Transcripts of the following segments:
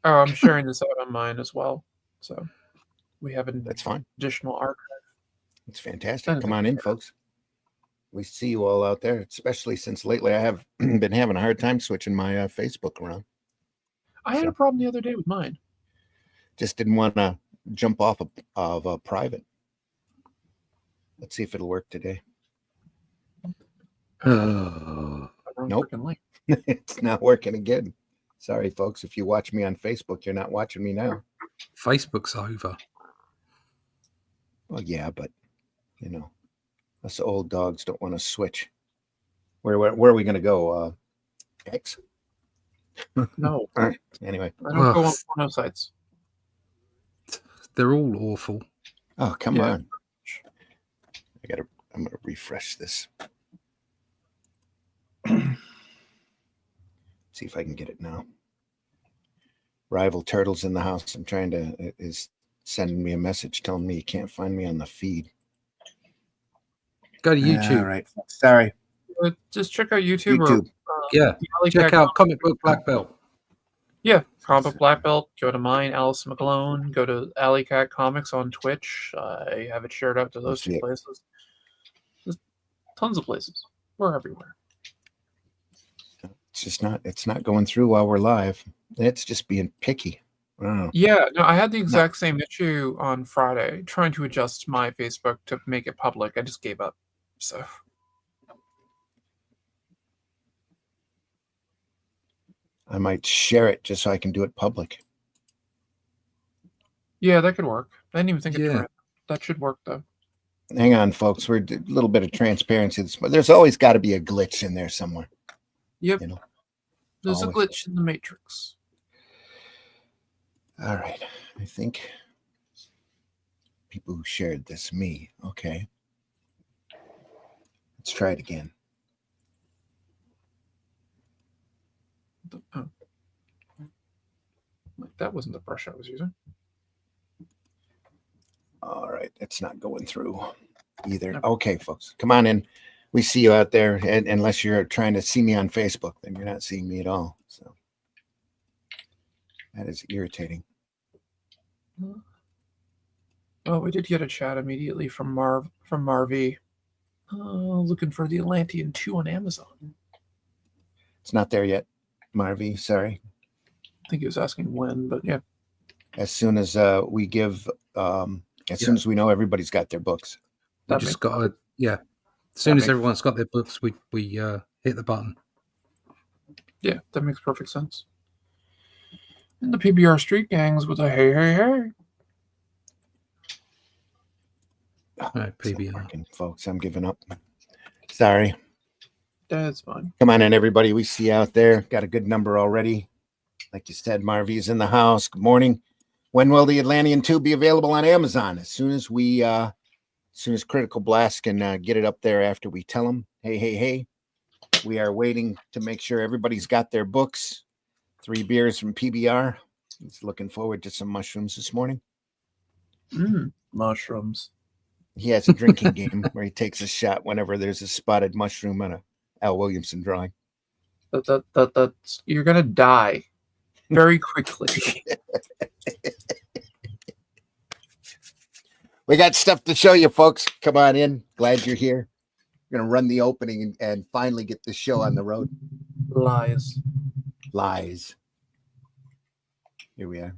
Oh, I'm sharing this out on mine as well. So we have an That's fine. additional archive. It's fantastic. Come on in, folks. We see you all out there, especially since lately I have been having a hard time switching my Facebook around. I had a problem the other day with mine. Just didn't want to jump off of private. Let's see if it'll work today. Nope. It's not working again. Sorry, folks. If you watch me on Facebook, you're not watching me now. Facebook's over. Well, yeah, but, you know, us old dogs don't want to switch. Where are we going to go? X? No. All right. Anyway. I don't go on porno sites. They're all awful. Oh, come on. I'm going to refresh this. See if I can get it now. Rival Turtles in the house. I'm trying to is sending me a message telling me you can't find me on the feed. Go to YouTube. All right. Sorry. Just check out YouTube. Or, check out Comic Book Black Belt. Yeah, Comic Book Black Belt. Go to mine, Alice McAlone. Go to Alley Cat Comics on Twitch. I have it shared out to those two places. There's tons of places. We're everywhere. It's not going through while we're live. It's just being picky. Yeah, no, I had the exact same issue on Friday, trying to adjust my Facebook to make it public. I just gave up. So I might share it just so I can do it public. Yeah, that could work. I didn't even think of it. That should work though. Hang on, folks. We're a little bit of transparency. There's always got to be a glitch in there somewhere. Yep. You know, there's a glitch in the matrix. All right. I think people who shared this, me. Okay. Let's try it again. That wasn't the brush I was using. All right. It's not going through either. Okay, folks. Come on in. We see you out there. And unless you're trying to see me on Facebook, then you're not seeing me at all. So that is irritating. Oh, we did get a chat immediately from Marv. Looking for the Atlantean 2 on Amazon. It's not there yet, Marvy. Sorry. I think he was asking when, but yeah. As soon as we give, as soon as we know everybody's got their books. We just got to, As soon as everyone's got their books, we hit the button. Yeah, that makes perfect sense. And the PBR Street Gangs with a hey, hey, hey. All right, PBR. Working, folks, I'm giving up. Sorry. That's fine. Come on in, everybody. We see you out there. Got a good number already. Like you said, Marvy's in the house. Good morning. When will the Atlantean 2 be available on Amazon? As soon as Critical Blast can get it up there after we tell them, hey, hey, hey. We are waiting to make sure everybody's got their books. 3 beers from PBR. He's looking forward to some mushrooms this morning. Mushrooms. He has a drinking game where he takes a shot whenever there's a spotted mushroom on a Al Williamson drawing. That's you're gonna die very quickly. We got stuff to show you, folks. Come on in. Glad you're here. We're gonna run the opening and finally get this show on the road. Lies. Here we are.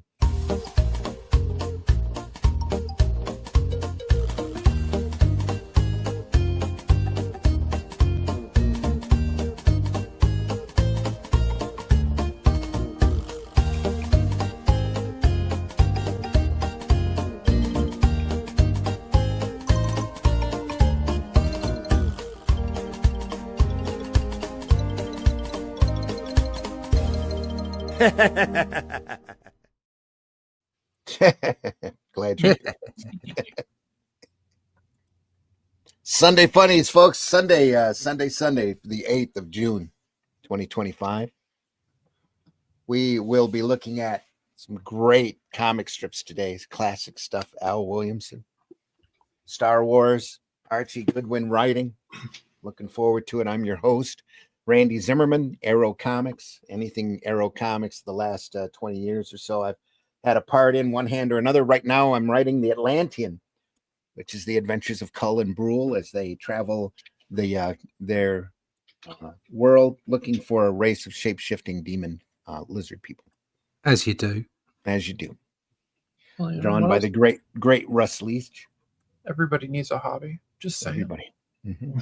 Glad you're here. Sunday Funnies, folks. Sunday, the 8th of June, 2025. We will be looking at some great comic strips today. Classic stuff. Al Williamson, Star Wars, Archie Goodwin writing. Looking forward to it. I'm your host, Randy Zimmerman, Arrow Comics, anything Arrow Comics the last 20 years or so. I've had a part in one hand or another. Right now, I'm writing The Atlantean, which is the adventures of Cull and Brule as they travel their world looking for a race of shape-shifting demon lizard people. As you do. As you do. Well, Drawn by the great Russ Leach. Everybody needs a hobby. Just saying. Everybody. Mm-hmm.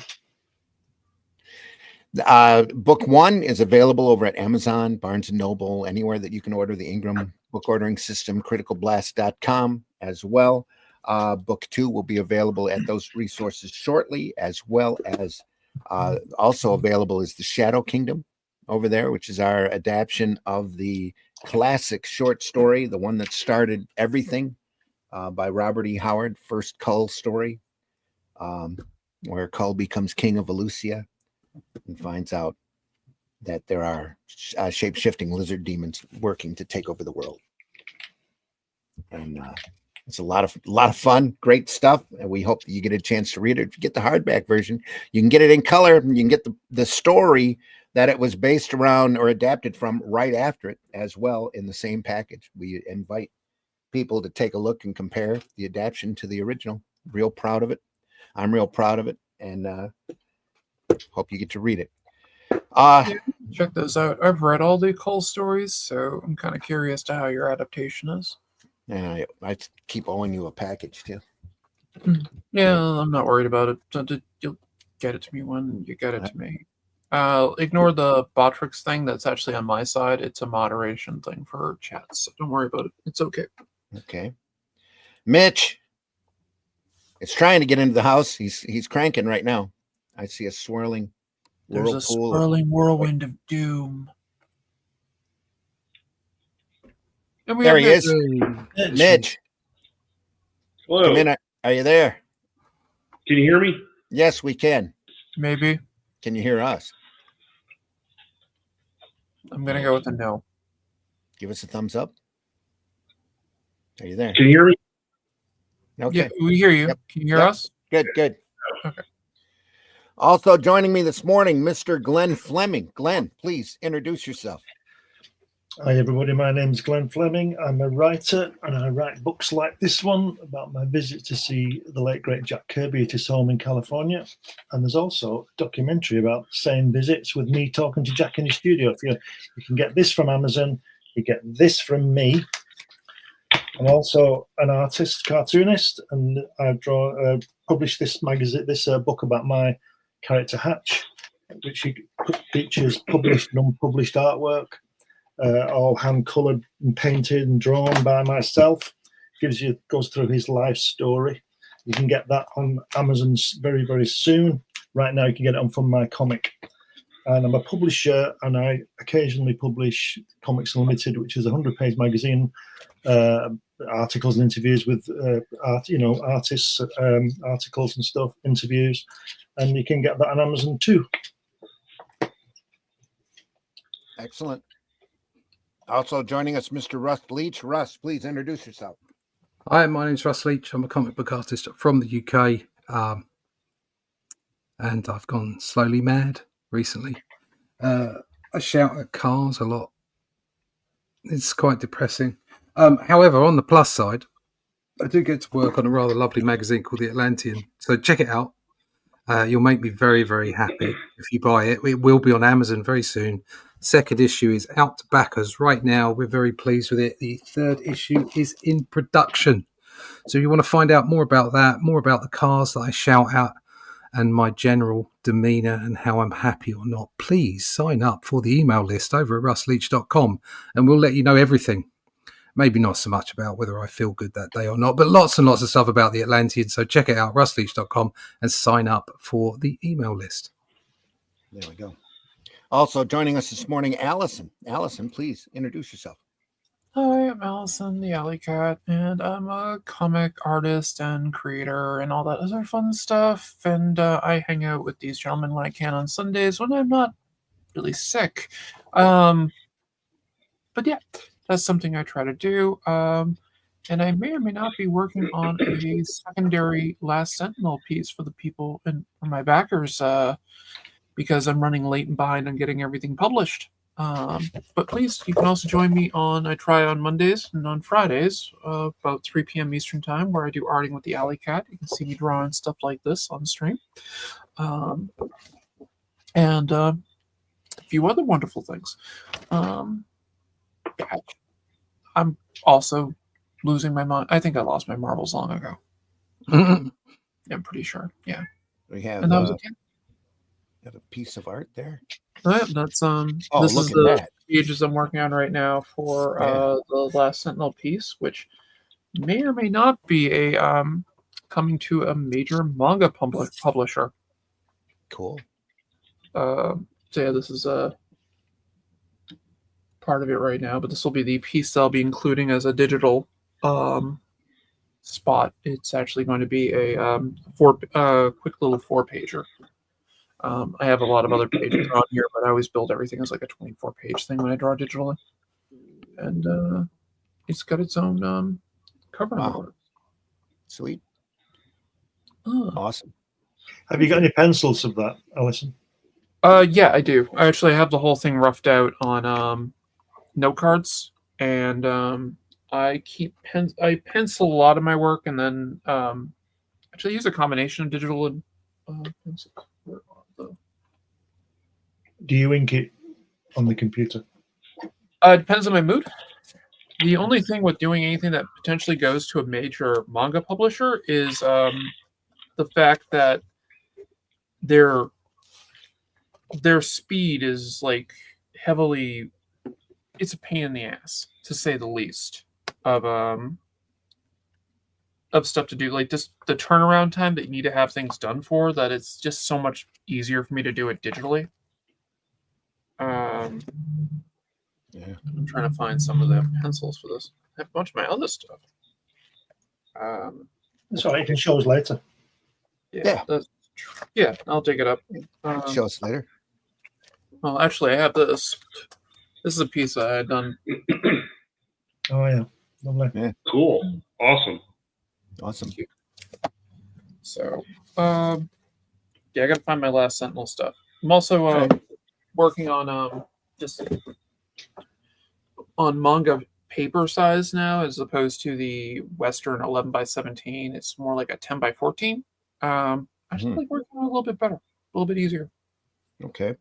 Book 1 is available over at Amazon, Barnes & Noble, anywhere that you can order the Ingram book ordering system, criticalblast.com as well. Book 2 will be available at those resources shortly, as well as also available is The Shadow Kingdom over there, which is our adaptation of the classic short story, the one that started everything, by Robert E. Howard, first Cull story, where Cull becomes king of Volusia and finds out that there are shape-shifting lizard demons working to take over the world. And it's a lot of fun, great stuff, and we hope that you get a chance to read it. If you get the hardback version, you can get it in color, and you can get the story that it was based around or adapted from right after it as well in the same package. We invite people to take a look and compare the adaptation to the original. Real proud of it. I'm real proud of it, and hope you get to read it. Check those out. I've read all the Cull stories, so I'm kind of curious to how your adaptation is. And I keep owing you a package too. Yeah, I'm not worried about it. You'll get it to me when you get it to me. Ignore the Botrix thing. That's actually on my side. It's a moderation thing for chats, so don't worry about it. It's okay. Okay. Mitch, it's trying to get into the house. He's cranking right now. I see a swirling There's a swirling whirlwind of doom. And there he is. Mitch. Hello. Come in. Are you there? Can you hear me? Yes, we can. Maybe. Can you hear us? I'm going to go with a no. Give us a thumbs up. Are you there? Can you hear me? Okay. Yeah, we hear you. Yep. Can you hear us? Good. Okay. Also joining me this morning, Mr. Glenn Fleming. Glenn, please introduce yourself. Hi, everybody. My name's Glenn Fleming. I'm a writer, and I write books like this one about my visit to see the late, great Jack Kirby at his home in California. And there's also a documentary about the same visits with me talking to Jack in his studio. If you can get this from Amazon, you get this from me. I'm also an artist, cartoonist, and I published this magazine, this book about my character Hatch, which features published and unpublished artwork. All hand colored and painted and drawn by myself. Goes through his life story. You can get that on Amazon very, very soon. Right now, you can get it on From My Comic. And I'm a publisher, and I occasionally publish Comics Unlimited, which is a 100-page magazine, articles and interviews with artists, articles and stuff, interviews, and you can get that on Amazon too. Excellent. Also joining us, Mr. Russ Leach. Russ, please introduce yourself. Hi, my name's Russ Leach. I'm a comic book artist from the UK, and I've gone slowly mad recently. I shout at cars a lot. It's quite depressing. However, on the plus side, I do get to work on a rather lovely magazine called The Atlantean. So check it out. You'll make me very, very happy if you buy it. It will be on Amazon very soon. Second issue is out to backers right now. We're very pleased with it. The third issue is in production. So if you want to find out more about that, more about the cars that I shout at, and my general demeanour and how I'm happy or not, please sign up for the email list over at russleach.com, and we'll let you know everything. Maybe not so much about whether I feel good that day or not, but lots and lots of stuff about the Atlantean. So check it out, russleach.com, and sign up for the email list. There we go. Also joining us this morning, Allison. Allison, please introduce yourself. Hi, I'm Allison, the Alley Cat, and I'm a comic artist and creator and all that other fun stuff. And I hang out with these gentlemen when I can on Sundays when I'm not really sick. But yeah, that's something I try to do. And I may or may not be working on a secondary Last Sentinel piece for the people and for my backers. because I'm running late and behind on getting everything published. But please, you can also join me I try on Mondays and on Fridays, about 3 p.m. Eastern Time, where I do arting with the Alley Cat. You can see me drawing stuff like this on stream. And a few other wonderful things. I'm also losing my mind. I think I lost my marbles long ago. I'm pretty sure. Yeah. We have And that was okay. got a piece of art there. That's this look is at the that. pages I'm working on right now for the last Sentinel piece, which may or may not be a coming to a major manga publisher. Cool. So yeah, this is part of it right now, but this will be the piece that I'll be including as a digital spot. It's actually going to be a quick little 4-pager. I have a lot of other pages on here, but I always build everything as like a 24-page thing when I draw digitally. And it's got its own cover. Wow. Sweet. Awesome. Have you got any pencils of that, Alison? Yeah, I do. I actually have the whole thing roughed out on note cards, and I pencil a lot of my work, and then actually use a combination of digital and pencil. Do you ink it on the computer? It depends on my mood. The only thing with doing anything that potentially goes to a major manga publisher is the fact that their speed is like heavily. It's a pain in the ass, to say the least, of stuff to do. Like just the turnaround time that you need to have things done for, that it's just so much easier for me to do it digitally. Yeah. I'm trying to find some of the pencils for this. I have a bunch of my other stuff. That's all right. You can show us later. Yeah, I'll dig it up. Show us later. Well, actually, I have this. This is a piece I had done. Oh yeah, lovely. Yeah. Cool. Awesome. Awesome. So, yeah, I got to find my last Sentinel stuff. I'm also working on just on manga paper size now, as opposed to the Western 11x17. It's more like a 10x14. I just like working on it a little bit better, a little bit easier. Okay.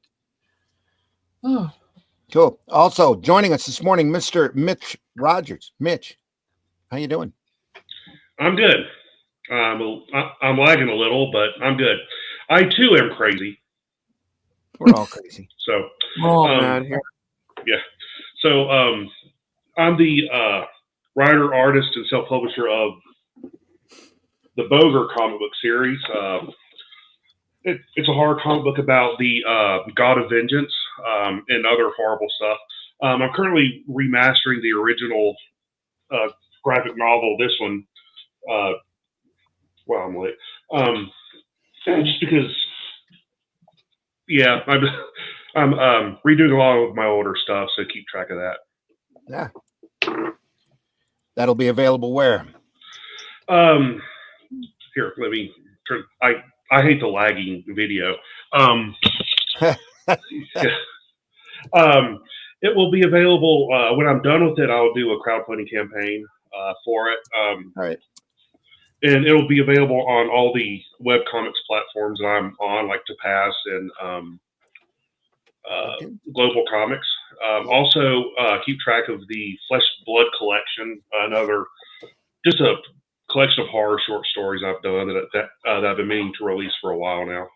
Cool. Also joining us this morning, Mr. Mitch Rogers. Mitch, how you doing? I'm good. I'm lagging a little, but I'm good. I too am crazy. We're all crazy. So We're all mad here. Yeah. So I'm the writer, artist, and self-publisher of the Boger comic book series. It's a horror comic book about the God of Vengeance and other horrible stuff. I'm currently remastering the original graphic novel. This one, well, I'm late. Just because, yeah, I'm redoing a lot of my older stuff, so keep track of that. Yeah. That'll be available where? Here, let me turn. I hate the lagging video. It will be available when I'm done with it. I'll do a crowdfunding campaign for it. All right. And it'll be available on all the webcomics platforms that I'm on, like Topaz and Global Comics. Also, keep track of the Flesh Blood collection, just a collection of horror short stories I've done that I've been meaning to release for a while now.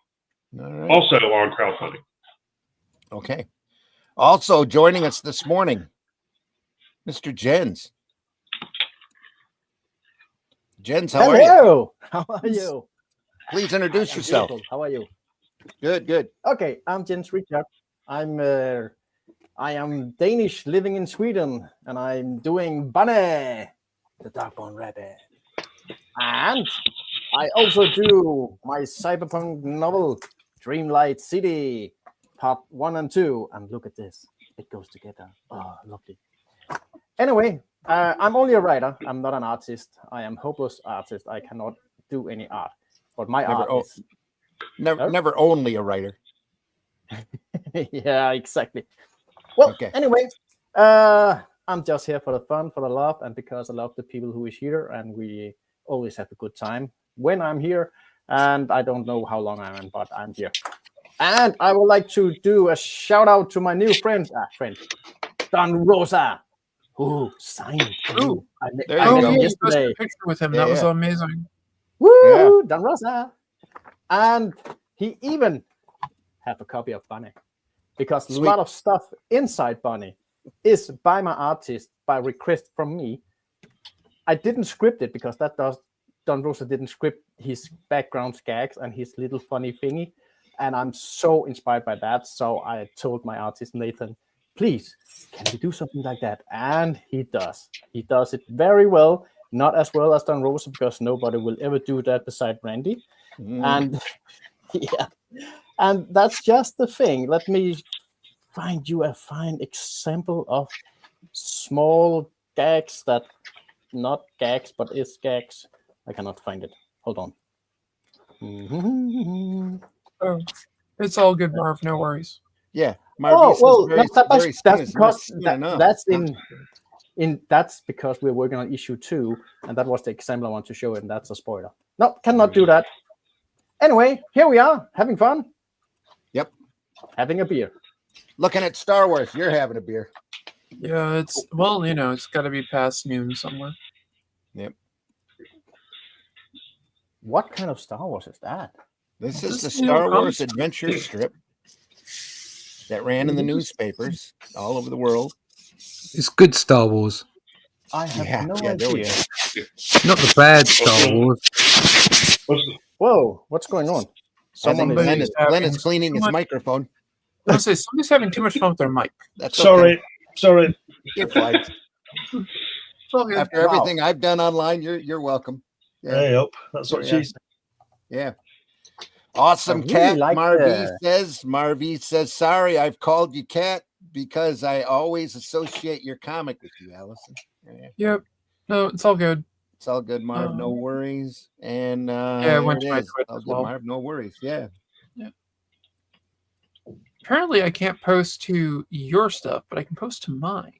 All right. Also on crowdfunding. Okay. Also joining us this morning, Mr. Jens. Jens, how are you? Hello. How are you? Please introduce yourself. Beautiful. How are you? Good, good. Okay, I'm Jens Richard. I am Danish living in Sweden, and I'm doing Bunny, the Darkborn Rabbit. And I also do my cyberpunk novel, Dreamlight City, part 1 and 2. And look at this. It goes together. Oh, lovely. Anyway, I'm only a writer. I'm not an artist. I am hopeless artist. I cannot do any art. But my art is... Never only a writer. Yeah, exactly. Well, Okay. anyway, I'm just here for the fun, for the love, and because I love the people who is here, and we always have a good time when I'm here. And I don't know how long I'm in, but I'm here. And I would like to do a shout out to my new friend, Don Rosa, who signed for Ooh, me. I met there you him go. yeah, you posted yesterday. a picture with him. Yeah, That was yeah. amazing. Woo, Don Rosa. And he even have a copy of Bunny, because Sweet. a lot of stuff inside Bunny is by my artist by request from me. I didn't script it because Don Rosa didn't script his background gags and his little funny thingy, and I'm so inspired by that. So I told my artist Nathan, please, can we do something like that? And he does. He does it very well. Not as well as Don Rosa, because nobody will ever do that beside Randy. And yeah, and that's just the thing. Let me find you a fine example of small gags that not gags but is gags. I cannot find it. Hold on. Oh, it's all good, Marv. No worries. Yeah. Oh Marvis well, is very that's is not because soon enough. that's in that's because we're working on issue 2, and that was the example I want to show, and that's a spoiler. No, cannot do that. Anyway, here we are having fun. Yep. Having a beer. Looking at Star Wars, you're having a beer. Yeah, it's well, it's got to be past noon somewhere. Yep. What kind of Star Wars is that? This is the This new Star comic Wars strip. adventure strip that ran in the newspapers all over the world. It's good Star Wars, I have no there we idea. go. not the bad Star Wars. Whoa, what's going on? I think Someone Glenn is is, having Glenn is cleaning his too much- microphone. I was gonna say somebody's having too much fun with their mic. That's Sorry, okay. sorry. You're fine. It's all good. After everything I've done online, you're welcome. Yeah. Hey up. That's what Yeah. she said. Yeah. Awesome I really cat. like Marvie says, sorry, I've called you cat because I always associate your comic with you, Allison. Yeah. Yep. No, it's all good. It's all good, Marv. No worries. And I went to my Twitch All as good, well. Marv. No worries. Yeah. Apparently, I can't post to your stuff, but I can post to mine.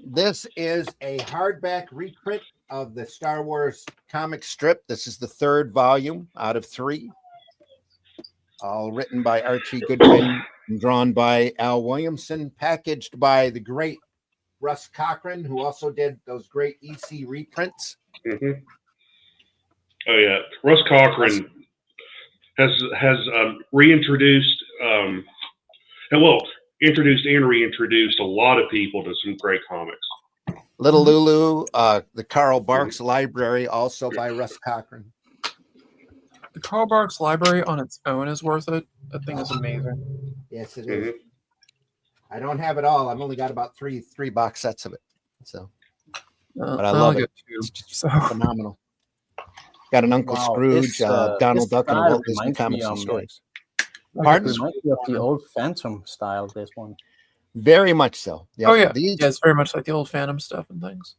This is a hardback reprint of the Star Wars comic strip. This is the 3rd volume out of 3. All written by Archie Goodwin and drawn by Al Williamson, packaged by the great Russ Cochran, who also did those great EC reprints. Mm-hmm. Oh yeah, Russ Cochran has reintroduced introduced and reintroduced a lot of people to some great comics. Little Lulu, the Carl Barks Library, also by Russ Cochran. The Carl Barks Library on its own is worth it. That thing is amazing. Yes, it is. I don't have it all. I've only got about three box sets of it. So, but I love it. It's just phenomenal. Got an Uncle Scrooge, Donald Duck, and a Walt Disney Comics and Stories. Pardon? It reminds me of the old Phantom style, this one. Very much so. Yep. Oh yeah, These, it's very much like the old Phantom stuff and things.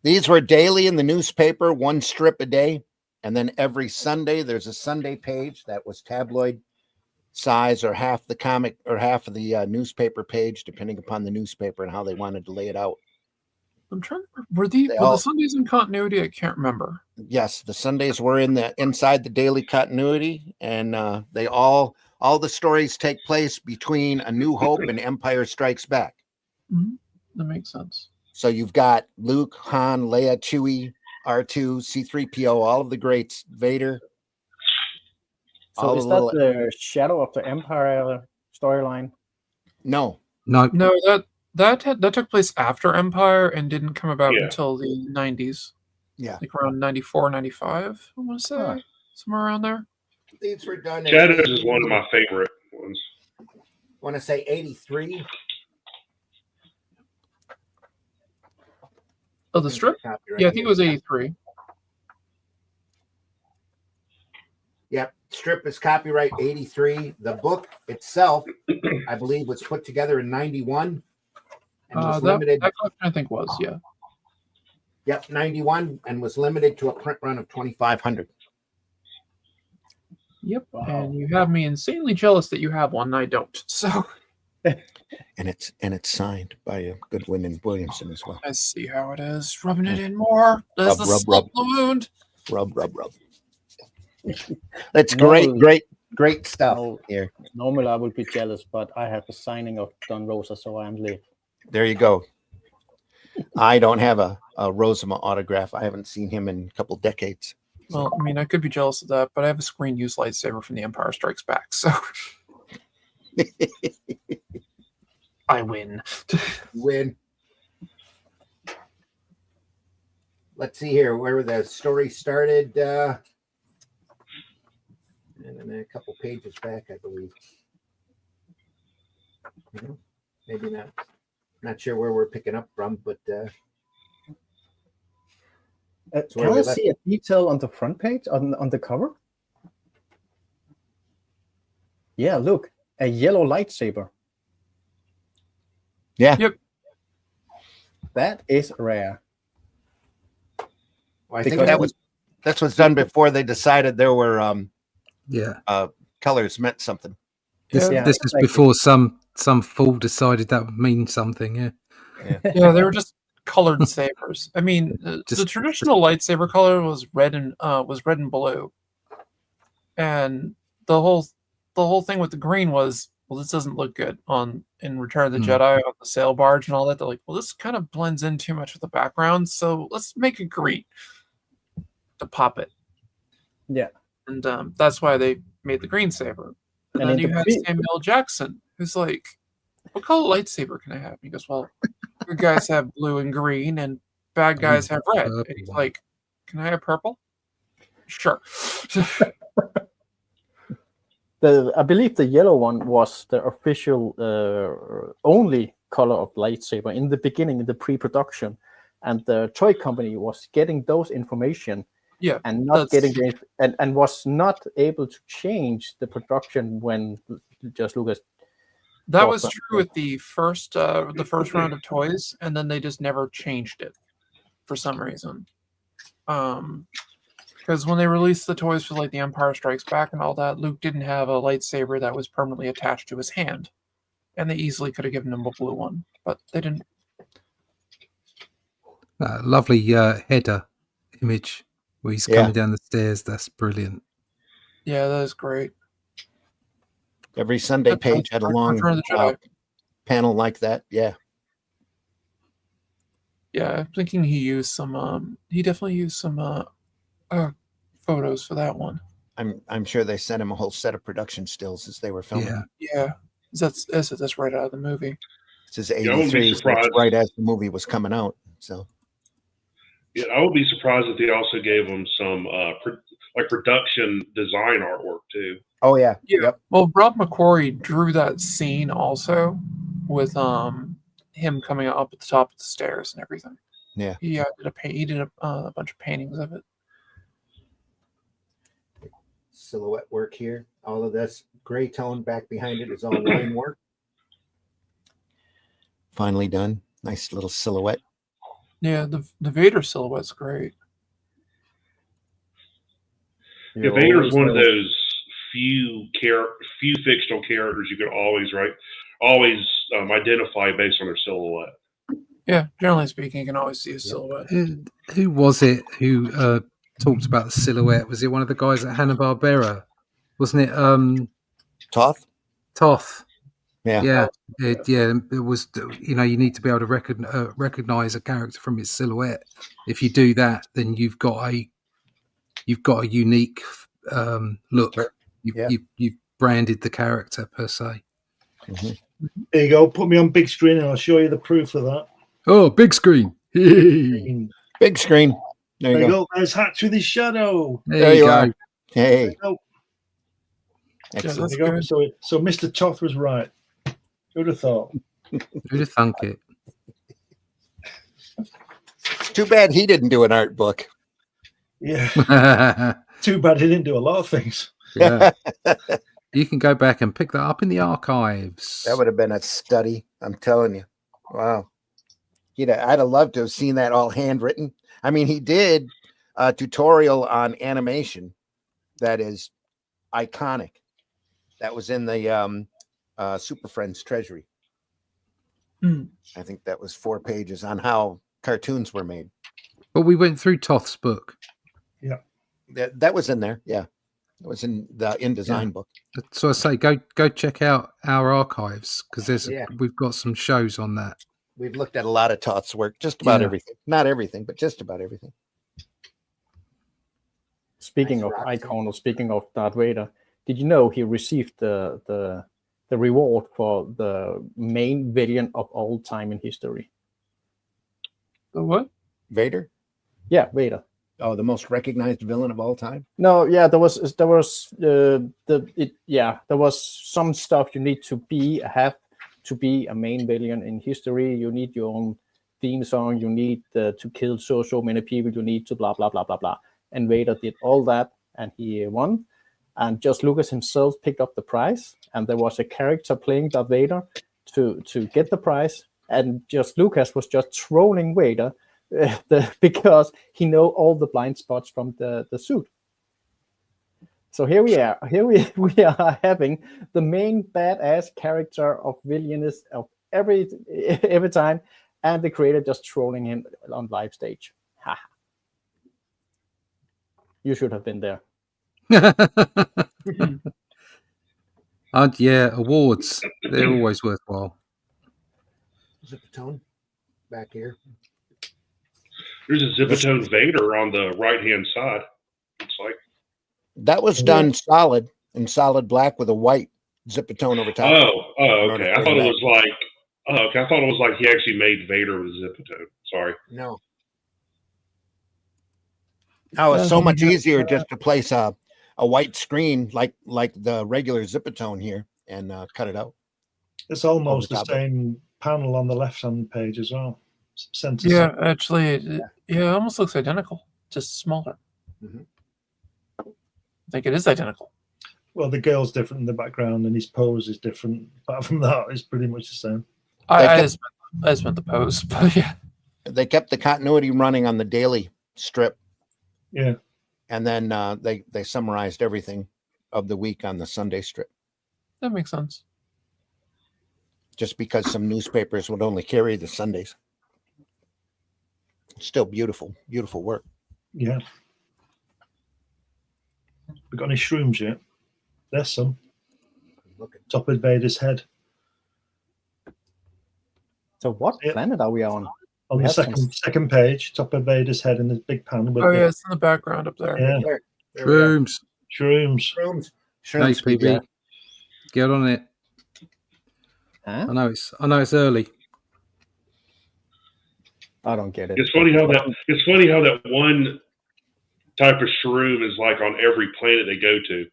These were daily in the newspaper, 1 strip a day, and then every Sunday there's a Sunday page that was tabloid size, or half the comic or half of the newspaper page, depending upon the newspaper and how they wanted to lay it out. I'm trying to remember. Were the Sundays in continuity? I can't remember. Yes, the Sundays were inside the daily continuity, and they all the stories take place between A New Hope and Empire Strikes Back. Mm-hmm. That makes sense. So you've got Luke, Han, Leia, Chewie, R2, C-3PO, all of the greats, Vader. So is that the Shadow of the Empire storyline? No. That took place after Empire and didn't come about until the 90s. Yeah. Like around 94, 95, I want to say. Somewhere around there. These were done. Shadows is one of my favorite ones. Want to say 83? Oh, the strip? Yeah, I think it was 83. Yep. Strip is copyright 83. The book itself, I believe, was put together in 91. And was limited. That collection, I think, was, yeah. Yep, 91, and was limited to a print run of 2,500. Yep. Wow. And you have me insanely jealous that you have one and I don't. So And it's signed by Goodwin and Williamson as well. I see how it is. Rubbing it in more. There's the Rub, salt in the wound. Rub. That's No. great stuff No. here. Normally I would be jealous, but I have a signing of Don Rosa, so I am late. There you go. I don't have a Rosema autograph. I haven't seen him in a couple decades. Well, I mean, I could be jealous of that, but I have a screen use lightsaber from The Empire Strikes Back, so I win. Win. Let's see here where the story started. And then a couple pages back, I believe. Maybe not. Not sure where we're picking up from, but Can I see a detail on the front page on the cover? Yeah, look, a yellow lightsaber. yeah. Yep. That is rare. Well, I think that's what's done before they decided there were colors meant something. This Yeah, is before some fool decided that would mean something. Yeah. Yeah, they were just colored sabers. I mean, the traditional lightsaber color was red and blue, and the whole thing with the green was, well, this doesn't look good in Return of the Jedi on the sail barge and all that. They're like, well, this kind of blends in too much with the background, so let's make it green to pop it. Yeah, and that's why they made the green saber. And then you have Samuel Jackson, who's like, what color lightsaber can I have? And he goes, well, good guys have blue and green, and bad guys have red. And he's like, can I have purple? Sure. I believe the yellow one was the official only color of lightsaber in the beginning, in the pre-production, and the toy company was getting those information. Yeah, and not getting and was not able to change the production when just Lucas. That was true with the first round of toys, and then they just never changed it for some reason. Because when they released the toys for like The Empire Strikes Back and all that, Luke didn't have a lightsaber that was permanently attached to his hand, and they easily could have given him a blue one, but they didn't. Lovely header image where he's coming down the stairs. That's brilliant. Yeah, that is great. Every Sunday page had a long panel like that. Yeah. Yeah, I'm thinking he used some. He definitely used some photos for that one. I'm sure they sent him a whole set of production stills as they were filming. Yeah. That's right out of the movie. This is 83, so it's right as the movie was coming out. So. Yeah, I would be surprised if they also gave them some production design artwork too. Oh yeah. Yep. Well, Rob McQuarrie drew that scene also with him coming up at the top of the stairs and everything. Yeah. He did a bunch of paintings of it. Silhouette work here. All of this gray tone back behind it is all line work. Finally done. Nice little silhouette. Yeah, the Vader silhouette's great. Yeah, Vader's one of those few fictional characters you can always identify based on their silhouette. Yeah, generally speaking, you can always see a silhouette. Who was it who talked about the silhouette? Was it one of the guys at Hanna-Barbera? Wasn't it Toth? Toth. Yeah. It was. You need to be able to recognize a character from its silhouette. If you do that, then you've got a unique look. You've branded the character per se. Mm-hmm. There you go. Put me on big screen, and I'll show you the proof of that. Oh, big screen! Big screen. There you go. There's Hatch with his shadow. There you are. Hey. There you go. Excellent. There you go. So Mr. Toth was right. Who'd have thought? Who'd have thunk it? Too bad he didn't do an art book. Yeah. Too bad he didn't do a lot of things. Yeah. You can go back and pick that up in the archives. That would have been a study. I'm telling you. Wow. I'd have loved to have seen that all handwritten. I mean, he did a tutorial on animation that is iconic. That was in the Super Friends Treasury. I think that was 4 pages on how cartoons were made. But we went through Toth's book. Yeah. That was in there. Yeah. It was in the InDesign book. So I say, go check out our archives because we've got some shows on that. We've looked at a lot of Toth's work, just about everything. Not everything, but just about everything. Speaking of icon, or speaking of Darth Vader, did you know he received the reward for the main villain of all time in history? The what? Vader? Yeah, Vader. Oh, the most recognized villain of all time? No, yeah, there was some stuff you need to have to be a main villain in history. You need your own theme song. You need to kill so many people. You need to blah blah blah blah blah. And Vader did all that, and he won. And George Lucas himself picked up the prize, and there was a character playing Darth Vader to get the prize. And George Lucas was just trolling Vader because he know all the blind spots from the suit. So here we are. Here we are having the main badass character of villainous of every time, and the creator just trolling him on live stage. Ha! You should have been there. And yeah, awards, they're always worthwhile. Zipatone back here. There's a Zipatone Vader on the right-hand side. It's like that was done solid in solid black with a white Zipatone over top. Oh, okay. I thought it was like okay. I thought it was like he actually made Vader with Zipatone. Sorry. No. Oh, it's so much easier just to place a white screen like the regular Zipatone here and cut it out. It's almost the same panel on the left-hand page as well. Center yeah, actually, it almost looks identical, just smaller. Mm-hmm. I think it is identical. Well, the girl's different in the background, and his pose is different. Apart from that, it's pretty much the same. I just meant the pose, but yeah. They kept the continuity running on the daily strip. Yeah. And then they summarized everything of the week on the Sunday strip. That makes sense. Just because some newspapers would only carry the Sundays. Still beautiful, beautiful work. Yeah. We got any shrooms yet? There's some. Look at top of Vader's head. So what planet are we on? On the second page, top of Vader's head in this big pan. With it's in the background up there. Yeah. There Shrooms. Shrooms, PB. Get on it. Huh? I know it's early. I don't get it. It's funny how that one type of shroom is like on every planet they go to.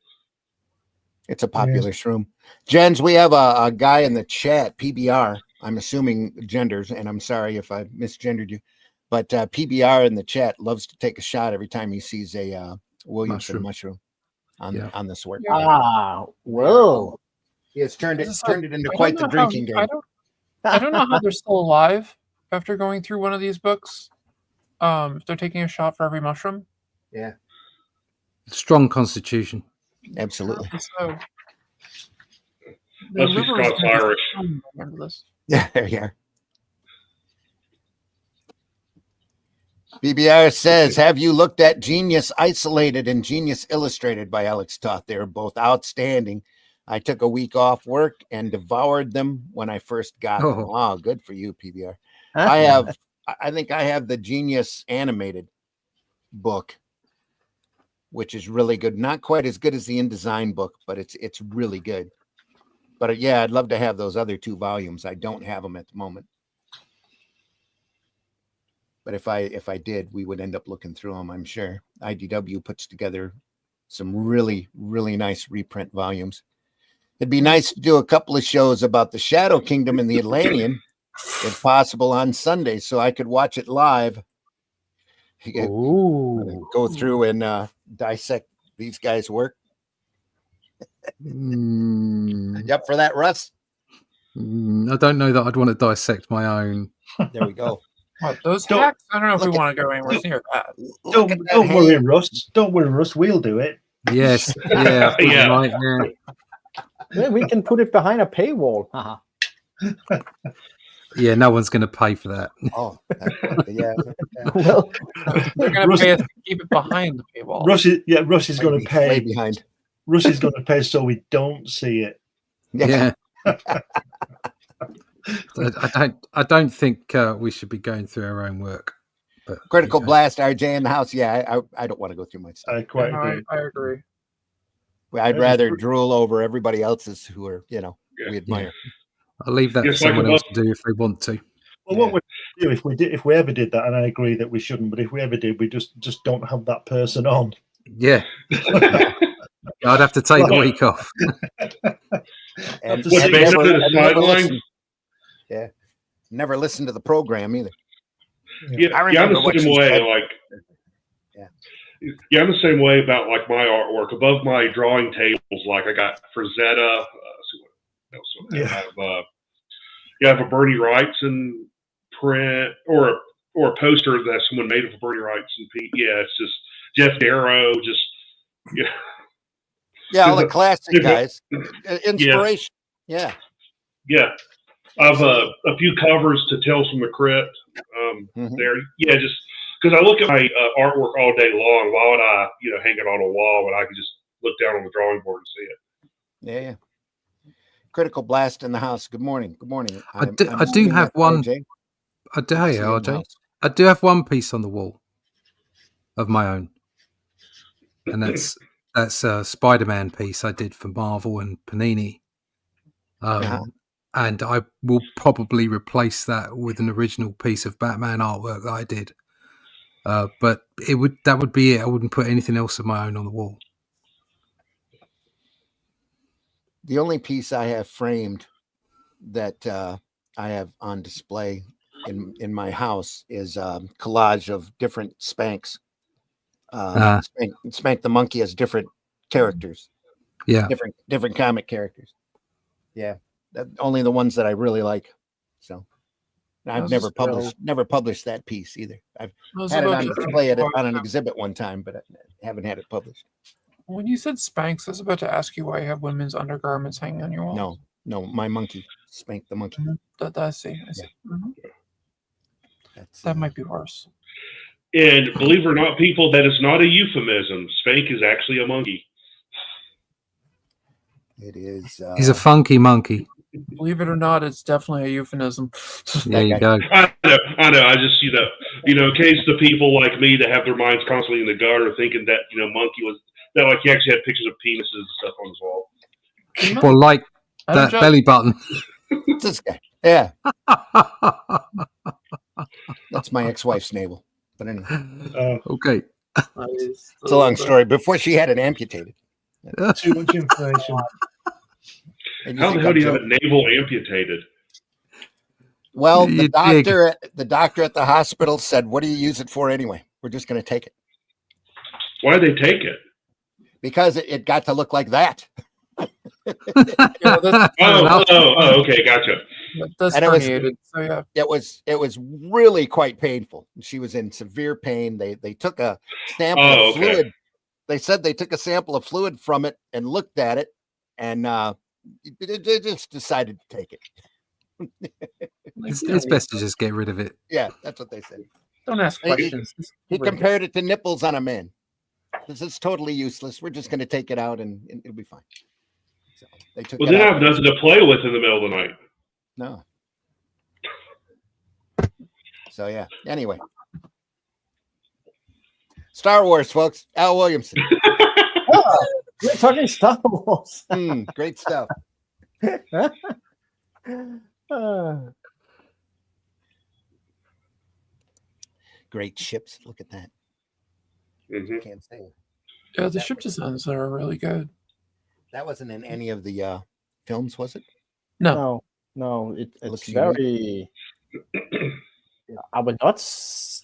It's a popular shroom. Jens, we have a guy in the chat, PBR. I'm assuming genders, and I'm sorry if I misgendered you, but PBR in the chat loves to take a shot every time he sees a Williamson mushroom on this work. Ah, well, he has turned it into quite the drinking game. I don't know how they're still alive after going through one of these books. If they're taking a shot for every mushroom. Yeah. Strong constitution. Absolutely. So, Must be Scots-Irish. Yeah, there you are. BBR says, have you looked at Genius Isolated and Genius Illustrated by Alex Toth? They're both outstanding. I took a week off work and devoured them when I first got them. Oh, good for you, PBR. I think I have the Genius Animated book, which is really good. Not quite as good as the InDesign book, but it's really good. But yeah, I'd love to have those other 2 volumes. I don't have them at the moment. But if I did, we would end up looking through them, I'm sure. IDW puts together some really, really nice reprint volumes. It'd be nice to do a couple of shows about the Shadow Kingdom and the Atlantean, if possible, on Sunday, so I could watch it live. Go through and dissect these guys' work. You up for that, Russ? I don't know that I'd want to dissect my own. There we go. What, those hacks? I don't know if we want to go anywhere near that. Don't worry, Russ. Don't worry, Russ. We'll do it. Yes. Yeah. Yeah. Right, yeah. Yeah, we can put it behind a paywall. Haha. Yeah, no one's going to pay for that. Oh, yeah. Well, They're going to pay us to keep it behind the paywall. Russ is going to Way pay. behind. Russ is going to pay so we don't see it. Yeah. I don't think we should be going through our own work. But Critical Blast, RJ in the house. Yeah, I don't want to go through much stuff. I quite agree. I agree. I'd rather drool over everybody else's who are, we admire. Yeah. I'll leave that for someone else to do if they want to. Well, what would we do if we ever did that? And I agree that we shouldn't. But if we ever did, we just don't have that person on. Yeah. I'd have to take the week off. And never listen to the program either. Yeah, I'm the same way. I'm the same way about like my artwork. Above my drawing tables, like I got Frazetta. I have a Bernie Wrightson print or a poster that someone made of Bernie Wrightson. Yeah, it's just Jeff Darrow. All the classic guys. Inspiration. Yeah. I've a few covers to Tales from the Crypt. There. Yeah, just because I look at my artwork all day long. Why would I, hang it on a wall when I could just look down on the drawing board and see it? Yeah. Critical Blast in the house. Good morning. Good morning. I do have one. RJ. RJ. I do have one piece on the wall of my own, and that's a Spider-Man piece I did for Marvel and Panini. And I will probably replace that with an original piece of Batman artwork that I did. But that would be it. I wouldn't put anything else of my own on the wall. The only piece I have framed that I have on display in my house is a collage of different Spanks. Spank the monkey has different characters. Yeah. Different comic characters. Yeah. Only the ones that I really like. So I've never published that piece either. I've had it on display on an exhibit one time, but I haven't had it published. When you said Spanx, I was about to ask you why you have women's undergarments hanging on your wall. No, my monkey, Spank the monkey. I see. Yeah. Mm-hmm. That might be worse. And believe it or not, people, that is not a euphemism. Spank is actually a monkey. It is. He's a funky monkey. Believe it or not, it's definitely a euphemism. There you go. I know. I just, in case the people like me that have their minds constantly in the gutter thinking that, monkey was, that like he actually had pictures of penises and stuff on his wall. Well, like that belly button. This guy. Yeah. That's my ex-wife's navel. But anyway. Okay. It's a long story. Before she had it amputated. Too much information. How the hell do you have a navel amputated? Well, the doctor at the hospital said, "What do you use it for anyway? We're just going to take it." Why did they take it? Because it got to look like that. Okay, gotcha. That's herniated. So yeah, it was really quite painful. She was in severe pain. They took a sample of fluid. They said they took a sample of fluid from it and looked at it, and they just decided to take it. It's best to just get rid of it. Yeah, that's what they said. Don't ask questions. He compared it to nipples on a man. This is totally useless. We're just going to take it out, and it'll be fine. So they took. Well, then I have nothing to play with in the middle of the night. No. So yeah. Anyway, Star Wars, folks. Al Williamson. We're talking Star Wars. Great stuff. Great ships. Look at that. Mm-hmm. Can't say it. Yeah, the ship designs are really good. That wasn't in any of the films, was it? No. It's very. I would not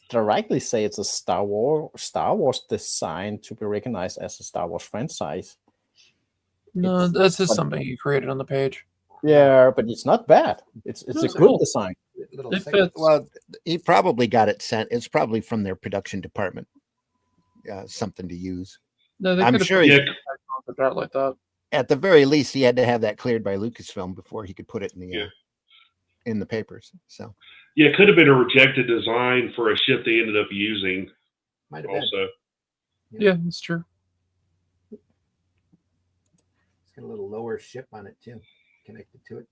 directly say it's a Star Wars design to be recognized as a Star Wars franchise. No, that's just something you created on the page. Yeah, but it's not bad. It's a good cool design. It fits. Well, he probably got it sent. It's probably from their production department. Something to use. No, they I'm could have sure put he- a concept art like that. At the very least, he had to have that cleared by Lucasfilm before he could put it in the Yeah. in the papers. So Yeah, it could have been a rejected design for a ship they ended up using. might have been. Also, Yeah, that's true. It's got a little lower ship on it too, connected to it.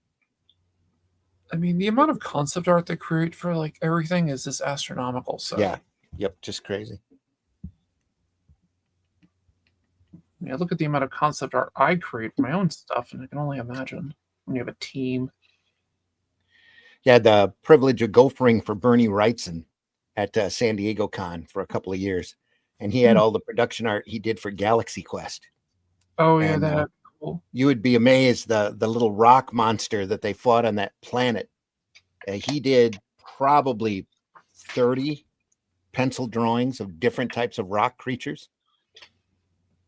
I mean, the amount of concept art they create for like everything is just astronomical. So Yeah. Yep. Just crazy. yeah, look at the amount of concept art I create for my own stuff, and I can only imagine when you have a team. Yeah, had the privilege of gophering for Bernie Wrightson at San Diego Con for a couple of years, and he had all the production art he did for Galaxy Quest. Oh yeah, And, that cool. You would be amazed the little rock monster that they fought on that planet. He did probably 30 pencil drawings of different types of rock creatures.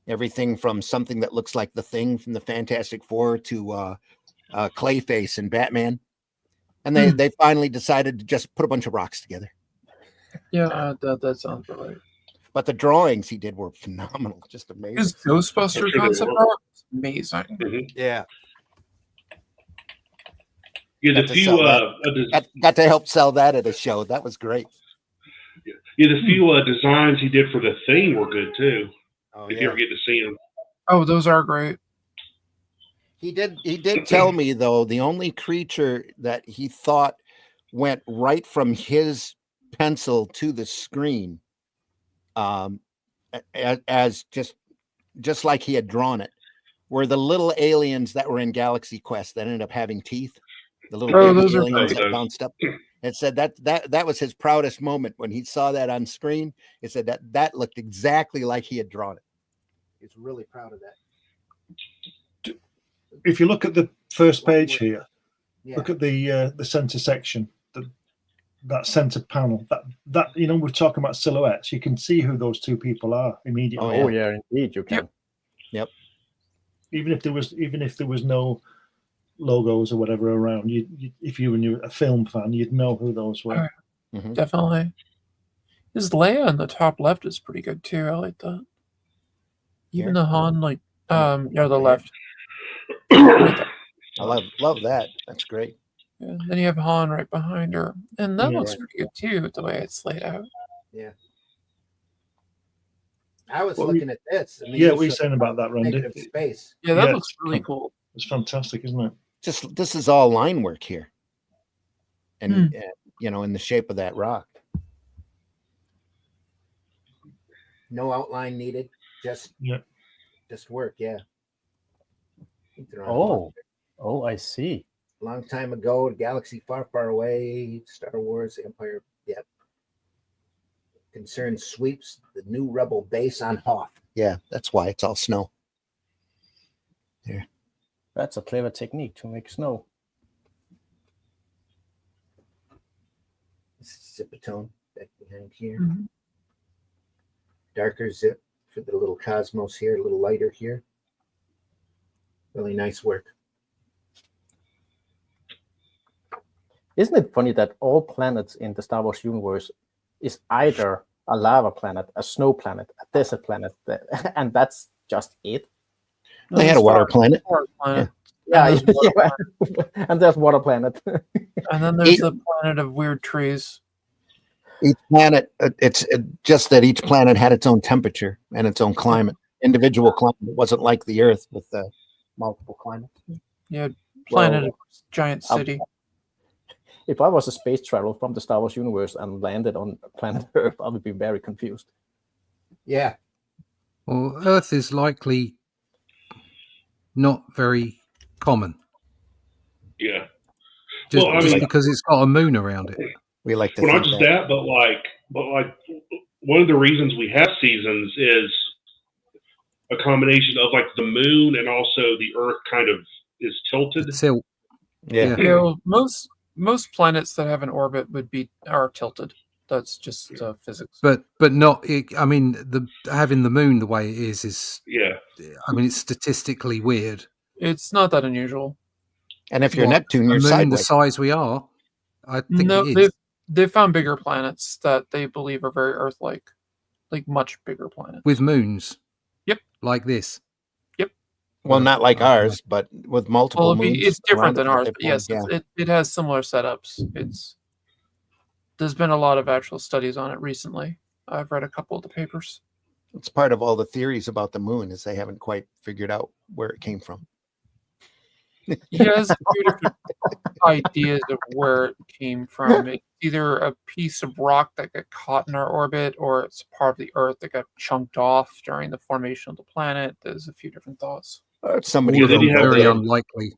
Everything from something that looks like the Thing from the Fantastic Four to Clayface and Batman. And they finally decided to just put a bunch of rocks together. Yeah, that sounds right. But the drawings he did were phenomenal, just amazing. His Ghostbuster Sure they concept were. art is amazing. Yeah, yeah, Got the to few sell that. got to help sell that at a show. That was great. the few designs he did for the Thing were good too. Oh, If you ever get to see them. Oh, those are great. He did tell me though, the only creature that he thought went right from his pencil to the screen, as just like he had drawn it, were the little aliens that were in Galaxy Quest that ended up having teeth. The little Oh, baby those are aliens cool. that bounced up. It said that was his proudest moment when he saw that on screen. It said that looked exactly like he had drawn it. He's really proud of that. If you look at the first page here, Yeah. look at the center section, that center panel. That we're talking about silhouettes. You can see who those two people are immediately. Oh, Oh yeah, indeed you can. Yep. Even if there was no logos or whatever around, if you were a film fan, you'd know who those were. Mhm. Definitely. His Leia on the top left is pretty good too. I like that. Even Here? the Han, like the Right left. I love that. That's great. Yeah, then you have Han right behind her, and that Yeah. looks pretty good too. The way it's laid out. Yeah. I was What looking at this. and the Yeah, use what were you of saying about that, Randy? negative space. Yeah, that Yeah, looks really cool. It's fantastic, isn't it? Just this is all line work here, and in the shape of that rock. No outline needed. Just work. Yeah. Oh, I see. Long time ago, a galaxy far, far away. Star Wars, Empire. Yep. Concern sweeps the new rebel base on Hoth. Yeah, that's why it's all snow. There. That's a clever technique to make snow. Zipatone back behind here. Mhm. Darker zip for the little cosmos here, a little lighter here. Really nice work. Isn't it funny that all planets in the Star Wars universe is either a lava planet, a snow planet, a desert planet, and that's just it? They had a water planet. planet. Yeah, And there's water yeah. And there's water planet. And then there's the planet of weird trees. Each planet, it's just that each planet had its own temperature and its own climate, individual climate. It wasn't like the Earth with multiple climates. Yeah, planet Well, of giant city. If I was a space traveler from the Star Wars universe and landed on planet Earth, I would be very confused. Yeah. Well, Earth is likely not very common, Yeah. just, Well, I just mean- because it's got a moon around it. We like to Well, not think just that, but like one of the reasons we have seasons is a combination of like the moon and also the Earth kind of is tilted. It's tilt. Yeah. Yeah, well, most planets that have an orbit are tilted. That's just physics. But not. I mean, having the moon the way it is. Yeah. I mean, it's statistically weird. It's not that unusual. And if you're What, Neptune, a you're moon the sideways. size we are. I think No, it is. they found bigger planets that they believe are very Earth-like, like much bigger planets. With moons. Yep. like this. Well, not like ours, but with multiple Well, moons. it's different around than it, ours, they but yes, form, it has similar setups. There's been a lot of actual studies on it recently. I've read a couple of the papers. It's part of all the theories about the moon is they haven't quite figured out where it came from. He has a few different ideas of where it came from. It's either a piece of rock that got caught in our orbit, or it's part of the Earth that got chunked off during the formation of the planet. There's a few different thoughts. Somebody All of then them you have very the- unlikely.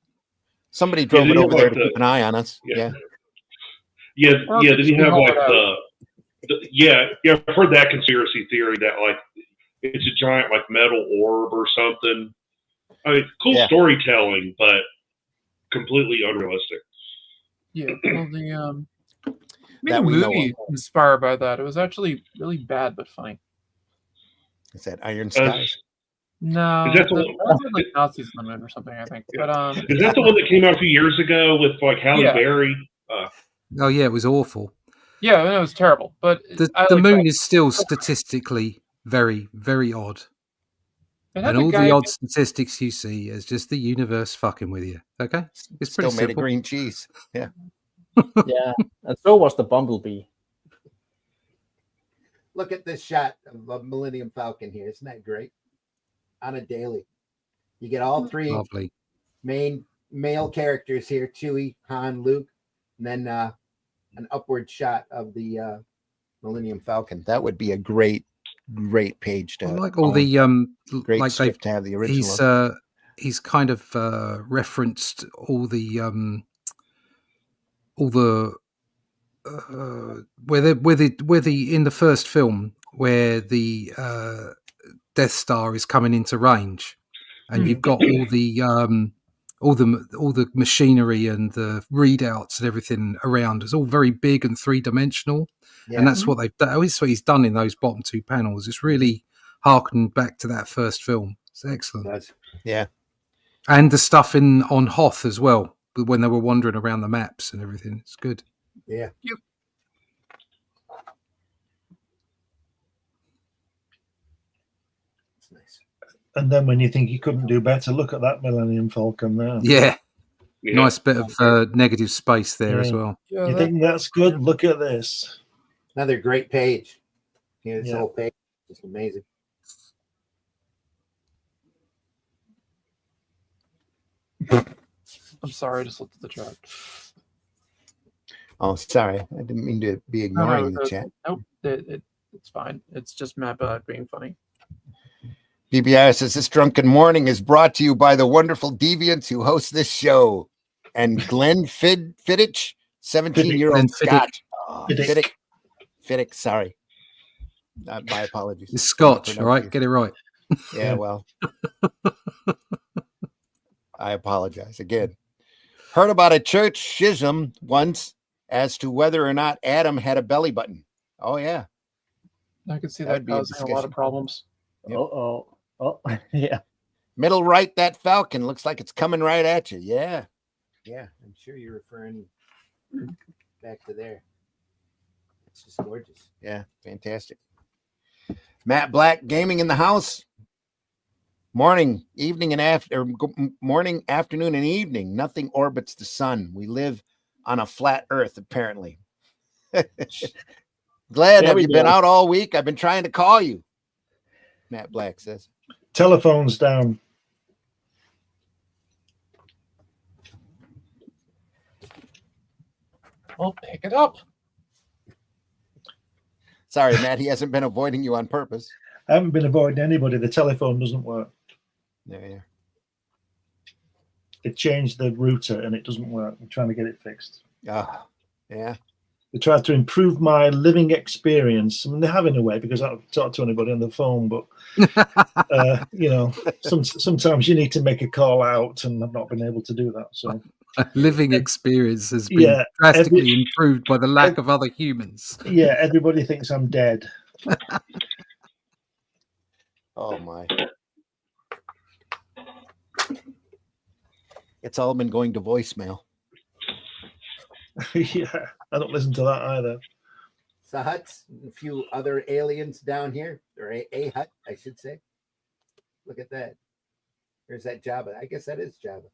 Somebody drove then it you over have, there like, to keep an eye on us. Yeah. Yeah. Yeah. Then you have Haul like it out. yeah. I've heard that conspiracy theory that like it's a giant like metal orb or something. I mean, cool Yeah. storytelling, but completely unrealistic. Yeah, well, made That a we know movie inspired by that. It was actually really bad but funny. Is that Iron Skies? No, Is that the that one- was like Nazis on it or something, I think. Yeah. But Is that the one that came out a few years ago with like Halle Yeah. Berry? Oh yeah, it was awful. yeah, it was terrible. But The I moon liked is still statistically very, very odd. it. It had And all guy- the odd statistics you see is just the universe fucking with you. Okay? It's Still pretty made of simple. green cheese. Yeah. Yeah, and so was the bumblebee. Look at this shot of the Millennium Falcon here. Isn't that great? On a daily. You get all three Lovely. main male characters here, Chewie, Han, Luke, and then an upward shot of the Millennium Falcon. That would be a great page to I like all the great like script to have the original. he's kind of referenced all the where the in the first film where the Death Star is coming into range, and you've got all the machinery and the readouts and everything around. It's all very big and 3-dimensional, and that's what they've done. That's what he's done in those bottom two panels. It's really harkened back to that first film. It's excellent. Yeah. And the stuff on Hoth as well, when they were wandering around the maps and everything. It's good. Yeah. Yep. It's nice. And then when you think you couldn't do better, look at that Millennium Falcon there. Yeah. Yeah. Nice bit of negative space there as Yeah. well. Yeah, You think that's good? Look at this. Another great page. Yeah, this Yeah. whole page is just amazing. I'm sorry, I just looked at the chat. Oh, sorry. I didn't mean to be ignoring the chat. Nope, it's fine. It's just Matt being funny. BBI says this drunken morning is brought to you by the wonderful deviants who host this show. And Glenn Fiddich, 17-year-old Glenn Fiddick. Scotch. Fiddick. Fiddick, sorry. My apologies. It's Scotch, all right? Get it right. Yeah, well. I apologize again. Heard about a church schism once as to whether or not Adam had a belly button. Oh, yeah. I could see That'd that be a causing a lot discussion. of problems. Yep. Oh, yeah. Middle right, that Falcon looks like it's coming right at you. Yeah. Yeah, I'm sure you're referring back to there. It's just gorgeous. Yeah, fantastic. Matt Black gaming in the house. Morning, evening, and morning, afternoon, and evening. Nothing orbits the sun. We live on a flat Earth, apparently. Glad. Have you been out all week? I've been trying to call you. Matt Black says. Telephone's down. Well, pick it up. Sorry, Matt. He hasn't been avoiding you on purpose. I haven't been avoiding anybody. The telephone doesn't work. There. They changed the router and it doesn't work. I'm trying to get it fixed. Yeah. They tried to improve my living experience. I mean, they have in a way because I don't talk to anybody on the phone, but sometimes you need to make a call out, and I've not been able to do that. So living experience has been drastically improved by the lack of other humans. Yeah, everybody thinks I'm dead. Oh my. It's all been going to voicemail. Yeah, I don't listen to that either. Sahuts, a few other aliens down here, or a hut, I should say. Look at that. There's that Jabba. I guess that is Jabba.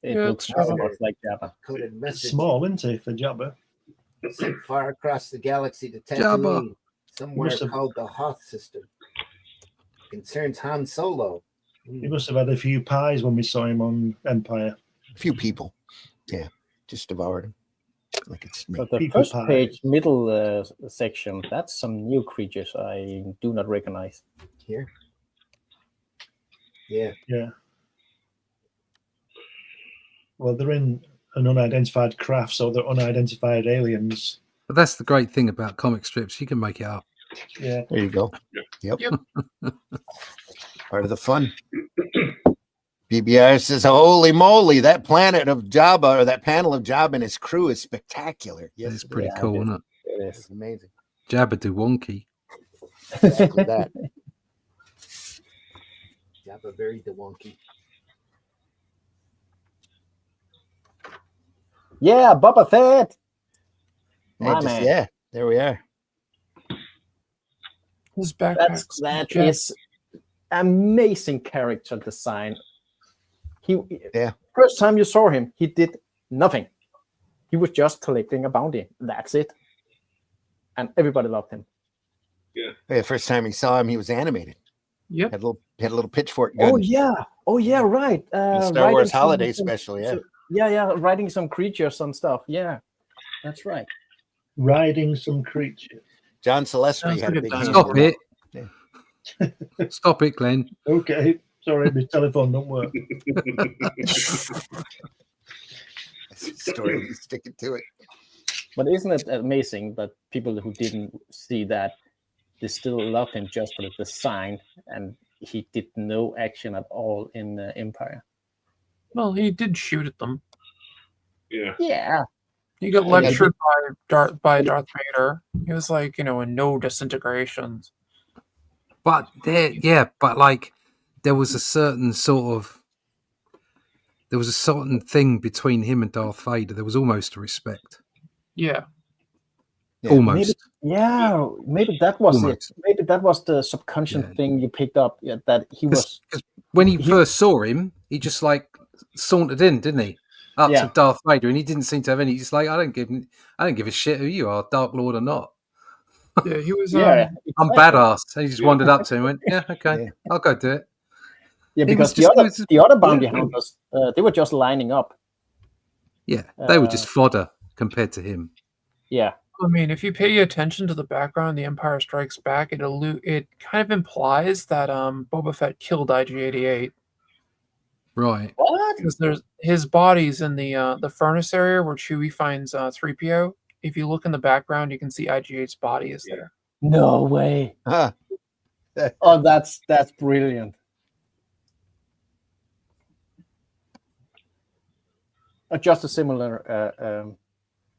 It Yeah, looks it's very Jabba. much like Jabba. Coded It's message small, isn't it, for Jabba? sent far across the galaxy to Jabba. Tatooine, somewhere Must have- called the Hoth system. Concerns Han Solo. He must have had a few pies when we saw him on Empire. A few people. Yeah, just devoured him. Like it's me. But the People first pie. page, middle section, that's some new creatures I do not recognize. Here. Yeah. Yeah. Well, they're in an unidentified craft, so they're unidentified aliens. But that's the great thing about comic strips. You can make it up. Yeah. There you go. Yep. Part of the fun. BBR says, holy moly, that planet of Jabba, or that panel of Jabba and his crew is spectacular. Yes, It's pretty Yeah, cool, it is. isn't it? It It's is. amazing. Jabba do wonky. Exactly that. Jabba very wonky. Yeah, Boba Fett. My man. Yeah, there we are. His backpack. That is amazing character design. Yeah. First time you saw him, he did nothing. He was just collecting a bounty. That's it. And everybody loved him. The first time he saw him, he was animated. Yep. Had a little pitchfork gun. Oh yeah, right. The Star writing Wars some- Holiday some- Special, yeah. Yeah, writing some creatures and stuff. Yeah, that's right. Riding some creature. John Celestri Sounds had a like a big dinosaur. hand. Stop it. Stop it, Glenn. Okay. Sorry, my telephone don't work. Story, sticking to it. But isn't it amazing that people who didn't see that, they still love him just for the design, and he did no action at all in Empire. Well, he did shoot at them. Yeah. Yeah, He got Yeah, lectured by Darth Vader. He was like, in no disintegrations. But like there was a certain thing between him and Darth Vader. There was almost a respect. Yeah. Yeah. Almost. maybe that was Almost. it. Maybe that was the subconscious Yeah. thing you picked up. Yeah, that he was. Because when he first saw him, he just like sauntered in, didn't he? Up Yeah. to Darth Vader, and he didn't seem to have any. He's just like, I don't give a shit who you are, Dark Lord or not. Yeah, he was. Yeah, I'm exactly. badass. And he just wandered up to him and went, yeah, okay, Yeah. I'll go do it. Yeah, He was because just- the other bounty hunters, they were just lining up. Yeah, they were just fodder compared to him. Yeah, I mean, if you pay attention to the background, The Empire Strikes Back, it kind of implies that Boba Fett killed IG-88 Right. what? because his body's in the furnace area where Chewie finds 3PO. If you look in the background, you can see IG-8's body is there. No way! Huh. Oh, that's brilliant. Just a similar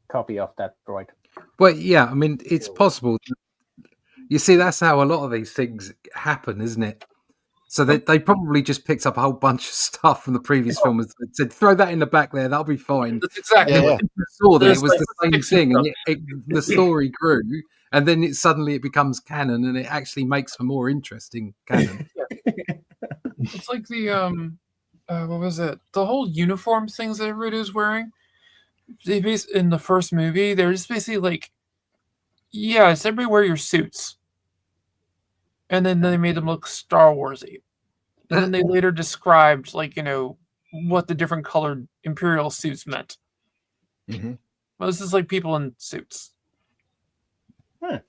copy of that droid. Well, yeah, I mean, it's possible. You see, that's how a lot of these things happen, isn't it? So they probably just picked up a whole bunch of stuff from the previous film and said, throw that in the back there, that'll be fine. That's exactly Yeah, what yeah. People saw that it There's was like the same fixing thing, and stuff. the story grew, and then suddenly it becomes canon, and it actually makes for more interesting canon. It's like the what was it? The whole uniform things that everybody was wearing. In the first movie, they're just basically like, yeah, it's everybody wear your suits, and then they made them look Star Warsy, and then they later described like what the different colored Imperial suits meant. Mhm. Well, this is like people in suits. Huh.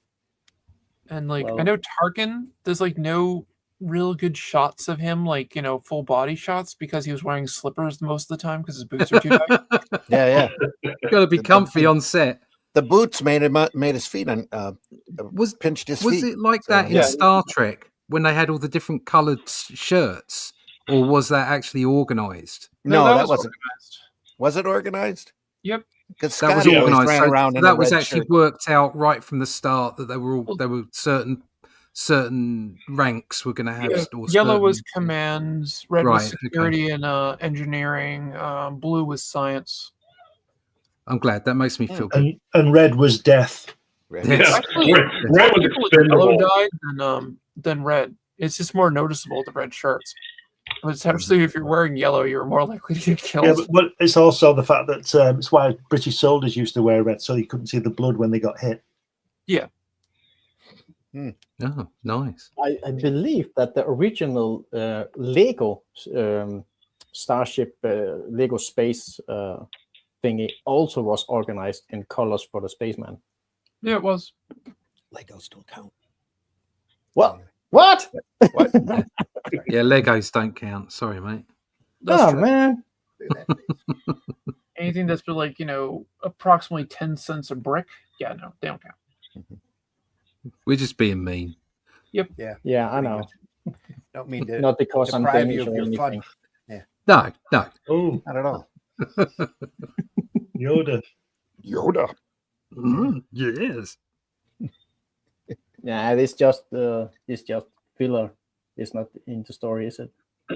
And like I Well- know Tarkin, there's like no real good shots of him, like full body shots, because he was wearing slippers most of the time because his boots are too tight. Yeah. Got to be comfy on set. The boots made his feet Was pinched his Was feet. it like that in Yeah. Star Trek when they had all the different coloured shirts, or was that actually organised? No, that was wasn't. organized. Was it organized? Yep. Because That was Scotty always organised. ran So around in that a was red actually shirt. worked out right from the start that they were certain ranks were going to have. Yeah, or yellow was certain- commands, red Right, was okay. security and engineering, blue was science. I'm glad that makes me feel good. And red was death. Red. Yeah. Yeah. Actually, Red was people with yellow expendable. died than red. It's just more noticeable, the red shirts. But essentially, if you're wearing yellow, you're more likely to get killed. Yeah, but it's also the fact that it's why British soldiers used to wear red, so you couldn't see the blood when they got hit. Yeah. Oh, nice. I believe that the original Lego Starship Lego space thingy also was organized in colors for the spaceman. Yeah, it was. Legos don't count. What? What? Yeah, Legos don't count. Sorry, mate. That's Oh true. man. Anything that's been like, approximately 10 cents a brick, yeah, no, they don't count. We're just being mean. Yep. Yeah, I know. Don't mean to Not because I'm deprive Danish you of or your anything. fun. No. Oh, Not at all. Yoda. Yoda. Yes. Yeah, it's just filler. It's not in the story, is it?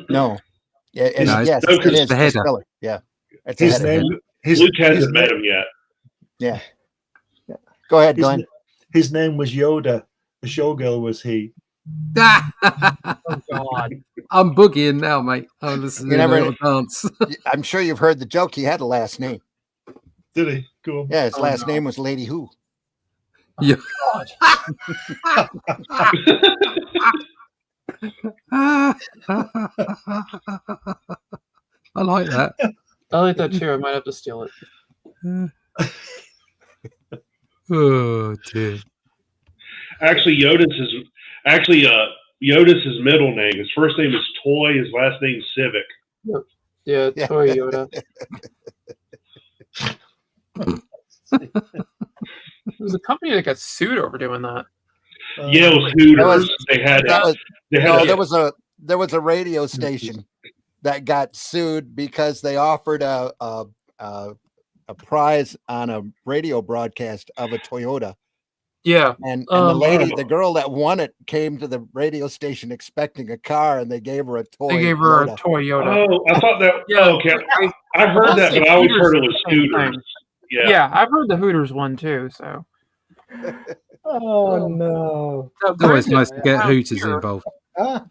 No. Yeah, and No, yes, it's it is the just header. filler. Yeah. It's His a header. name. His, Luke his hasn't met name- him yet. Yeah. Go ahead, his, Glenn. his name was Yoda. The showgirl was he. Oh, God. I'm boogieing now, mate. I'm listening You to a never- little dance. I'm sure you've heard the joke. He had a last name. Did he? Go on. Yeah, his Oh, last no. name was Lady Who. Yeah. I like that. I like that too. I might have to steal it. Oh dear. Actually, Yoda's middle name. His first name is Toy. His last name is Civic. Yeah, Yeah. Toyota. There was a company that got sued over doing that. Yeah, it was Hooters. They had There was a radio station that got sued because they offered a prize on a radio broadcast of a Toyota. Yeah. And the Oh. girl that won it came to the radio station expecting a car, and they gave her a toy. They gave her a Yoda. Toyota. Oh, I thought that. Yeah, Oh, okay, I've heard that, honestly, but I always Hooters heard it did was the same Hooters. thing. Yeah. Yeah, I've heard the Hooters one too. So Oh no. It's always nice to get Hooters involved. They're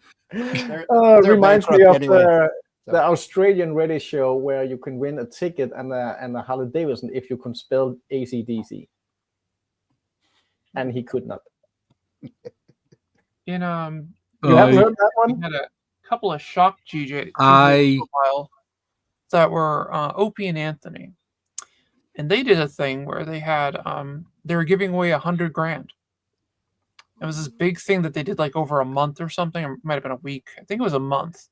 Reminds me bankrupt of anyway, the Australian radio show where you can win a ticket and a Harley Davidson if you can spell AC/DC. And he could not. in You haven't heard that we one? had a couple of shock GJs I- for a while that were Opie and Anthony, and they did a thing where they had they were giving away $100,000. It was this big thing that they did like over a month or something. Or it might have been a week. I think it was a month.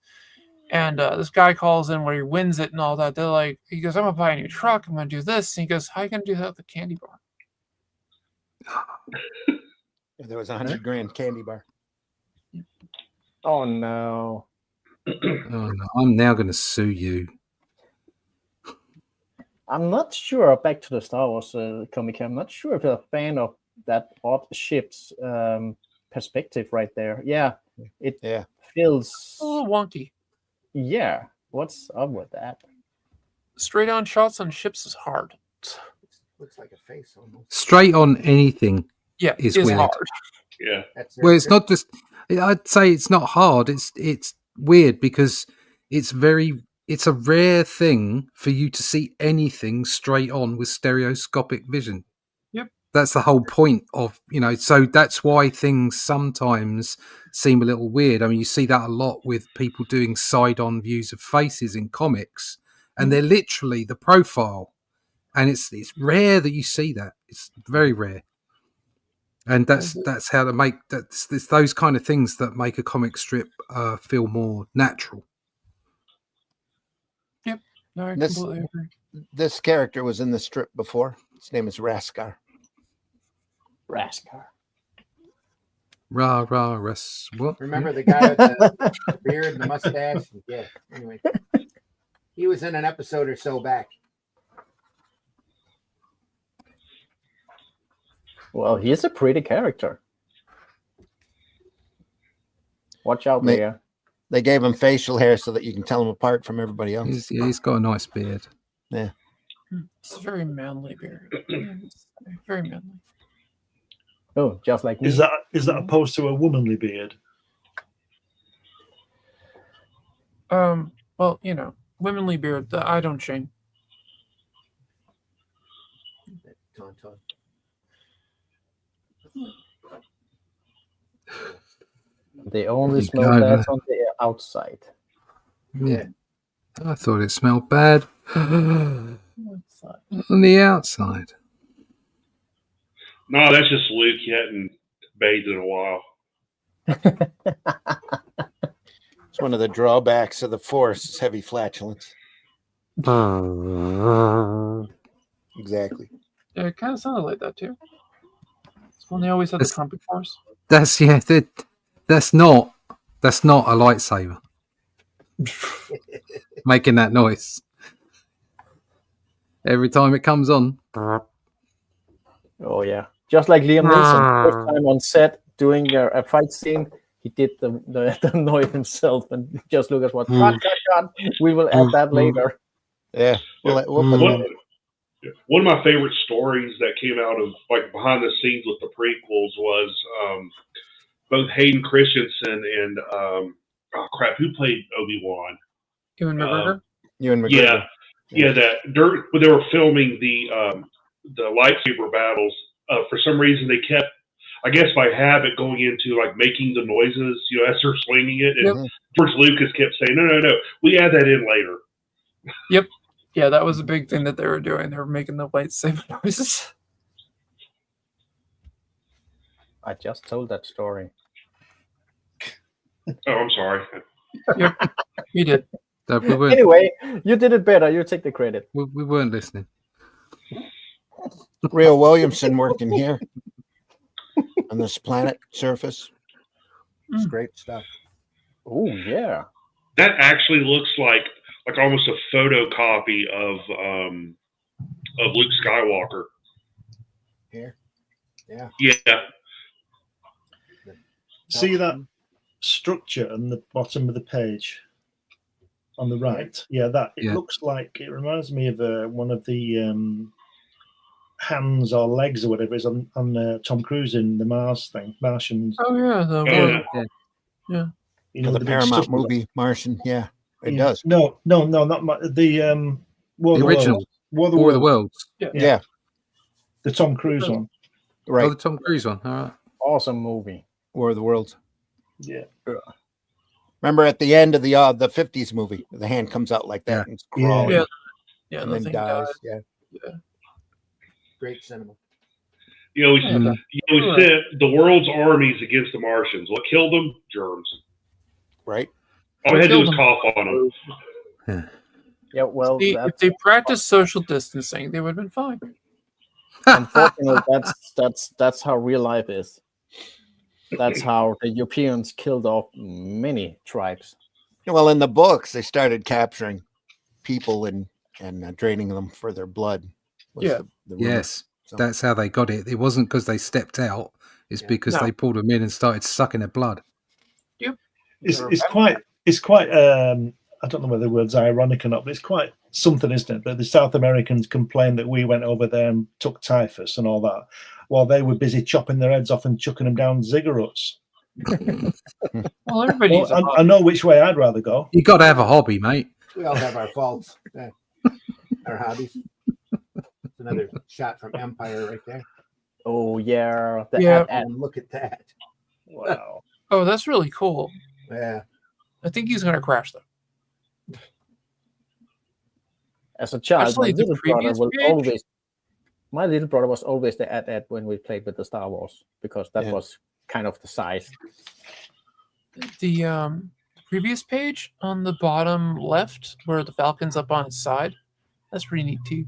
And this guy calls in where he wins it and all that. They're like, he goes, "I'm gonna buy a new truck. I'm gonna do this." And he goes, "How are you gonna do that with the candy bar?" There was $100,000 candy bar. Oh no. Oh, no. I'm now going to sue you. I'm not sure. Back to the Star Wars comic. I'm not sure if you're a fan of that odd ship's perspective right there. Yeah, it feels A little wonky. Yeah, what's up with that? Straight on shots on ships is hard. Looks like a face almost. Straight on anything. Yeah, is it's weird. hard. Yeah. Well, it's not just. I'd say it's not hard. It's weird because it's a rare thing for you to see anything straight on with stereoscopic vision. Yep. That's the whole point of, so that's why things sometimes seem a little weird. I mean, you see that a lot with people doing side-on views of faces in comics, and they're literally the profile, and it's rare that you see that. It's very rare. And that's how to make it's those kind of things that make a comic strip feel more natural. Yep. No, I This- completely agree. This character was in the strip before. His name is Raskar. Raskar. Rah rah ras. What? Remember the guy with the beard and the mustache? Yeah. Anyway, he was in an episode or so back. Well, he's a pretty character. Watch out Mate. there. They gave him facial hair so that you can tell him apart from everybody else. He's got a nice beard. It's a very manly beard. It's very manly. Oh, just like me. Is that opposed to a womanly beard? Well, womanly beard. I don't shame. They only You smell go, bad man. on the outside. Yeah. I thought it smelled bad on Outside. the outside. No, that's just Luke. He hadn't bathed in a while. It's one of the drawbacks of the Force is heavy flatulence. Exactly. Yeah, it kind of sounded like that too. It's when they always had the trumpet force. That's that's not a lightsaber making that noise every time it comes on. Oh yeah, just like Liam Neeson, first time on set doing a fight scene, he did the noise himself and just look at what cut. We will add that later. Yeah. We'll put that in. One of my favorite stories that came out of like behind the scenes with the prequels was both Hayden Christensen and who played Obi-Wan? Ewan McGregor. Ewan McGregor. Yeah. That when they were filming the lightsaber battles, for some reason they kept, I guess by habit, going into like making the noises, as they're swinging it. And George Lucas kept saying, "No, we add that in later." Yep. Yeah, that was a big thing that they were doing. They were making the lightsaber noises. I just told that story. Oh, I'm sorry. Yep, you did. Anyway, you did it better. You take the credit. We weren't listening. Real Williamson working here on this planet surface. It's great stuff. Oh yeah. That actually looks like almost a photocopy of Luke Skywalker. Here. Yeah. Yeah. See that structure on the bottom of the page on the right? Yeah, it looks like, it reminds me of one of the hands or legs or whatever it is on Tom Cruise in the Martians. Oh yeah, yeah. The Paramount movie Martian. Yeah, it does. No, not the War the original War of the Worlds. Yeah. The Tom Cruise one. Right. Oh, the Tom Cruise one. All right. Awesome movie. War of the Worlds. Yeah. Remember at the end of the 50s movie, the hand comes out like that and it's crawling. Yeah, and then dies. Yeah. Great cinema. We sent the world's armies against the Martians. What killed them? Germs. Right. All we had to do was cough on them. Yeah, well, if they practiced social distancing, they would have been fine. Unfortunately, that's how real life is. That's how the Europeans killed off many tribes. Well, in the books, they started capturing people and draining them for their blood. Yes, that's how they got it. It wasn't because they stepped out. It's because they pulled them in and started sucking their blood. Yep. It's quite. I don't know whether the word's ironic or not, but it's quite something, isn't it? That the South Americans complained that we went over there and took typhus and all that, while they were busy chopping their heads off and chucking them down ziggurats. Well, everybody. I know which way I'd rather go. You got to have a hobby, mate. We all have our faults, our hobbies. It's another shot from Empire right there. Oh yeah, And look at that. Wow. Oh, that's really cool. Yeah. I think he's gonna crash though. As a child, Actually, my little brother was always the ad when we played with the Star Wars, because that was kind of the size. The previous page on the bottom left, where the Falcon's up on its side, that's pretty neat too.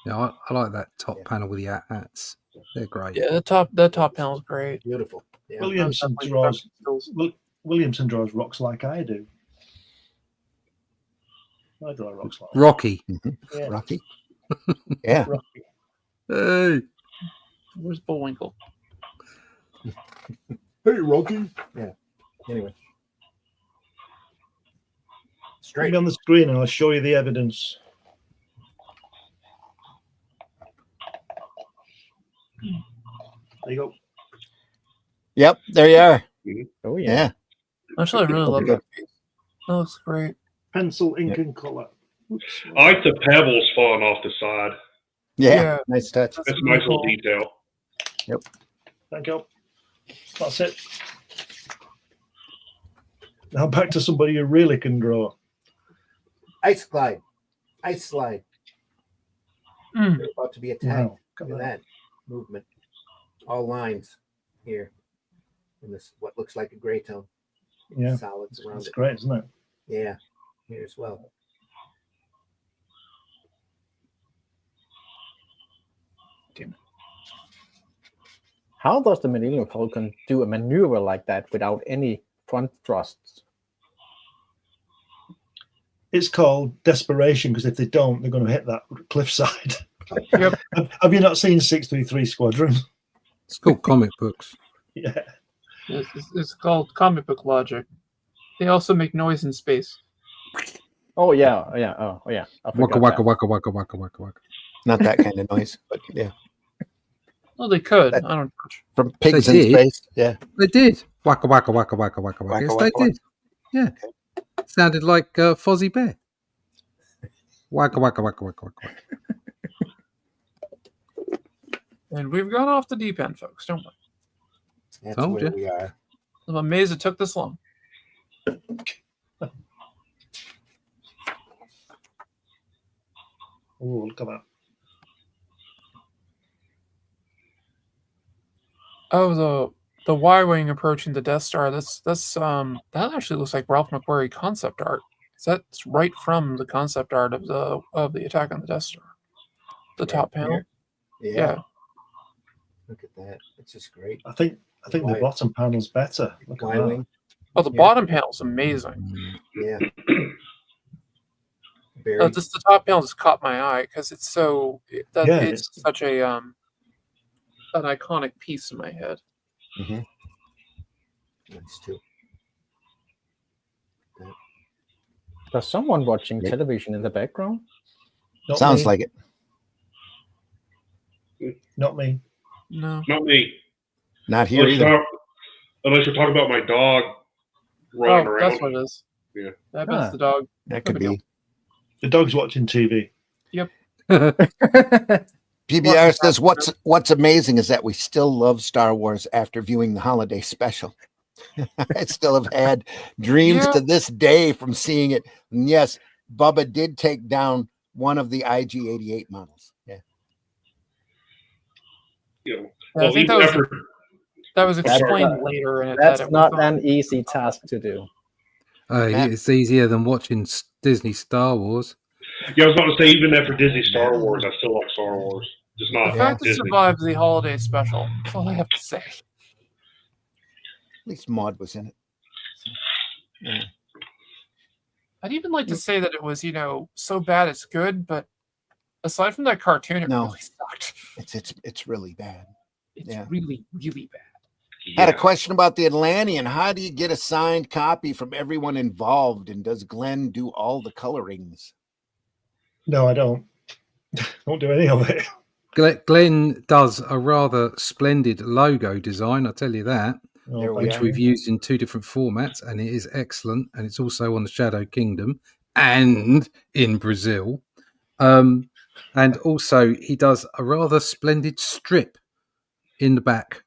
Yeah, I like that top panel with the hats. They're great. Yeah, that top panel is great. Beautiful. Yeah. Williamson draws rocks like I do. I draw rocks like Rocky. Yeah. Rocky. Yeah. Rocky. Hey. Where's Bullwinkle? Hey, Rocky. Yeah. Anyway. Straight on the screen and I'll show you the evidence. There you go. Yep, there you are. Oh yeah. Actually, I really love that. That looks great. Pencil, ink, and color. Oops. I like the pebbles falling off the side. Yeah, nice touch. That's a nice little detail. Yep. Thank you. That's it. Now back to somebody who really can draw. Ice glide. Ice slide. Mm. They're about to be attacked. Wow. Look at that movement. All lines here. In this, what looks like a gray tone. Yeah. Solids around That's it. great, isn't it? Yeah. Here as well. How does the Millennium Falcon do a maneuver like that without any front thrusts? It's called desperation because if they don't, they're going to hit that cliffside. Yep. Have you not seen 633 Squadron? It's called comic books. Yeah. It's called comic book logic. They also make noise in space. Oh yeah. Oh yeah. I Waka forgot waka that. waka waka waka waka waka. Not that kind of noise, but yeah. Well, they could. That- I don't touch. From pigs They in did. space. Yeah. They did. Waka waka waka waka waka waka. Yes, Waka, they waka, did. Yeah. Sounded like Fozzie Bear. Waka waka waka waka waka. And we've gone off the deep end, folks. Don't worry. That's Told where ya. we are. I'm amazed it took this long. Oh, look at that. Oh, the Y-wing approaching the Death Star. That actually looks like Ralph McQuarrie concept art. That's right from the concept art of the attack on the Death Star. The top panel. Yeah. Look at that. It's just great. I think the Why- bottom panel's better. Look at that. Y-wing. Oh, the Yeah. bottom panel's amazing. Yeah. Very. Just the top panel just caught my eye because it's so Yeah, it's such a an iconic piece in my head. Nice too. There's someone watching television in the background. Not Sounds me. like it. Not me. No. Not me. Not here either. Unless you're talking about my dog running Oh, around. that's what it is. Yeah. I bet it's the dog. That could be. The dog's watching TV. PBR says what's amazing is that we still love Star Wars after viewing the holiday special. I still have had dreams Yeah. to this day from seeing it. And yes, Bubba did take down one of the IG-88 models. Yeah. You know, Yeah, well, I think even that after was That's explained not- later in it. That's that it not was an easy task to do. Matt? It's easier than watching Disney Star Wars. yeah, I was about to say even after Disney Star Wars, I still like Star Wars. Just The not fact it Disney. survived the holiday special. That's all I have to say. At least Maud was in it. Yeah. I'd even like to say that it was, so bad it's good, but aside from that cartoon, it No. really sucked. It's really bad. It's Yeah. really, really bad. Had a Yeah. question about the Atlantean. How do you get a signed copy from everyone involved? And does Glenn do all the colorings? No, I don't. Don't do any of it. Glenn does a rather splendid logo design, I'll tell you that, Oh, There we thank which are. you. we've used in 2 different formats, and it is excellent. And it's also on the Shadow Kingdom and in Brazil. And also, he does a rather splendid strip in the back,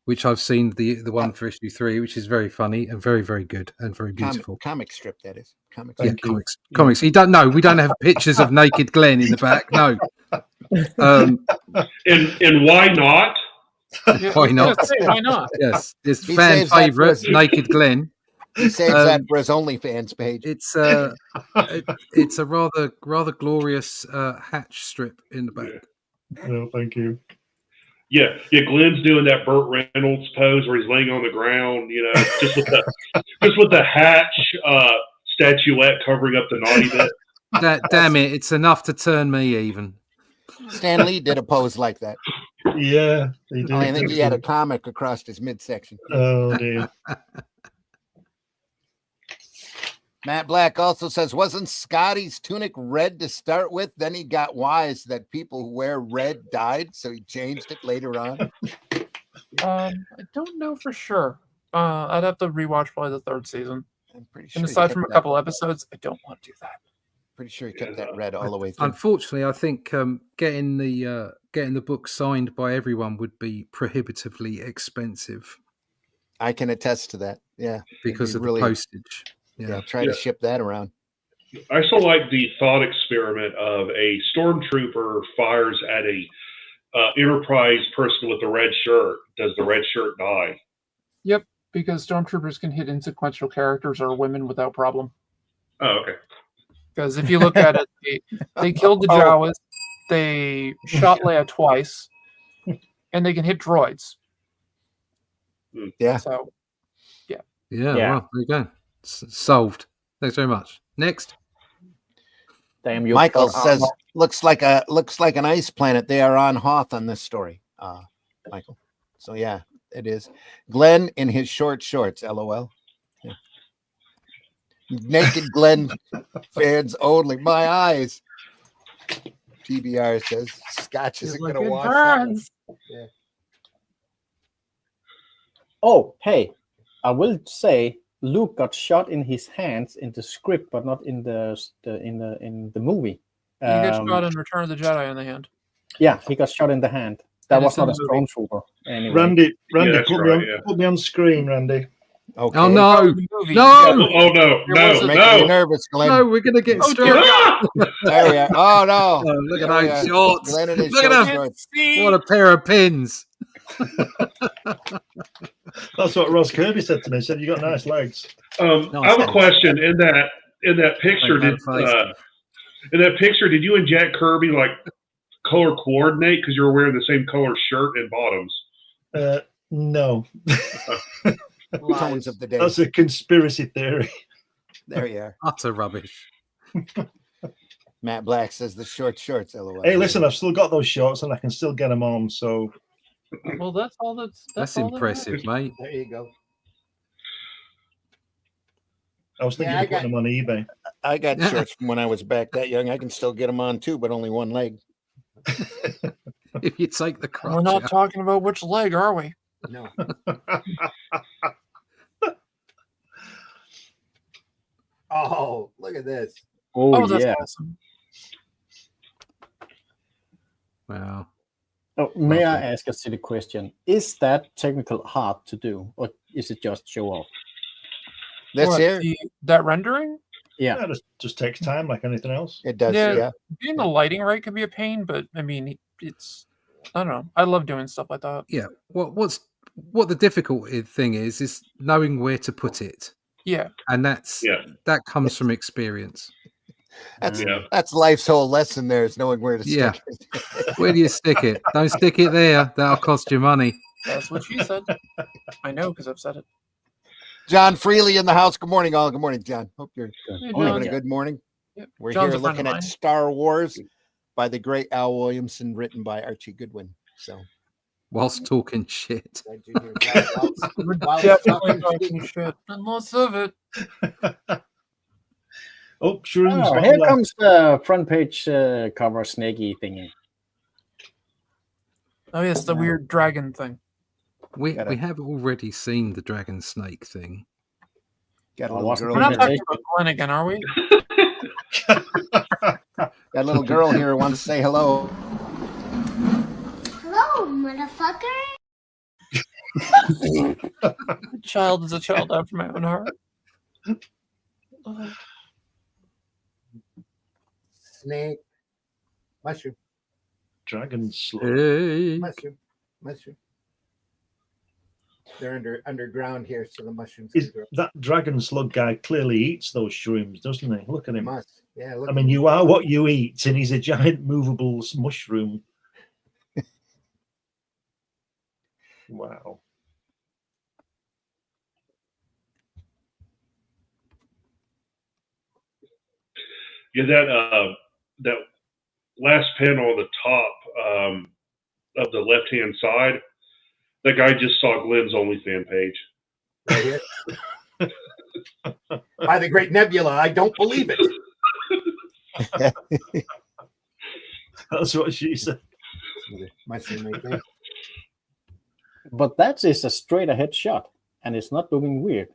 which I've seen the one for issue 3, which is very funny and very, very good and very beautiful. Comic strip, that is. Comic Yeah, Thank strip. you. comics. We don't have pictures of naked Glenn in the back. No. And why not? Yeah, Why I was not? gonna say, why not? Yes, it's He fan saves that for favorite, his- naked Glenn. He saves that for his OnlyFans page. It's it's a rather glorious hatch strip in the back. No, thank you. Yeah, Glenn's doing that Burt Reynolds pose where he's laying on the ground, just with the hatch statuette covering up the naughty bit. Damn it! It's enough to turn me even. Stan Lee did a pose like that. Yeah, they do. I think he had a comic across his midsection. Oh dear. Matt Black also says, wasn't Scotty's tunic red to start with? Then he got wise that people who wear red died, so he changed it later on. I don't know for sure. I'd have to rewatch probably the 3rd season. I'm pretty sure. And he aside kept from a that- couple episodes, I don't want to do that. Pretty sure he kept that red all the way through. Unfortunately, I think getting the book signed by everyone would be prohibitively expensive I can attest to that. Yeah, because of really- the postage. yeah. Yeah. Try to ship that around. I still like the thought experiment of a stormtrooper fires at a Enterprise person with the red shirt. Does the red shirt die? Yep, because stormtroopers can hit insequential characters or women without problem. Oh, okay. Because if you look at it, they killed the Jawas, they shot Leia twice, and they can hit droids. Yeah. So, Yeah, Yeah. well, there you go. Solved. Thanks very much. Next. Damn you. Michael poor says, Arnold. looks like an ice planet. They are on Hoth on this story, Michael. So yeah, it is. Glenn in his short shorts, LOL. Yeah. Naked Glenn fans only. My eyes. PBR says Scotch isn't going to watch that one. Yeah. Oh, hey, I will say Luke got shot in his hands in the script, but not in the movie. you get shot in Return of the Jedi in the hand. Yeah, he got shot in the hand. That And was it's in not a the movie. stormtrooper. Anyway. Randy, that's put me on screen, Randy. Okay. Oh no, The movie. no, Oh no, There no, was a- You're making me no! nervous, Glenn. no, we're gonna get Oh, struck. dear. Ah! There we are. Oh no. Oh, look at There we those are. shorts. Glenn in his Look at short them. shorts. What a pair of pins. That's what Ross Kirby said to me. He said, "You got nice legs." Nice I have a legs. question. In that picture, Like that did you and Jack Kirby like color coordinate because you were wearing the same color shirt and bottoms? No, Tones of the day. that's a conspiracy theory. There you are. Utter rubbish. Matt Black says the short shorts. LOL. Hey, listen, I've still got those shorts and I can still get them on. So Well, that's all That's all that impressive, mate. There you go. I was thinking Yeah, of putting them on eBay. I got shorts from when I was back that young. I can still get them on too, but only one leg. If you take the crotch We're not out. talking about which leg, are we? No. Oh, look at this. Oh, that's yeah. awesome. Wow. Oh, may I Lovely. ask a silly question? Is that technical hard to do, or is it just show off? This What, here, that rendering? Yeah. Yeah, it just takes time like anything else. it does. Yeah. Yeah. Getting the lighting right can be a pain, but I mean, it's I don't know. I love doing stuff like that. Yeah. What the difficult thing is knowing where to put it, Yeah. and Yeah. that comes from experience. That's Yeah. that's life's whole lesson. There is knowing where to Yeah. stick it. Where do you stick it? Don't stick it there. That'll cost you money. That's what she said. I know because I've said it. John Freely in the house. Good morning, all. Good morning, John. Hope you're Hey, having John. a good morning. Yep. We're John's here a friend looking of at mine. Star Wars by the great Al Williamson, written by Archie Goodwin. So, Whilst talking shit. We're while definitely talking talking shit. And lots of it. Oh, shrooms. Oh, bottom here left. comes the front page cover snaky thingy. Oh yes, the weird dragon thing. We Gotta- we have already seen the dragon snake thing. got a I little wasn't girl. We're not Here. talking about Glenn again, are we? Got a little girl here who wants to say hello. Hello, motherfucker. A child is a child after my own heart. Snake, mushroom, Dragon slug. Hey. mushroom. They're underground here, so the mushrooms. Is can grow. that dragon slug guy clearly eats those shrooms, doesn't he? Look at He him. must. Yeah. Look I mean, you are what you eat, and he's a giant movable mushroom. Wow. Yeah, that last panel on the top of the left hand side, that guy just saw Glenn's OnlyFans page. right here. By the great Nebula, I don't believe it. That's what she said. Mushroom right there. But that is a straight ahead shot, and it's not looking weird.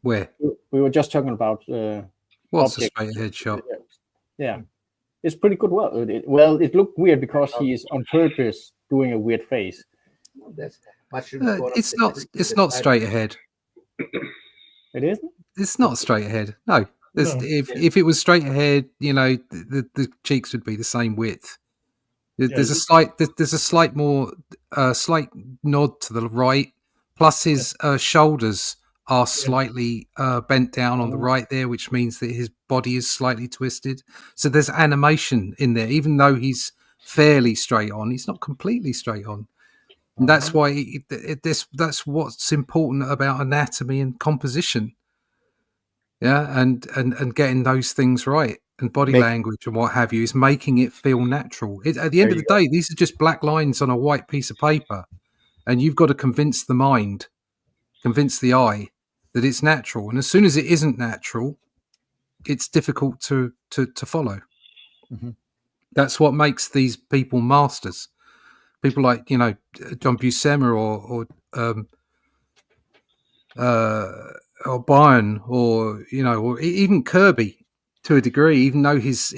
Where? We were just talking about What's a object. straight ahead shot? Yeah, it's pretty good. Well, it looked weird because he's on purpose doing a weird face. It's not straight ahead. It isn't. It's not straight ahead. No. If it was straight ahead, the cheeks would be the same width. There's a slight nod to the right. Plus his shoulders are slightly bent down on the right there, which means that his body is slightly twisted. So there's animation in there, even though he's fairly straight on. He's not completely straight on. And that's why that's what's important about anatomy and composition. Yeah, and getting those things right, and body language and what have you, is making it feel natural. At the end of the day, these are just black lines on a white piece of paper, and you've got to convince the mind, convince the eye that it's natural. And as soon as it isn't natural, it's difficult to follow. Mm-hmm. That's what makes these people masters. People like John Buscema or Byron, or even Kirby to a degree, even though his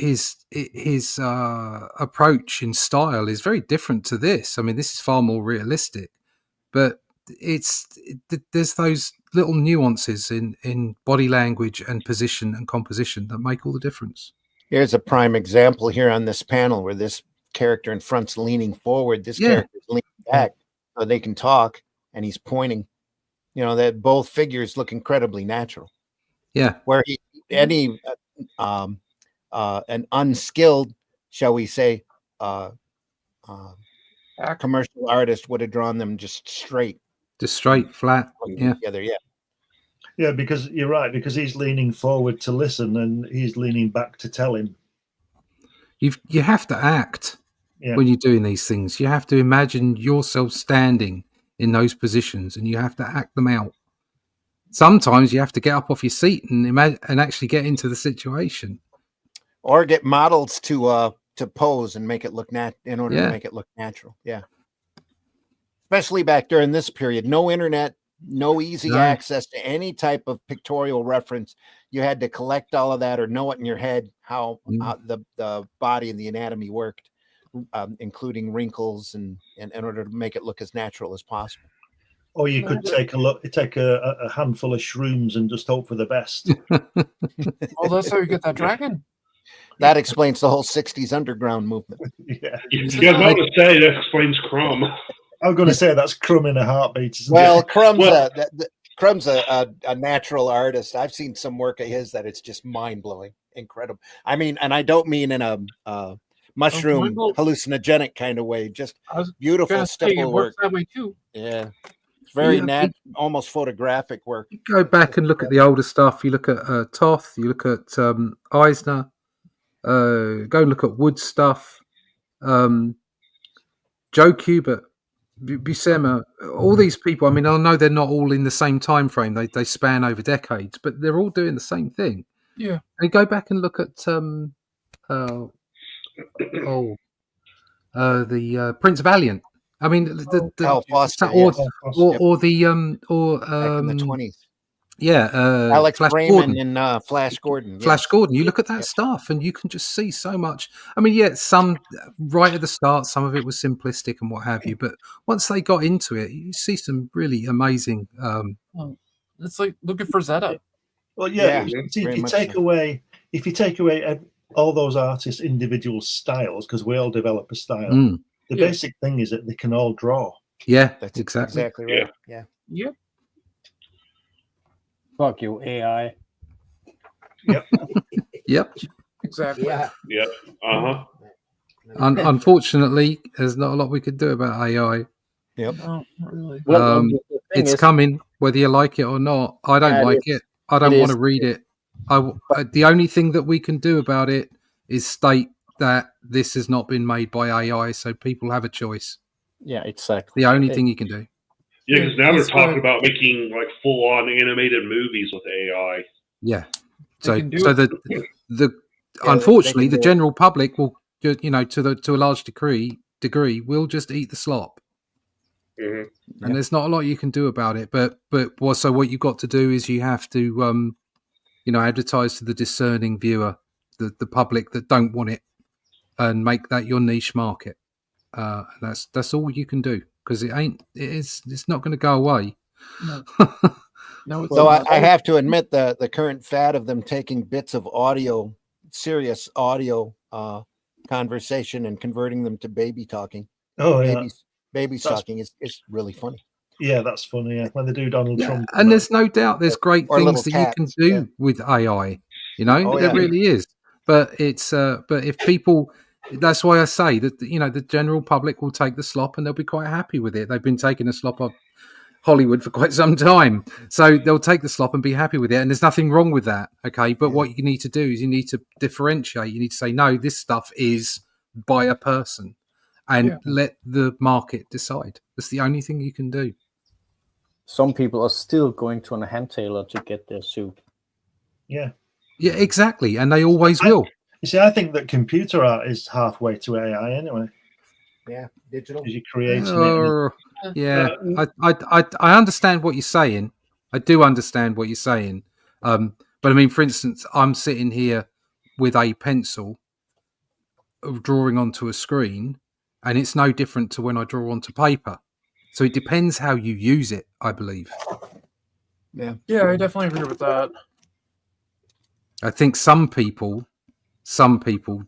approach in style is very different to this. I mean, this is far more realistic, but there's those little nuances in body language and position and composition that make all the difference. Here's a prime example here on this panel where this character in front's leaning forward. This character's leaning back so they can talk, and he's pointing. That both figures look incredibly natural. Yeah. Where an unskilled, shall we say, commercial artist would have drawn them just straight, flat. Yeah. Together, Yeah, because you're right, because he's leaning forward to listen and he's leaning back to tell him. You have to act when you're doing these things. You have to imagine yourself standing in those positions, and you have to act them out. Sometimes you have to get up off your seat and actually get into the situation, or get models to pose and make it look in order to make it look natural. Yeah, especially back during this period, no internet, no easy access to any type of pictorial reference. You had to collect all of that or know it in your head how the body and the anatomy worked. Including wrinkles and in order to make it look as natural as possible. Or you could take a handful of shrooms and just hope for the best. Oh, that's how you get that dragon. That explains the whole 60s underground movement. Yeah. You guys want to say that explains Crumb. I'm going to say that's Crumb in a heartbeat. Well, Crumb's a natural artist. I've seen some work of his that it's just mind-blowing, incredible. I mean, and I don't mean in a mushroom hallucinogenic kind of way, just beautiful stipple work. That way too. Yeah, it's very almost photographic work. You go back and look at the older stuff. You look at Toth. You look at Eisner. Go and look at Wood stuff. Joe Kubert, Buscema. All these people. I mean, I know they're not all in the same time frame. They span over decades, but they're all doing the same thing. Yeah. And go back and look at the Prince Valiant. I mean, the back in the 20s. Yeah, Alex Flash Raymond Gordon. and Flash Gordon. Flash Gordon. You look at that stuff, and you can just see so much. I mean, some right at the start, some of it was simplistic and what have you. But once they got into it, you see some really amazing. It's like looking for Zeta. Well, if you take away all those artists' individual styles, because we all develop a style. The basic thing is that they can all draw. Yeah, that's exactly right. Yeah. Fuck you, AI. Yep. Yep. Exactly. Yep. Uh-huh. Unfortunately, there's not a lot we could do about AI. Yep. No, not really. It's coming, whether you like it or not. I don't like it. I don't want to read it. The only thing that we can do about it is state that this has not been made by AI, so people have a choice. Yeah, exactly. The only thing you can do. Yeah, because now they're talking about making like full-on animated movies with AI. Yeah. Unfortunately, the general public will, to a large degree, will just eat the slop. and there's not a lot you can do about it. But so what you've got to do is you have to advertise to the discerning viewer, the public that don't want it, and make that your niche market. That's all you can do, because it's not going to go away. No, it's So not. I have to admit the current fad of them taking bits of audio, serious audio conversation, and converting them to baby talking. Oh yeah, baby talking is really funny. yeah, that's funny. Yeah, when they do Donald Trump, And there's no doubt there's great Or things little that you can cats, do yeah. with AI. There yeah. really is. But it's but if people, that's why I say that the general public will take the slop and they'll be quite happy with it. They've been taking the slop of Hollywood for quite some time, so they'll take the slop and be happy with it, and there's nothing wrong with that. Okay, but what you need to do is you need to differentiate. You need to say, no, this stuff is by a person, and let the market decide. That's the only thing you can do. Some people are still going to a hand tailor to get their suit. yeah. Yeah, exactly, and they always will. You see, I think that computer art is halfway to AI anyway. Yeah, digital. Because you're creating it. Yeah, I understand what you're saying. I do understand what you're saying. But I mean, for instance, I'm sitting here with a pencil drawing onto a screen, and it's no different to when I draw onto paper. So it depends how you use it, I believe. Yeah, I definitely agree with that. I think some people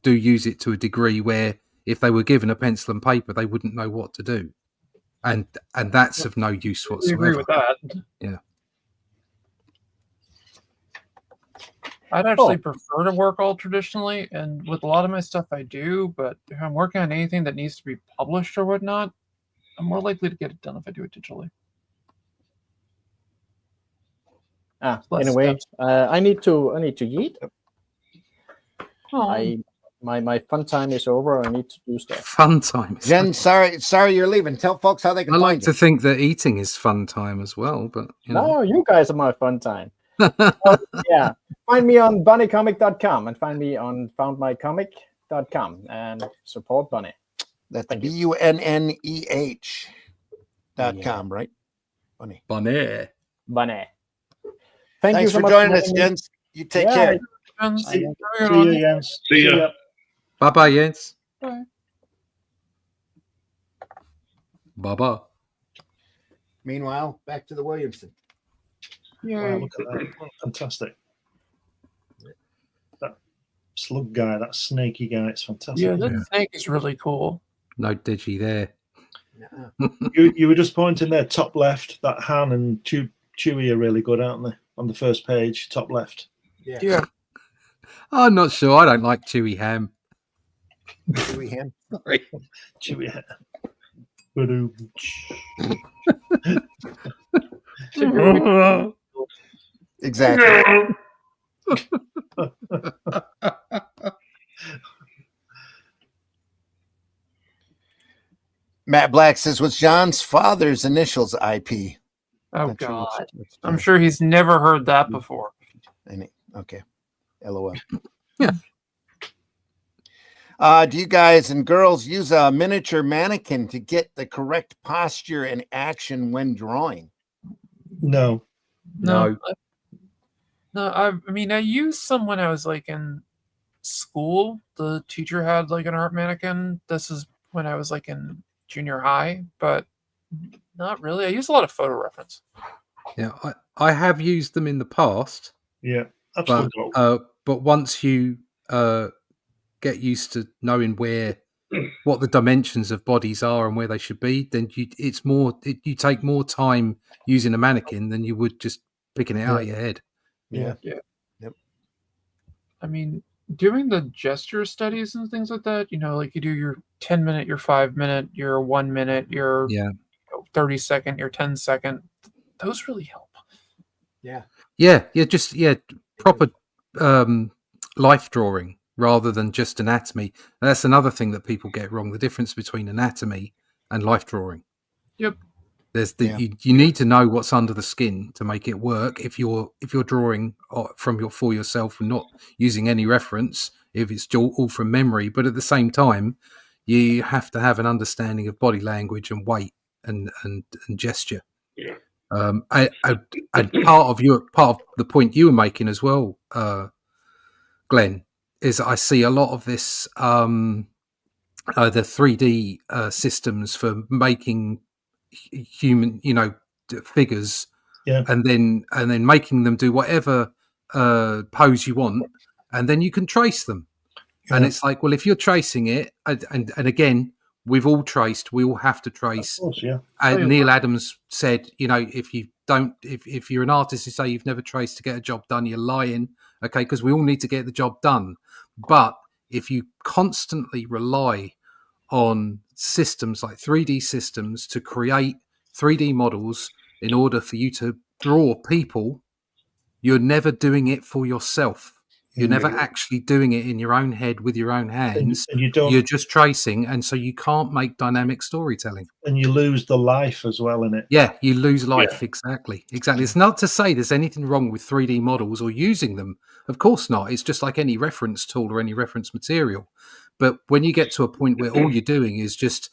do use it to a degree where if they were given a pencil and paper, they wouldn't know what to do. And that's of no use I whatsoever. agree with that. Yeah. I'd actually prefer to work all traditionally, and with a lot of my stuff I do, but if I'm working on anything that needs to be published or whatnot, I'm more likely to get it done if I do it digitally. Less Anyway, steps. I need to eat. Oh, My fun time is over. I need to do stuff. Fun time. Jen, sorry you're leaving. Tell folks how they can I like find to you. think that eating is fun time as well, but No, you guys are my fun time. Yeah, find me on bunnycomic.com and find me on foundmycomic.com and support Bunny. That's Thank you. BUNNEH.com, right? Funny. Bunny. Bunny. Thanks you so for much joining us, having me. Jens. You take Yeah, care. See you, Everyone. Jens. See ya. Bye bye, Jens. Bye. Bye bye. Meanwhile, back to the Williamson. Yay. Wow, look at that. Fantastic. That slug guy, that snaky guy, it's fantastic. Yeah, that snake is really cool. No digi there. You were just pointing there, top left, that Han and Chewie are really good, aren't they? On the first page, top left. Yeah. I'm not sure. I don't like chewy ham. Chewy ham. Sorry. Chewie Han. Exactly. Matt Black says, "Was John's father's initials IP?" Oh, Not sure God. what's- I'm sure he's never heard that before. Okay. LOL. Yeah. Do you guys and girls use a miniature mannequin to get the correct posture and action when drawing? No. No. I mean, I used some when I was like in school. The teacher had like an art mannequin. This is when I was like in junior high, but not really. I use a lot of photo reference. Yeah, I have used them in the past, Yeah. but Absolutely. but once you get used to knowing what the dimensions of bodies are and where they should be, then you take more time using a mannequin than you would just picking it out of your head. Yeah. Yep. I mean, doing the gesture studies and things like that, like you do your 10-minute, your 5-minute, your 1 minute, your 30-second, your 10-second, those really help. Proper life drawing rather than just anatomy. And that's another thing that people get wrong: the difference between anatomy and life drawing. Yep. There's you need to know what's under the skin to make it work. If you're drawing for yourself and not using any reference, if it's all from memory, but at the same time, you have to have an understanding of body language and weight and gesture. Yeah. And part of the point you were making as well, Glenn, is I see a lot of this the 3D systems for making human, figures, and then making them do whatever pose you want, and then you can trace them. And it's like, well, if you're tracing it, and again, we've all traced, we all have to trace. Of course, yeah. Neil Adams said, if you don't, if you're an artist who say you've never traced to get a job done, you're lying. Okay, because we all need to get the job done. But if you constantly rely on systems like 3D systems to create 3D models in order for you to draw people, you're never doing it for yourself. You're never actually doing it in your own head with your own hands. And you don't, you're just tracing, and so you can't make dynamic storytelling. And you lose the life as well in it. Yeah, you lose life. Exactly. It's not to say there's anything wrong with 3D models or using them. Of course not. It's just like any reference tool or any reference material. But when you get to a point where all you're doing is just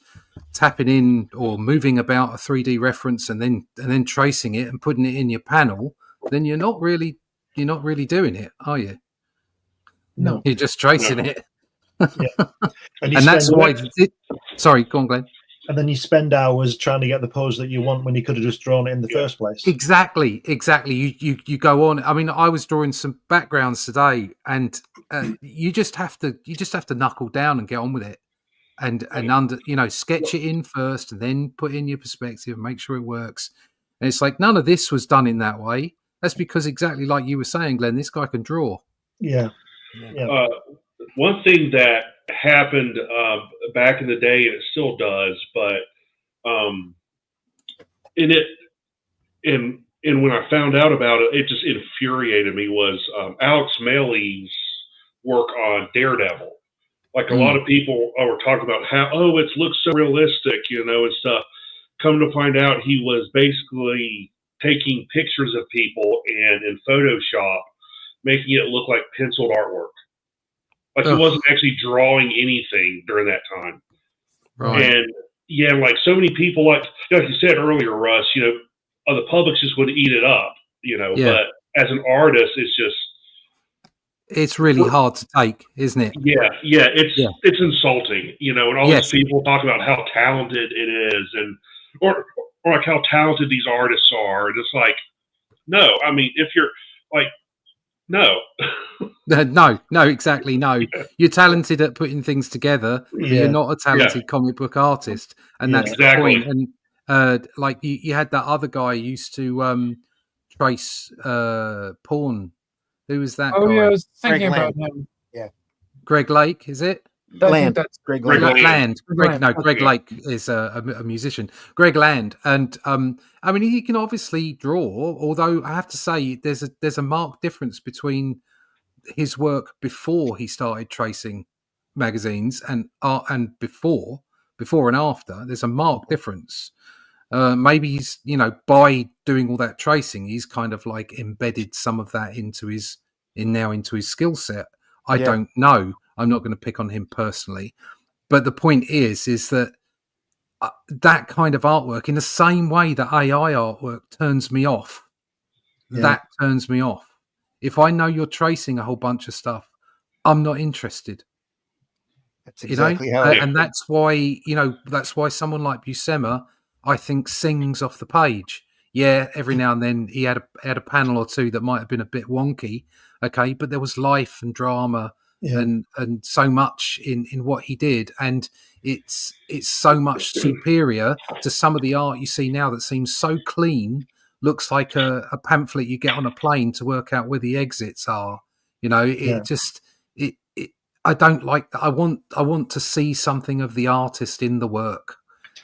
tapping in or moving about a 3D reference and then tracing it and putting it in your panel, then you're not really doing it, are you? No, you're just tracing it. Yeah. And that's why. Sorry, go on, Glenn. And then you spend hours trying to get the pose that you want when you could have just drawn it in the first place. Exactly. You go on. I mean, I was drawing some backgrounds today, and you just have to knuckle down and get on with it, and sketch it in first, and then put in your perspective and make sure it works. And it's like none of this was done in that way. That's because exactly like you were saying, Glenn, this guy can draw. Yeah. One thing that happened back in the day, and it still does, but when I found out about it, it just infuriated me, was Alex Maley's work on Daredevil. Like a lot of people were talking about how, it looks so realistic, and stuff. Come to find out, he was basically taking pictures of people and in Photoshop, making it look like penciled artwork. Like he wasn't actually drawing anything during that time. Right. And like so many people, like you said earlier, Russ, the public's just going to eat it up, but as an artist, it's really hard to take, isn't it? It's insulting, and all these people talk about how talented it is, or like how talented these artists are. And it's like, no, I mean, if you're like, no. no, exactly. No, you're talented at putting things together. But you're not a talented comic book artist, and that's the point. And like you had that other guy who used to trace porn. Who was that? Oh guy? yeah, I was thinking about him. Yeah, Greg Lake, is it? Land. Greg Land. Greg Lake is a musician. Greg Land, and I mean, he can obviously draw. Although I have to say, there's a marked difference between his work before he started tracing magazines and before and after. There's a marked difference. Maybe he's by doing all that tracing, he's kind of like embedded some of that into his skill set. I don't know. I'm not going to pick on him personally, but the point is that that kind of artwork, in the same way that AI artwork turns me off, that turns me off. If I know you're tracing a whole bunch of stuff, I'm not interested. That's exactly how. And that's why someone like Buscema, I think, sings off the page. Yeah, every now and then he had a panel or two that might have been a bit wonky, okay, but there was life and drama. And so much in what he did, and it's so much superior to some of the art you see now that seems so clean, looks like a pamphlet you get on a plane to work out where the exits are. I don't like that. I want to see something of the artist in the work,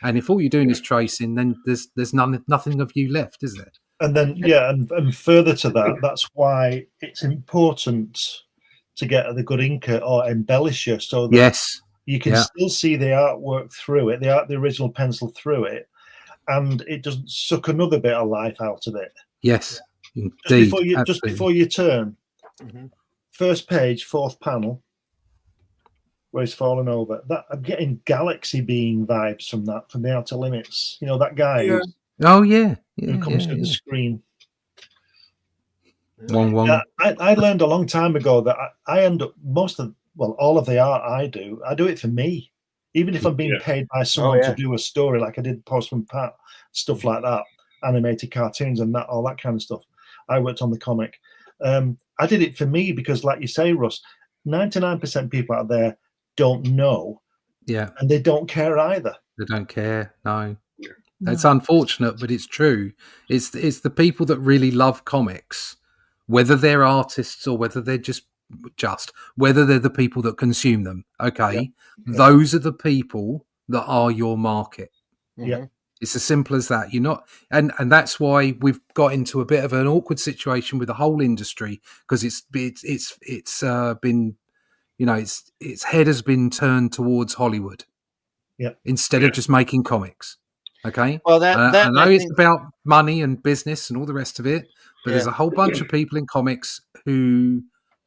and if all you're doing is tracing, then there's nothing of you left, is there? And then and further to that, that's why it's important to get the good inker or embellisher, so that you can still see the artwork through it, the original pencil through it, and it doesn't suck another bit of life out of it. Yes, indeed. Just before you turn, first page, fourth panel, where he's fallen over. That I'm getting Galaxy Being vibes from that, from the Outer Limits. You know, that guy Oh yeah, who comes through the screen. Wong Wong. Yeah, I learned a long time ago that I end up all of the art I do it for me. Even if I'm being paid by someone to do a story, like I did Postman Pat, stuff like that, animated cartoons and that, all that kind of stuff. I worked on the comic. I did it for me because, like you say, Russ, 99% people out there don't know. Yeah. And they don't care either. They don't care. No. It's unfortunate, but it's true. It's the people that really love comics, whether they're artists or whether they're just whether they're the people that consume them. Okay. Those are the people that are your market. Yeah. It's as simple as that. You're not, and that's why we've got into a bit of an awkward situation with the whole industry, because it's been, you know, its head has been turned towards Hollywood, instead of just making comics. Okay. Well, I know it's about money and business and all the rest of it, but there's a whole bunch of people in comics who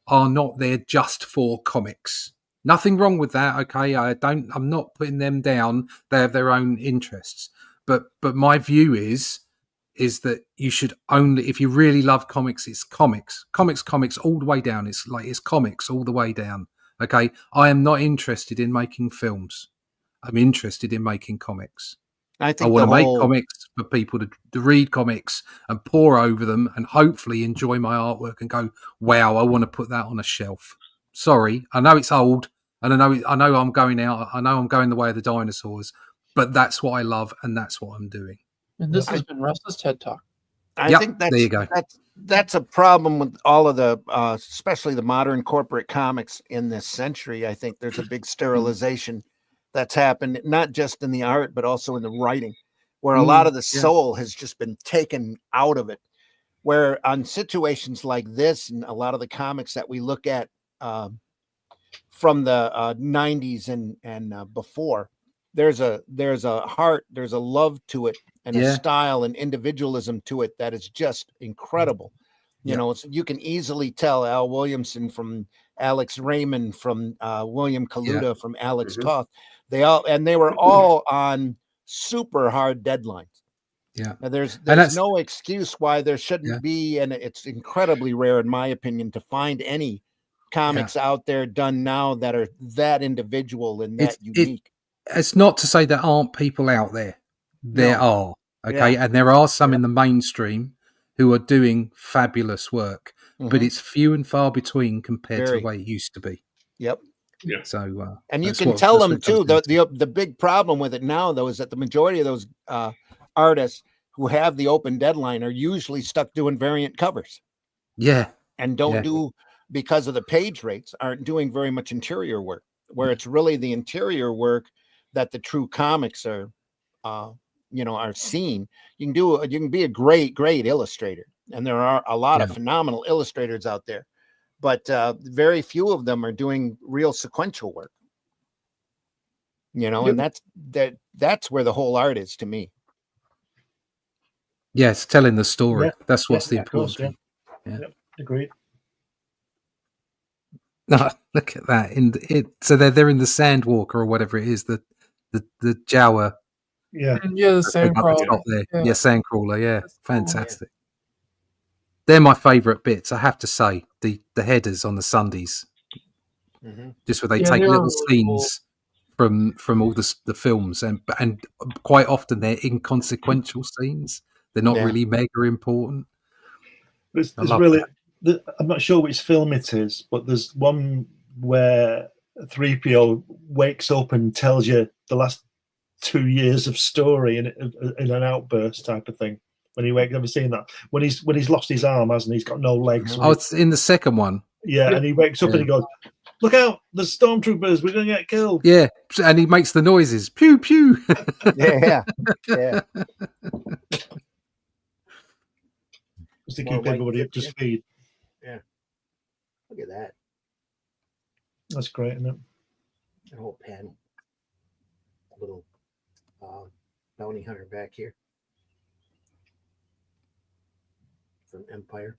are not there just for comics. Nothing wrong with that. Okay. I'm not putting them down. They have their own interests. But my view is that you should only, if you really love comics, it's comics all the way down. It's comics all the way down. Okay. I am not interested in making films. I'm interested in making comics. I want to make comics for people to read comics and pore over them and hopefully enjoy my artwork and go, wow, I want to put that on a shelf. Sorry. I know it's old and I know I'm going out. I know I'm going the way of the dinosaurs, but that's what I love and that's what I'm doing. And this has been Russ's TED Talk. I think there you go. That's a problem with all of the, especially the modern corporate comics in this century. I think there's a big sterilization that's happened, not just in the art, but also in the writing, where a lot of the soul has just been taken out of it. Where on situations like this, and a lot of the comics that we look at from the 90s and before, there's a heart, there's a love to it, and a style and individualism to it that is just incredible. You know, you can easily tell Al Williamson from Alex Raymond, from William Kaluta, from Alex Toth. They were all on super hard deadlines. Yeah. Now, there's no excuse why there shouldn't be, and it's incredibly rare, in my opinion, to find any comics out there done now that are that individual and that unique. It's not to say there aren't people out there. There are. Okay. And there are some in the mainstream who are doing fabulous work, but it's few and far between compared to the way it used to be. Yep. Yeah. So, and you can tell them too. The big problem with it now, though, is that the majority of those artists who have the open deadline are usually stuck doing variant covers. Yeah. And don't do, because of the page rates, aren't doing very much interior work, where it's really the interior work that the true comics are seen. You can be a great illustrator, and there are a lot of phenomenal illustrators out there, but very few of them are doing real sequential work. And that's where the whole art is to me. Yes, telling the story. That's what's the important thing. Yeah, agreed. No, look at that. So they're in the Sandwalker or whatever it is, the Jawa. Yeah, the Sandcrawler. Yeah, Sandcrawler. Yeah, fantastic. They're my favourite bits, I have to say. The headers on the Sundays, just where they take little scenes from all the films, and quite often they're inconsequential scenes. They're not really mega important. There's really, I'm not sure which film it is, but there's one where 3PO wakes up and tells you the last 2 years of story in an outburst type of thing. When he wakes, ever seen that? When he's lost his arm, hasn't he? He's got no legs. Oh, it's in the second one. Yeah, and he wakes up and he goes, "Look out! There's stormtroopers. We're going to get killed." Yeah, and he makes the noises. Pew pew. yeah. Just to keep everybody up to speed. Yeah. Look at that. That's great, isn't it? A whole pen. A little bounty hunter back here. From Empire.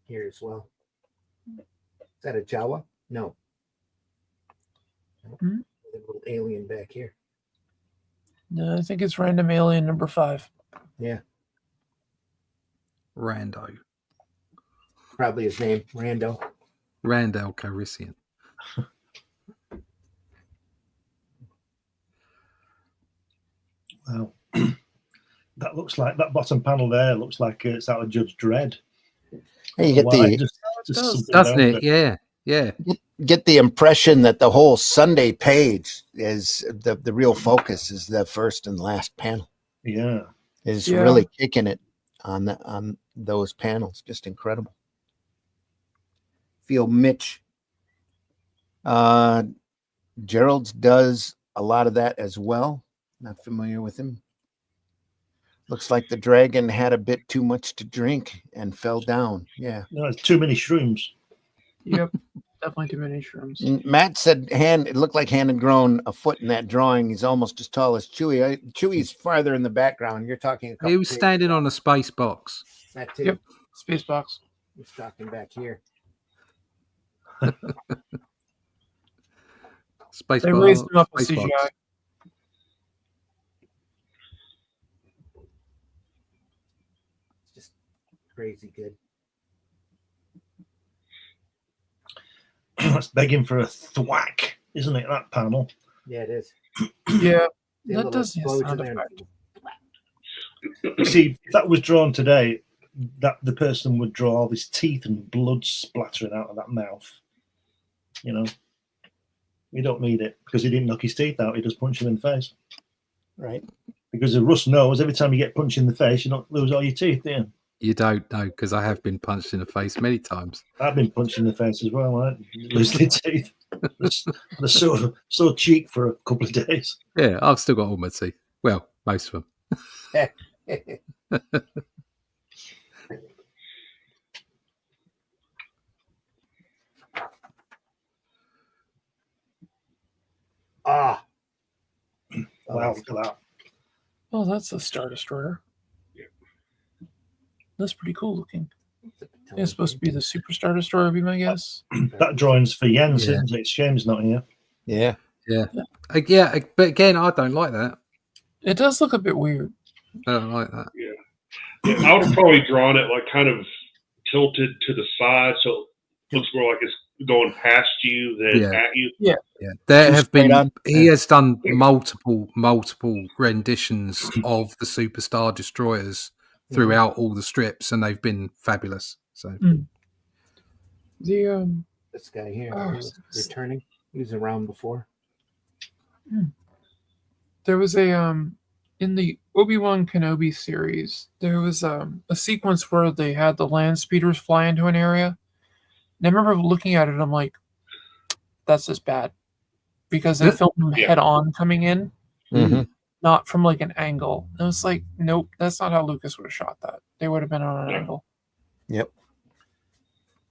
Here as well. Is that a Jawa? No. Hmm? The little alien back here. No, I think it's random alien number 5. Yeah, Rando. probably his name, Rando. Randall Calrissian. Wow. That looks like that bottom panel there looks like it's out of Judge Dredd. Hey, you get Why? the Just does. something Doesn't about it? Yeah. Yeah. get the impression that the whole Sunday page is the real focus is the first and last panel. Yeah. Is Yeah. really kicking it on those panels. Just incredible. Feel Mitch. Gerald's does a lot of that as well. Not familiar with him. Looks like the dragon had a bit too much to drink and fell down. Yeah. No, it's too many shrooms. Yep. Definitely too many shrooms. Matt said it looked like hand had grown a foot in that drawing. He's almost as tall as Chewie. Chewie's farther in the background. You're talking a couple. He was standing on a space box. That too. Yep. Space box. He's talking back here. Space They box. raised him up in space box. CGI. It's just crazy good. It's begging for a thwack, isn't it? That panel. Yeah, it is. Yeah. The That little does the explosion sound there. effect. You see, if that was drawn today, that the person would draw all this teeth and blood splattering out of that mouth. You know, you don't need it because he didn't knock his teeth out. He just punched him in the face. Right. Because the Russ knows every time you get punched in the face, you don't lose all your teeth, do you? You don't know because I have been punched in the face many times. I've been punched in the face as well. I lose my teeth. They're so cheap for a couple of days. Yeah, I've still got all my teeth. Well, most of them. Ah. Wow, look at that. Oh, that's a Star Destroyer. That's pretty cool looking. It's supposed to be the Super Star Destroyer, would be my guess. That drawing's for Jens, Yeah. isn't it? It's James not here. Yeah. Yeah, but again, I don't like that. It does look a bit weird. I don't like that. Yeah, I would have probably drawn it like kind of tilted to the side, so it looks more like it's going past you than Yeah. at you. Yeah, there Too have straight been. on. He has done multiple renditions of the Superstar Destroyers throughout all the strips, and they've been fabulous. So The This guy here, Oh, he was returning. He was around before. there was a in the Obi-Wan Kenobi series, there was a sequence where they had the land speeders fly into an area. And I remember looking at it, I'm like, that's just bad. Because they filmed them Yeah. head on coming in, Mhm. not from like an angle. And it was like, nope, that's not how Lucas would have shot that. They would have been on an angle. Yep.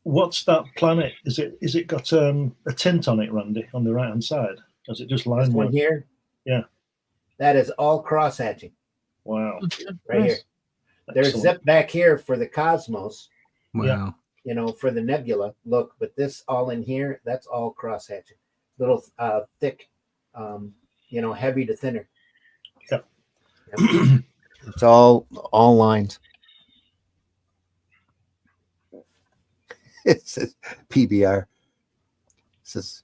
What's that planet? Is it got a tint on it, Randy, on the right hand side? Is it just This line one work? here. Yeah. That is all cross hatching Wow. right here. There's Excellent. zip back here for the cosmos, wow, for the nebula look, but this all in here, that's all cross hatching. Little thick, heavy to thinner. Yep. It's all lines. It says PBR. It says,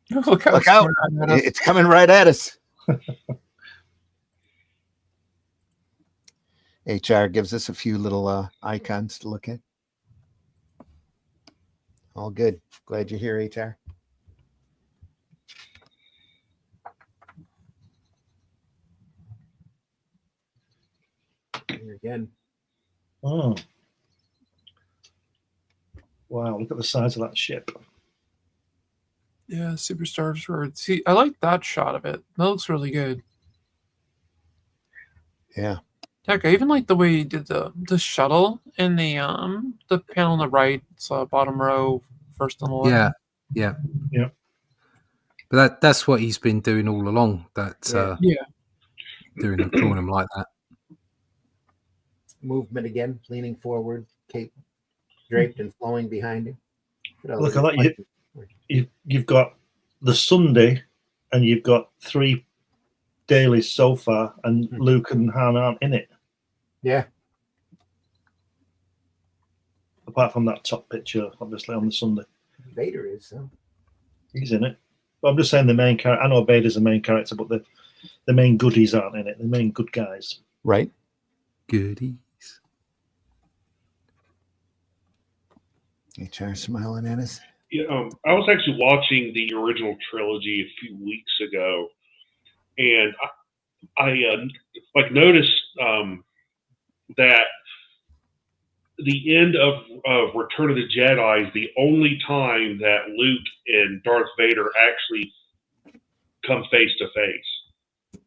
Look how look out. It's coming right at us. HR gives us a few little icons to look at. All good. Glad you're here, HR. Here again. Oh. Wow, look at the size of that ship. Yeah, Superstar Destroyer. See, I like that shot of it. That looks really good. Yeah. Heck, I even like the way he did the shuttle in the panel on the right. It's bottom row, first on the left. yeah. Yeah. But that's what he's been doing all along. Yeah. Drawing them like that. Movement again, leaning forward, cape draped and flowing behind him. Look at that. You've got the Sunday and you've got 3 dailies so far, and Luke and Han aren't in it. Yeah. Apart from that top picture, obviously, on the Sunday. Vader is, so. He's in it. But I'm just saying the main character. I know Vader's the main character, but the main goodies aren't in it. The main good guys. Right. Goodies. HR smiling at us. Yeah, I was actually watching the original trilogy a few weeks ago, and I noticed that the end of Return of the Jedi is the only time that Luke and Darth Vader actually come face to face,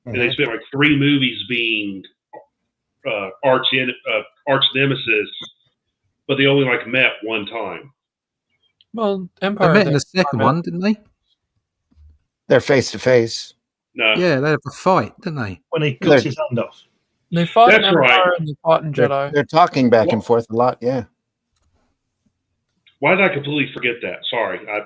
and they spent like 3 movies being arch nemesis, but they only met one time. Well, They Empire. met in the second one, didn't they? They're face to face. No, Yeah, they have a fight, didn't they? When he cuts his hand off. They fought in That's Empire right. and they fought in Jedi. They're talking back and forth a lot. Yeah. why did I completely forget that? Sorry. I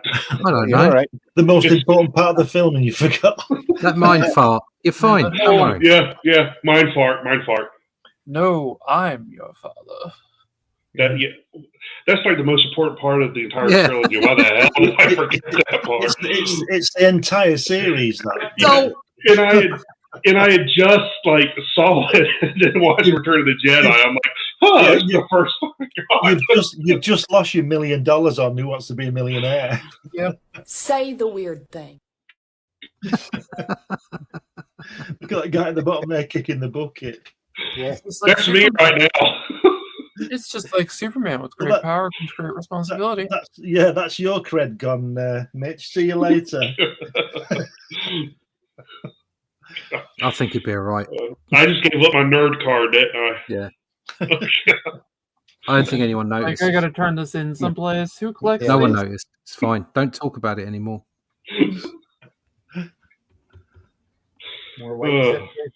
don't You're know. all right. The most important part of the film, and you forgot. That mind fart. You're fine. Don't worry. Yeah. Mind fart. No, I'm your father. That's like the most important part of the entire trilogy. Why the hell did I forget that part? It's the entire series. That. No. And I had just saw it and then watched Return of the Jedi. I'm like, it's the first one. You've just lost your $1 million on Who Wants to Be a Millionaire. Yep. Say the weird thing. Look at that guy at the bottom there kicking the bucket. Yeah. That's me right now. It's just like Superman with great power comes great responsibility. That's your cred gone, Mitch. See you later. I think he'd be all right. I just gave up my nerd card, didn't I? Yeah. I don't think anyone noticed. I gotta turn this in someplace. Who collects No one these? noticed. It's fine. Don't talk about it anymore. More white stuff there.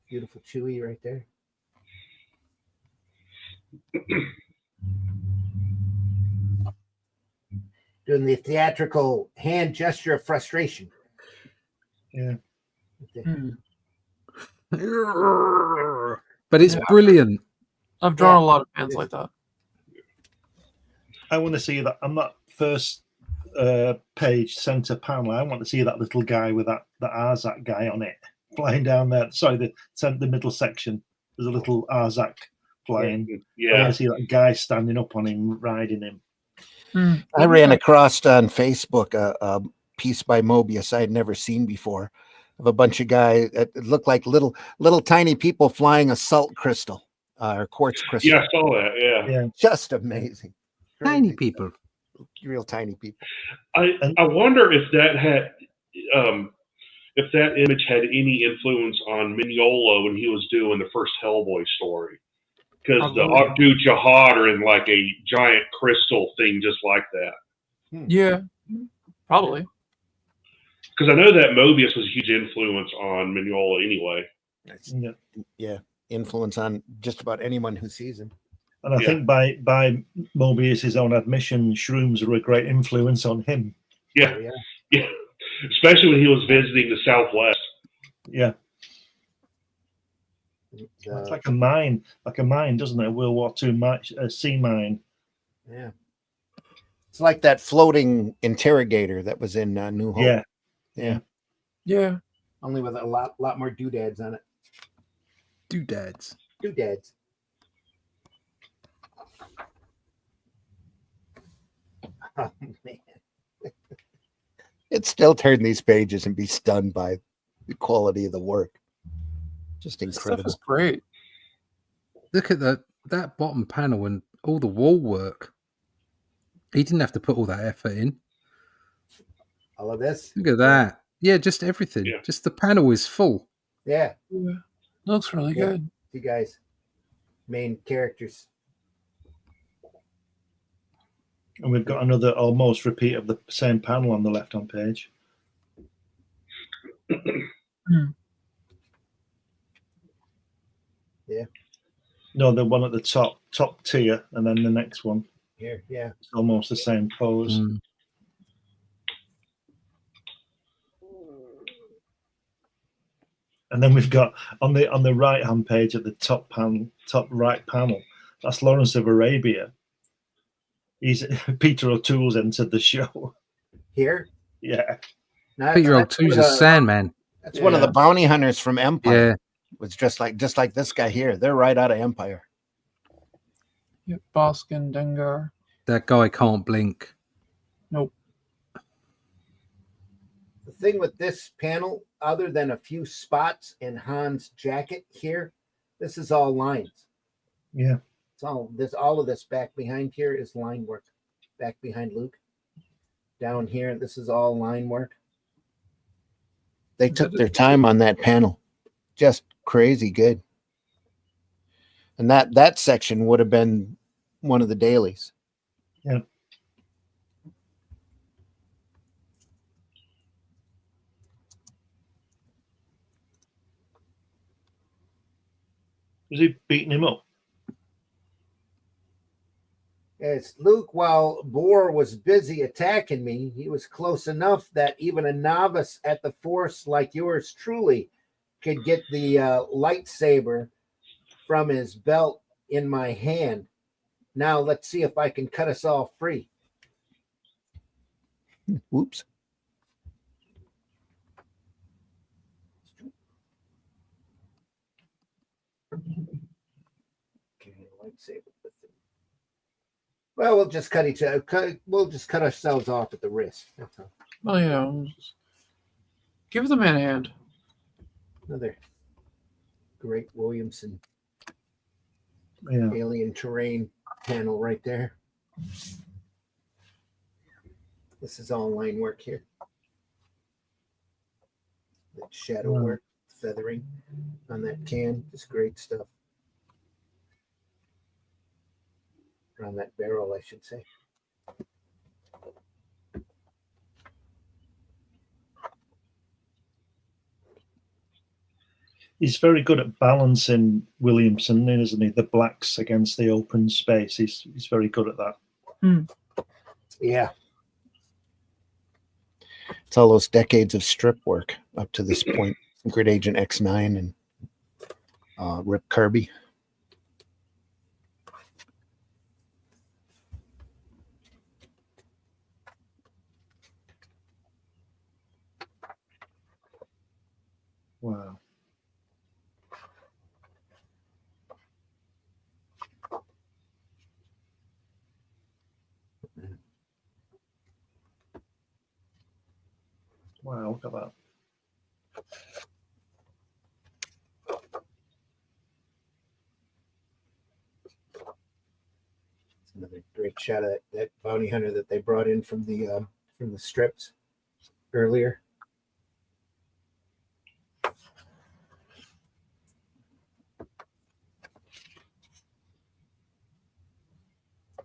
Beautiful Chewy right there. Doing the theatrical hand gesture of frustration. Yeah. But it's brilliant. I've drawn a lot of fans like that. I want to see that on that first page center panel. I want to see that little guy with that Arzak guy on it flying down there. Sorry, the middle section. There's a little Arzak flying. Yeah. I want to see that guy standing up on him, riding him. I ran across on Facebook a piece by Mobius I had never seen before of a bunch of guys that looked like little tiny people flying a salt crystal or quartz crystal. Yeah, I saw that. Yeah. Just amazing. Tiny people. Real tiny people. I wonder if that had if that image had any influence on Mignola when he was doing the first Hellboy story. Because the Abdu Jihad are in a giant crystal thing just like that. Yeah, probably. Because I know that Mobius was a huge influence on Mignola anyway. Yeah, influence on just about anyone who sees him. And I think by Mobius's own admission, shrooms are a great influence on him. Yeah. Especially when he was visiting the Southwest. Yeah. It's like a mine, doesn't it? A World War II sea mine. Yeah. It's like that floating interrogator that was in New Hope. Yeah. Only with a lot more doodads on it. Doodads. Doodads. Oh, man. It's still turn these pages and be stunned by the quality of the work. Just incredible. Stuff is great. Look at that bottom panel and all the wall work. He didn't have to put all that effort in. All of this. Look at that. Yeah, just everything. Yeah. Just the panel is full. Yeah. Looks really good. You guys, main characters. And we've got another almost repeat of the same panel on the left-hand page. Yeah. No, the one at the top tier, and then the next one. Here, yeah. It's almost the same pose. And then we've got on the right hand page at the top right panel, that's Lawrence of Arabia. He's Peter O'Toole's entered the show. Here, Yeah. now, Peter that's O'Toole's one a of the- Sandman. That's one of the bounty hunters from Empire. Yeah. It's just like this guy here. They're right out of Empire. Yep, Boskin, Dengar. That guy can't blink. Nope. The thing with this panel, other than a few spots in Han's jacket here, this is all lines. Yeah. It's all of this back behind here is line work. Back behind Luke. Down here, this is all line work. They took their time on that panel. Just crazy good. And that section would have been one of the dailies. Yeah. Was he beating him up? It's Luke, while Boar was busy attacking me, he was close enough that even a novice at the force like yours truly could get the lightsaber from his belt in my hand. Now let's see if I can cut us all free. Whoops. Okay, lightsaber. Well, we'll just cut each other. We'll just cut ourselves off at the wrist. That's all. Well, you know, give the man a hand. Another great Williamson Yeah. alien terrain panel right there. This is all line work here. The shadow Wow. work, feathering on that can, just great stuff. On that barrel, I should say. He's very good at balancing Williamson, isn't he? The blacks against the open space. He's very good at that. Yeah. It's all those decades of strip work up to this point. Secret Agent X9 and Rip Kirby. Wow. Wow, look at that. It's another great shot of that bounty hunter that they brought in from the strips earlier.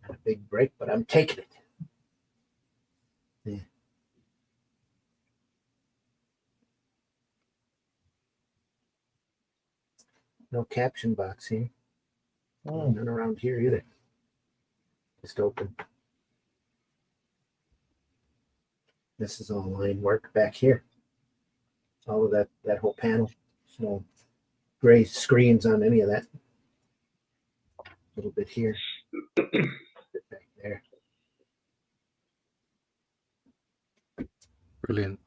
Not a big break, but I'm taking it. Yeah. No caption box here. Oh. None around here either. Just open. This is all line work back here. All of that whole panel. There's no gray screens on any of that. A little bit here. A bit back there. Brilliant.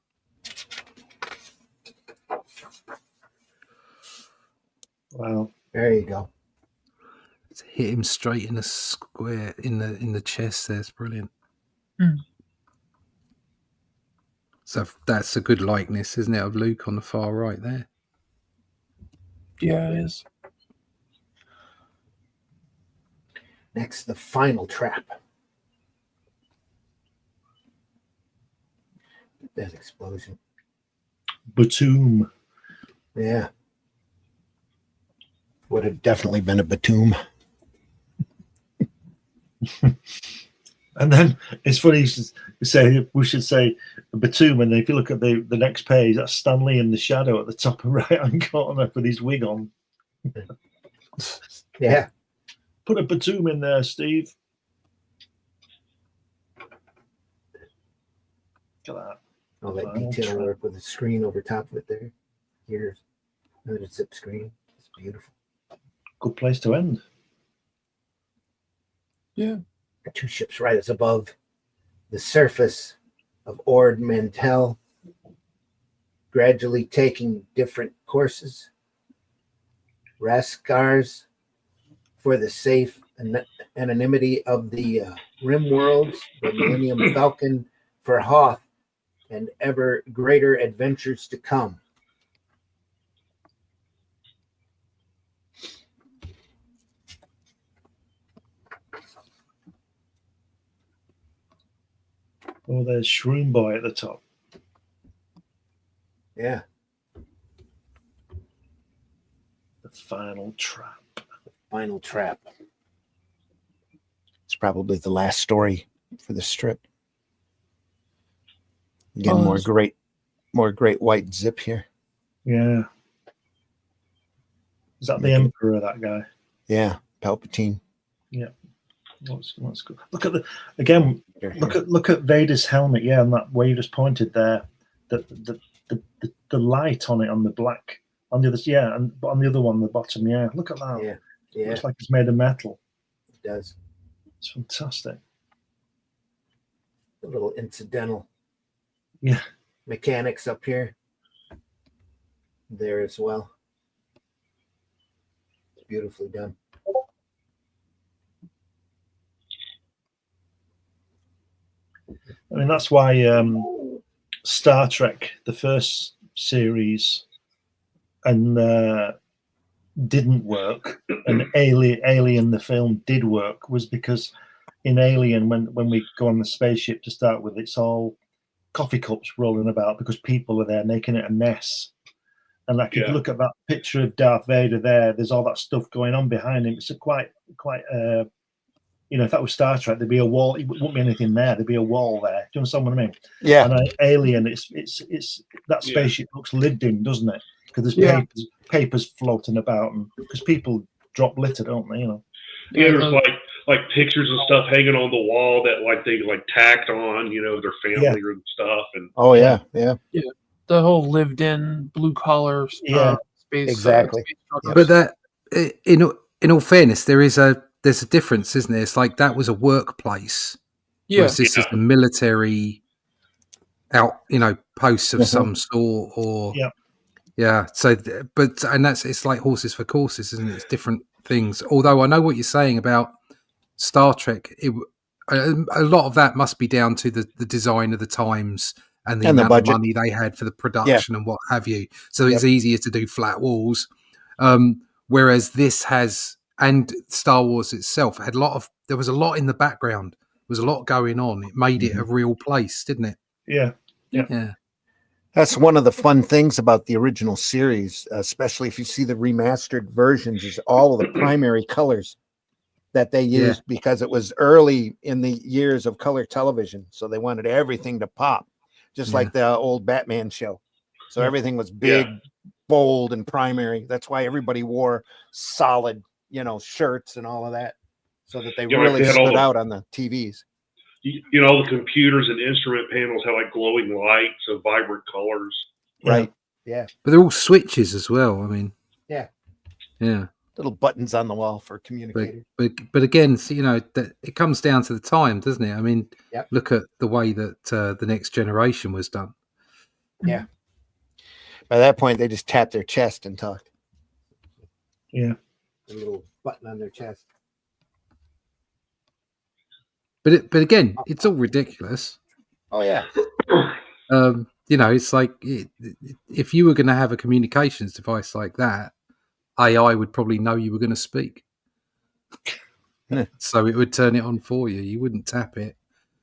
Wow. There you go. To hit him straight in the square in the chest. There's brilliant. Mm. So that's a good likeness, isn't it, of Luke on the far right there? Yeah, it is. Next, the final trap. That explosion. Batum. Yeah. Would have definitely been a Batum. And then it's funny to say we should say Batum, and if you look at the next page, that's Stanley in the shadow at the top right hand corner with his wig on. Yeah. Put a Batum in there, Steve. Look at that. All that detail work with the screen over top of it there. Here's Another zip screen. It's beautiful. Good place to end. Yeah. The two ships right as above the surface of Ord Mantell, gradually taking different courses. Raskars for the safe anonymity of the rim worlds, the Millennium Falcon for Hoth and ever greater adventures to come. Oh, there's Shroom Boy at the top. Yeah. The final trap. Final trap. It's probably the last story for the strip. Again, more great white zip here. Yeah. Is that the Emperor, that guy? Yeah, Palpatine. Yeah. That's good. Look at look at Vader's helmet, yeah, and that where you just pointed there. The light on it on the black. On the other, yeah, and on the other one, the bottom, yeah. Look at that. Yeah. Yeah. Looks like it's made of metal. It does. It's fantastic. A little incidental. Yeah. Mechanics up here. There as well. It's beautifully done. I mean, that's why Star Trek, the first series, and didn't work, and Alien, the film, did work, was because in Alien, when we go on the spaceship to start with, it's all coffee cups rolling about because people are there making it a mess. And like if you look at that picture of Darth Vader there's all that stuff going on behind him. It's a quite if that was Star Trek, there'd be a wall. It wouldn't be anything there. There'd be a wall there. Do you understand what I mean? Yeah. And Alien, it's that spaceship looks lived in, doesn't it? Because there's papers floating about, and because people drop litter, don't they? You know. Yeah, there's like pictures and stuff hanging on the wall that they tacked on, their family or stuff. And the whole lived-in blue-collar space. Exactly. Space but that, in all fairness, there's a difference, isn't there? It's like that was a workplace. Yeah. Whereas this is the military posts of some sort, or So, it's like horses for courses, isn't it? It's different things. Although I know what you're saying about Star Trek, a lot of that must be down to the design of the times and the amount of money they had for the production and what have you. So it's easier to do flat walls. Whereas this has, and Star Wars itself had there was a lot in the background. There was a lot going on. It made it a real place, didn't it? Yeah. That's one of the fun things about the original series, especially if you see the remastered versions, is all of the primary colors that they used because it was early in the years of color television. So they wanted everything to pop, just like the old Batman show. So everything was big, bold, and primary. That's why everybody wore solid, shirts and all of that, so that they really stood out on the TVs. All the computers and instrument panels have glowing lights of vibrant colors. Right. Yeah. But they're all switches as well. I mean. Yeah. Yeah. Little buttons on the wall for communicators. But again, that it comes down to the time, doesn't it? I mean, look at the way that the Next Generation was done. Yeah. By that point, they just tapped their chest and talked. Yeah. A little button on their chest. But again, it's all ridiculous. Oh yeah. It's like if you were going to have a communications device like that, AI would probably know you were going to speak, so it would turn it on for you. You wouldn't tap it,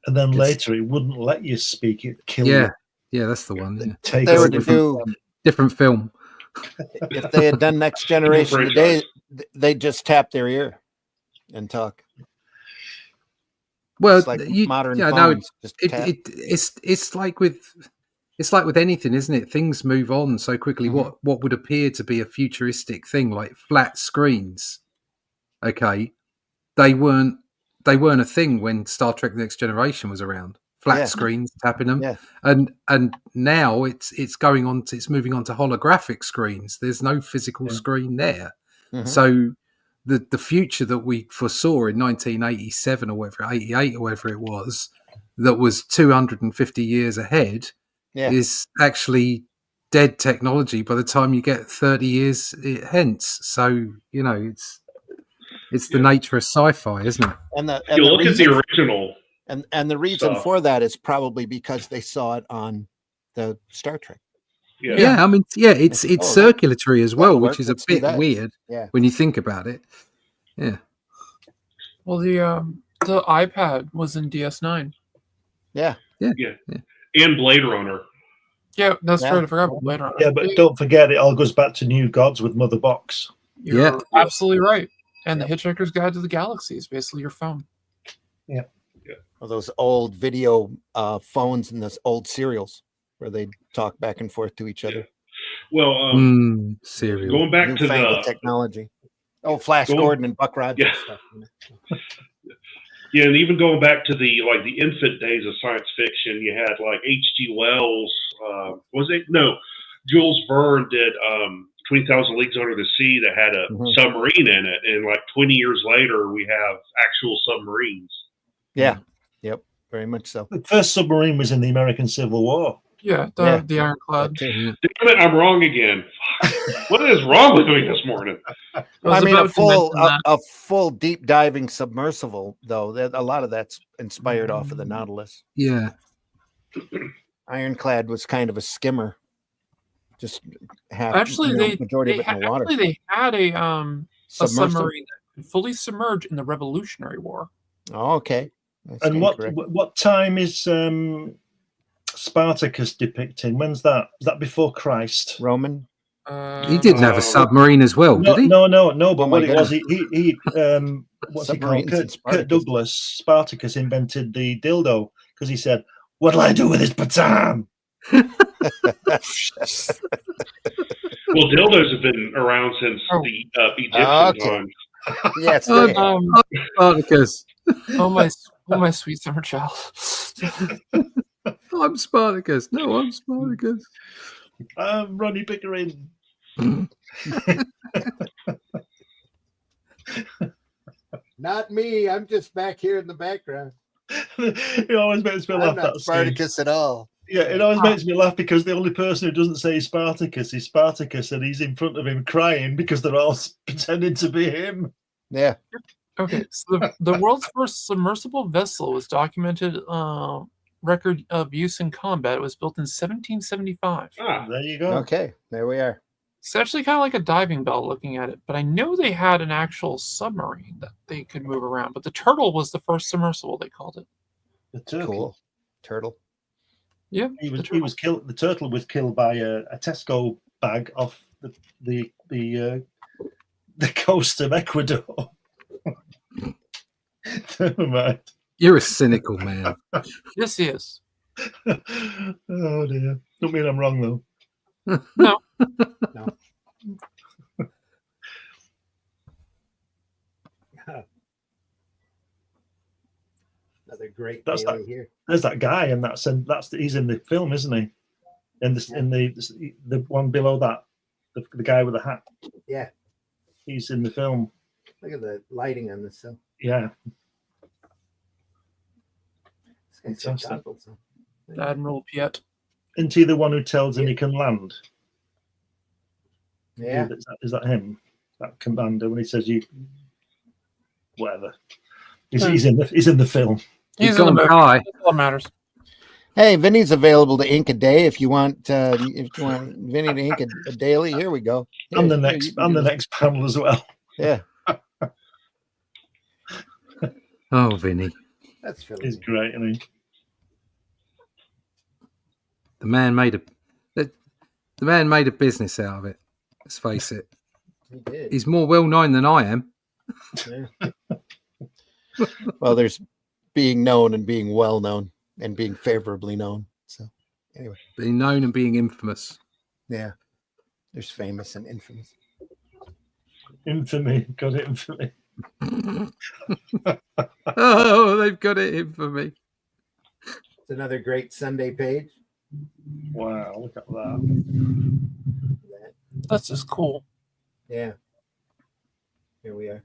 and then later it wouldn't let you speak. It kill you. Yeah, that's the one. Yeah. They were to do different film. If they had done Next Generation today, they'd just tap their ear and talk. Well, it's like modern phones. It's like with anything, isn't it? Things move on so quickly. Mm-hmm. What would appear to be a futuristic thing like flat screens, they weren't a thing when Star Trek: The Next Generation was around. flat screens, tapping them. Yeah. And now it's moving on to holographic screens. There's no physical screen there. Mhm. So the future that we foresaw in 1987 or whatever, 88 or whatever it was, that was 250 years ahead, is actually dead technology by the time you get 30 years hence. So, you know, it's the nature of sci-fi, isn't it? And If you look at the original, and the reason stuff. for that is probably because they saw it on the Star Trek. Yeah, I mean, it's circulatory as well, which is a bit weird when you think about it. Yeah. Well, the iPad was in DS9. Yeah. And Blade Runner. Yeah, that's right. I forgot about Blade Runner. Yeah, but don't forget, it all goes back to New Gods with Mother Box. You're absolutely right. And the Hitchhiker's Guide to the Galaxy is basically your phone. Yeah. Well, those old video phones and those old serials where they talk back and forth to each other. Well, serial. going back to Newfangled the technology. Oh, Flash Gordon and Buck Rogers stuff. Yeah, and even going back to the infant days of science fiction, you had like H.G. Wells. Jules Verne did 20,000 Leagues Under the Sea that had a submarine in it, and like 20 years later, we have actual submarines. Yeah. Yep. Very much so. The first submarine was in the American Civil War. Yeah, the Ironclad. Damn it, I'm wrong again. What is wrong with me this morning? I mean, a full deep diving submersible, though. A lot of that's inspired off of the Nautilus. Yeah. Ironclad was kind of a skimmer. Just half. Majority of it in the water. Actually, they had a submarine that could fully submerge in the Revolutionary War. Oh, okay. And what time is Spartacus depicting? When's that? Is that before Christ? Roman. He didn't have a submarine as well, did he? No. But what it was, he what's he called? Kurt Douglas. Spartacus invented the dildo because he said, "What'll I do with this baton?" Well, dildos have been around since the Egyptian times. Yes. Spartacus. Oh my sweet summer child. I'm Spartacus. No, I'm Spartacus. I'm Ronnie Pickering. Not me. I'm just back here in the background. It always makes me laugh. I'm not Spartacus at all. Yeah, it always makes me laugh because the only person who doesn't say Spartacus is Spartacus, and he's in front of him crying because they're all pretending to be him. Yeah. Okay, so the world's first submersible vessel was documented record of use in combat. It was built in 1775. There you go. Okay, there we are. It's actually kind of like a diving bell looking at it, but I know they had an actual submarine that they could move around. But the Turtle was the first submersible, they called it. The turtle. Cool. Turtle. Yeah, he was killed. The turtle was killed by a Tesco bag off the coast of Ecuador. Never mind. You're a cynical man. Yes, he is. Oh dear. Don't mean I'm wrong though. No. No. Another great daily here. There's that guy, and he's in the film, isn't he? In the one below that, the guy with the hat. Yeah, he's in the film. Look at the lighting on this. So yeah, Admiral Piet. Isn't he the one who tells him he can land? Yeah, is that him? That commander when he says you, whatever. He's in the film. He's in the movie. That's all that matters. Hey, Vinny's available to ink a day if you want. Vinny to ink a daily. Here we go. I'm the next panel as well. Yeah. Oh, Vinny. That's Philly. He's great, isn't he? The man made a business out of it. Let's face it. He did. He's more well known than I am. Yeah. Well, there's being known and being well known and being favorably known. So anyway. Being known and being infamous. Yeah. There's famous and infamous. Infamy. Got it, infamy. Oh, they've got it infamy. It's another great Sunday page. Wow, look at that. That's just cool. Yeah. Here we are.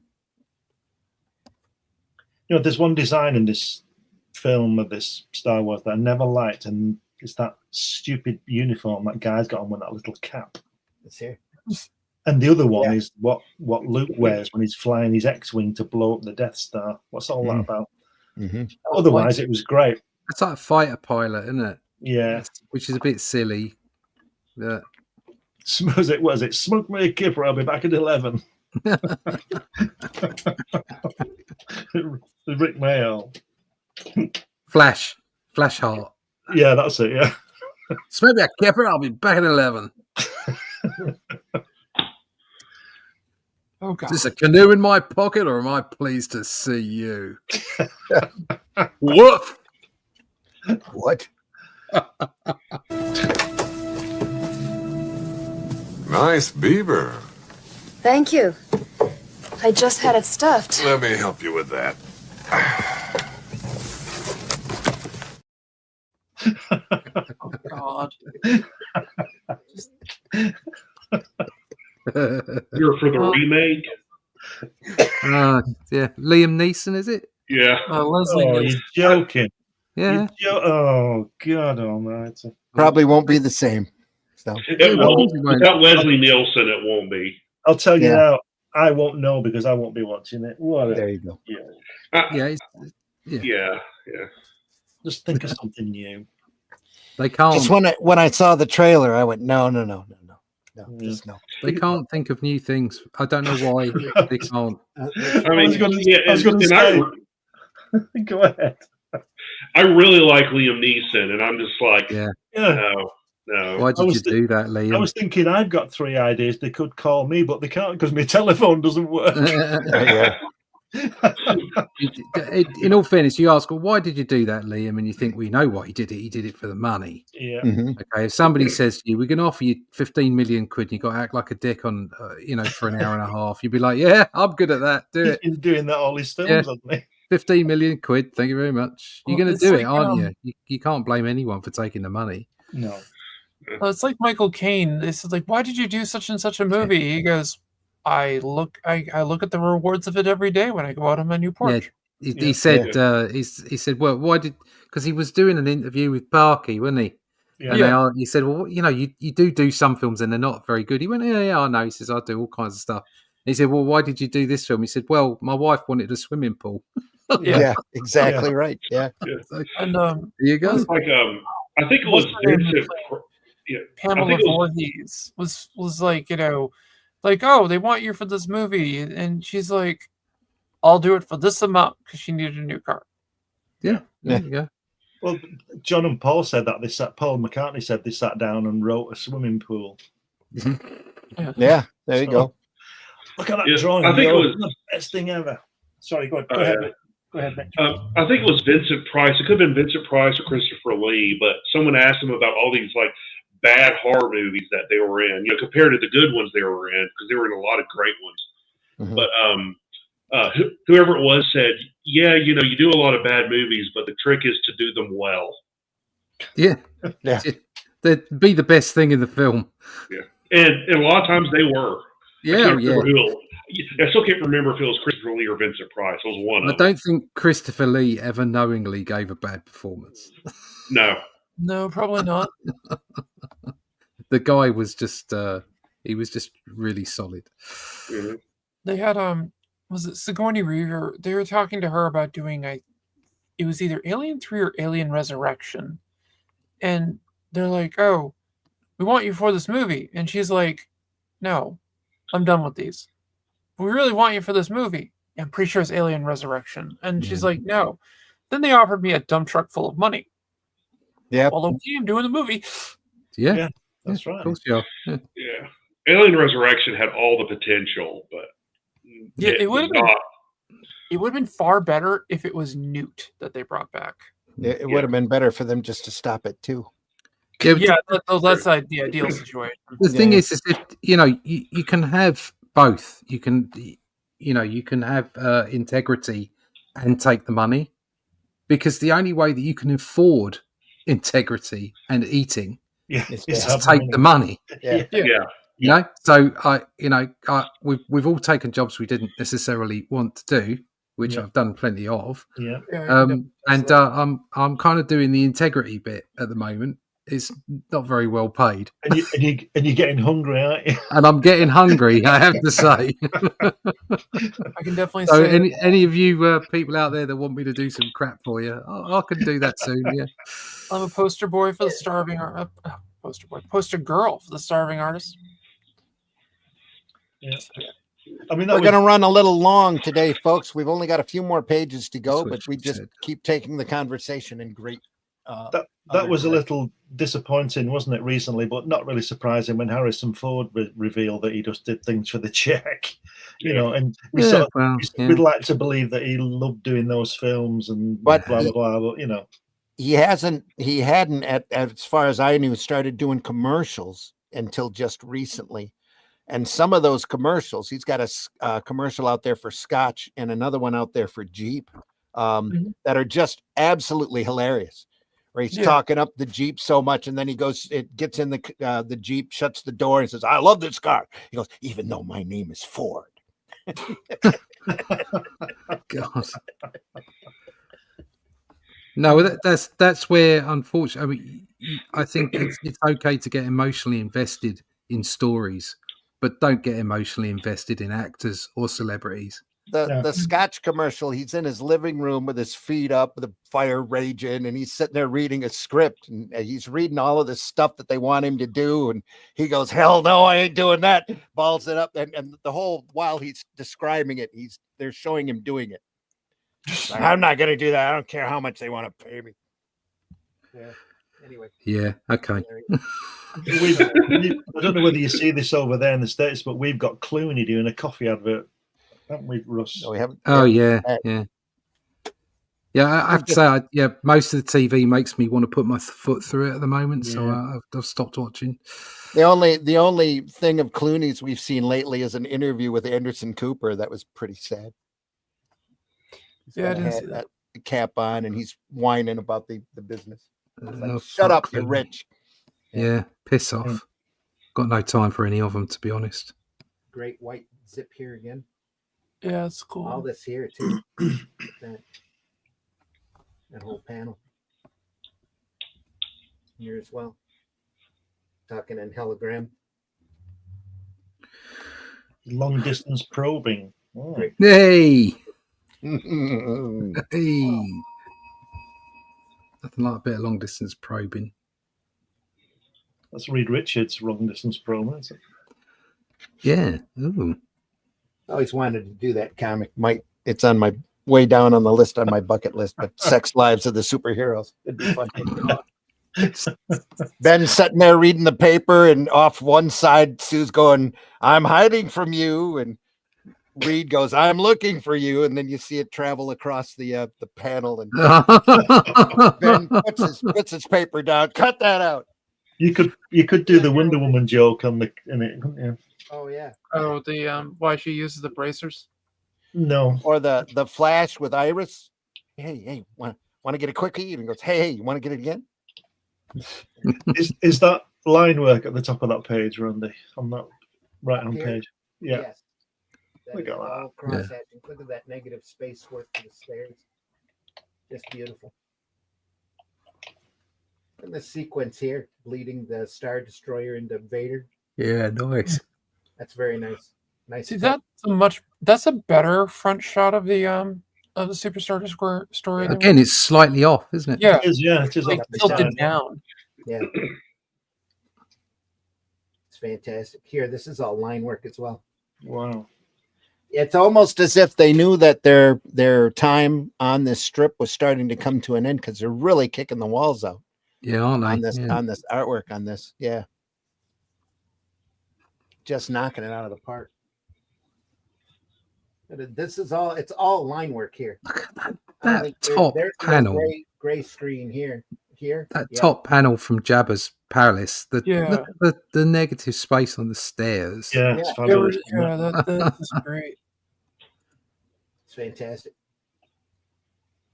You know, there's one design in this film of this Star Wars that I never liked, and it's that stupid uniform that guy's got on with that little cap. Let's hear. And the other one is what Luke wears when he's flying his X-wing to blow up the Death Star. What's all that about? Mm-hmm. Otherwise, it was great. It's like a fighter pilot, isn't it? Yeah. Which is a bit silly. Yeah. Was it? Smoke me a kipper, I'll be back at 11. Rick Mail. Flash Heart. Yeah, that's it, yeah. Smoke me a kipper, I'll be back at 11. Oh, God. Is this a canoe in my pocket, or am I pleased to see you? Woof! What? Nice beaver. Thank you. I just had it stuffed. Let me help you with that. Oh, God. You're for the remake? Yeah. Liam Neeson, is it? Yeah. Leslie Oh, Nielsen. you're joking. Yeah. Oh, God almighty. Probably won't be the same. So It won't. Without Leslie Nielsen, it won't be. I'll tell you Yeah. now, I won't know because I won't be watching it. there you go. Yeah. Yeah. Just think of something new. They can't. Just when I saw the trailer, I went, no, just no. They can't think of new things. I don't know why they can't. I mean, I was going to say. Go ahead. I really like Liam Neeson, and I'm just like, Yeah. no. Why did you do that, Liam? I was thinking I've got 3 ideas. They could call me, but they can't because my telephone doesn't work. Yeah. In all fairness, you ask, well, why did you do that, Liam? And you think, we know why he did it. He did it for the money. Yeah. Mm-hmm. Okay. If somebody says to you, we're going to offer you 15 million quid, and you've got to act like a dick on, for an hour and a half, you'd be like, yeah, I'm good at that. Do it. He's been doing that all his films, Yeah. hasn't he? 15 million quid. Thank you very much. You're Well, going to it's do like, it, aren't you? You can't blame anyone for taking the money. No. Well, it's like Michael Caine. They said, like, why did you do such and such a movie? He goes, I look at the rewards of it every day when I go out on my new porch. Yeah. He said, he said, well, why did, because he was doing an interview with Parky, wasn't he? Yeah. And he said, well, you do some films and they're not very good. He went, yeah, I know. He says, I do all kinds of stuff. He said, well, why did you do this film? He said, well, my wife wanted a swimming pool. Yeah, exactly right. Yeah. And There you go. Like I think it was Vincent. Yeah, Pamela Voorhees was like, like, oh, they want you for this movie, and she's like, I'll do it for this amount because she needed a new car. Yeah. There you go. Well, John and Paul said that. Paul McCartney said they sat down and wrote a swimming pool. Yeah, there you go. Look at that Yeah, drawing. I think it was the best thing ever. Sorry, go ahead. Go ahead, Nick. I think it was Vincent Price. It could have been Vincent Price or Christopher Lee, but someone asked him about all these like bad horror movies that they were in, compared to the good ones they were in, because they were in a lot of great ones. Mm-hmm. But whoever it was said, yeah, you do a lot of bad movies, but the trick is to do them well. Yeah. Yeah. They'd be the best thing in the film. Yeah. And a lot of times they were. Yeah, I still can't remember if it was Christopher Lee or Vincent Price. It was one of them. I don't think Christopher Lee ever knowingly gave a bad performance. No, probably not. The guy was just he was just really solid. Mm-hmm. They had was it Sigourney Weaver? They were talking to her about doing it was either Alien 3 or Alien Resurrection, and they're like, oh, we want you for this movie, and she's like, no, I'm done with these. We really want you for this movie. I'm pretty sure it's Alien Resurrection, and she's like, no. Then they offered me a dump truck full of money. Yeah. Well, okay, I'm doing the movie. Yeah, that's right. Of course you are. Yeah. Alien Resurrection had all the potential, but It would have been. not. It would have been far better if it was Newt that they brought back. It would have been better for them just to stop it too. Yeah, that's the ideal situation. The thing is that you can have both. You can have integrity and take the money, because the only way that you can afford integrity and eating Yeah, It's is bad. to take the money. Yeah. Yeah. You know, so we've all taken jobs we didn't necessarily want to do, which Yeah. I've done plenty of. Yeah. I'm kind of doing the integrity bit at the moment. It's not very well paid, And you're getting hungry, aren't you? and I'm getting hungry. I have to say. I can definitely So say any of you people out there that want me to do some crap for you, I can do that soon. Yeah. I'm a poster boy for the starving poster girl for the starving artist. Yeah. I mean, We're going to run a little long today, folks. We've only got a few more pages to go, That's what but we she just said. keep taking the conversation in great. that was a little disappointing, wasn't it, recently? But not really surprising when Harrison Ford revealed that he just did things for the check, you know. And we'd like to believe that he loved doing those films and blah blah blah. But you know, he hadn't as far as I knew started doing commercials until just recently. And some of those commercials, he's got a commercial out there for Scotch and another one out there for Jeep that are just absolutely hilarious. Where he's talking up the Jeep so much, and then he gets in the Jeep, shuts the door, and says, "I love this car." He goes, "Even though my name is Ford." God. No, that's where, unfortunately, I think it's okay to get emotionally invested in stories, but don't get emotionally invested in actors or celebrities. The Scotch commercial, he's in his living room with his feet up, with the fire raging, and he's sitting there reading a script, and he's reading all of this stuff that they want him to do, and he goes, "Hell no, I ain't doing that." Balls it up, and the whole while he's describing it, they're showing him doing it. Like, I'm not going to do that. I don't care how much they want to pay me. Yeah. Anyway. Yeah. Okay. I don't know whether you see this over there in the States, but we've got Clooney doing a coffee advert, haven't we, Russ? No, we haven't. Oh yeah. I have to say, most of the TV makes me want to put my foot through it at the moment, so I've stopped watching. The only thing of Clooney's we've seen lately is an interview with Anderson Cooper that was pretty sad. I didn't see that. The cap on, and he's whining about the business. Like, shut up, you're rich. Yeah, piss off. Got no time for any of them, to be honest. Great white zip here again. Yeah, it's cool. All this here too. that whole panel here as well. Talking in hologram. Long distance probing. Oh. Hey. Hey. Nothing like a bit of long distance probing. That's Reed Richards' long distance probing, isn't it? Yeah. Ooh. I always wanted to do that comic. It's on my way down on the list on my bucket list, but Sex Lives of the Superheroes. It'd be fun. Ben's sitting there reading the paper, and off one side, Sue's going, "I'm hiding from you," and Reed goes, "I'm looking for you," and then you see it travel across the panel, and Ben puts his paper down. Cut that out. You could do the Wonder Woman joke in it, couldn't you? Oh yeah. Oh, the why she uses the bracers? No. Or the Flash with Iris. Hey, want to get a quickie? And he goes, hey, you want to get it again? Is that line work at the top of that page, Randy? On that right hand Here? page? Yeah. Yes. Look at that. Cross-hatching. Look at that negative space work for the stairs. Just beautiful. And the sequence here, bleeding the Star Destroyer into Vader. Yeah, nice. That's very nice. Nice. See, that's a better front shot of the Superstar story. Again, it's slightly off, isn't it? Yeah, it is like tilted down. Yeah. It's fantastic. Here, this is all line work as well. Wow. It's almost as if they knew that their time on this strip was starting to come to an end, because they're really kicking the walls out. Yeah, aren't they? On this artwork on this. Yeah. Just knocking it out of the park. This is all, it's all line work here. Look at that top panel. Gray screen here. That top panel from Jabba's Palace. Look at the negative space on the stairs. Yeah, it's fabulous. That's great. It's fantastic.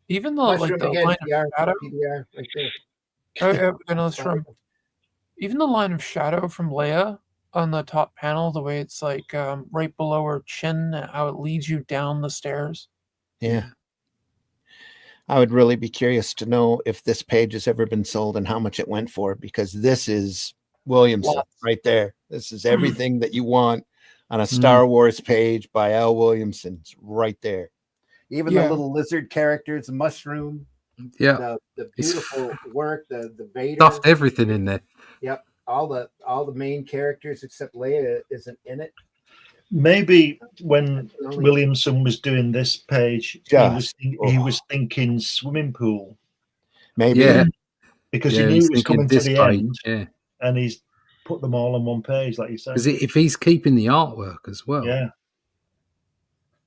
Even though like the line of shadow. PDR right there. And it's from even the line of shadow from Leia on the top panel, the way it's like right below her chin, how it leads you down the stairs. Yeah. I would really be curious to know if this page has ever been sold and how much it went for, because this is Williamson right there. This is everything that you want on a Star Wars page by Al Williamson. It's right there. Even the little lizard characters, the mushroom, the beautiful work, the Vader. Stuffed everything in there. Yep. All the main characters except Leia isn't in it. Maybe when Williamson was doing this page, he was thinking swimming pool. Maybe. Yeah. Because he knew he was coming to the end. And he's put them all on one page, like you said. Because if he's keeping the artwork as well. Yeah.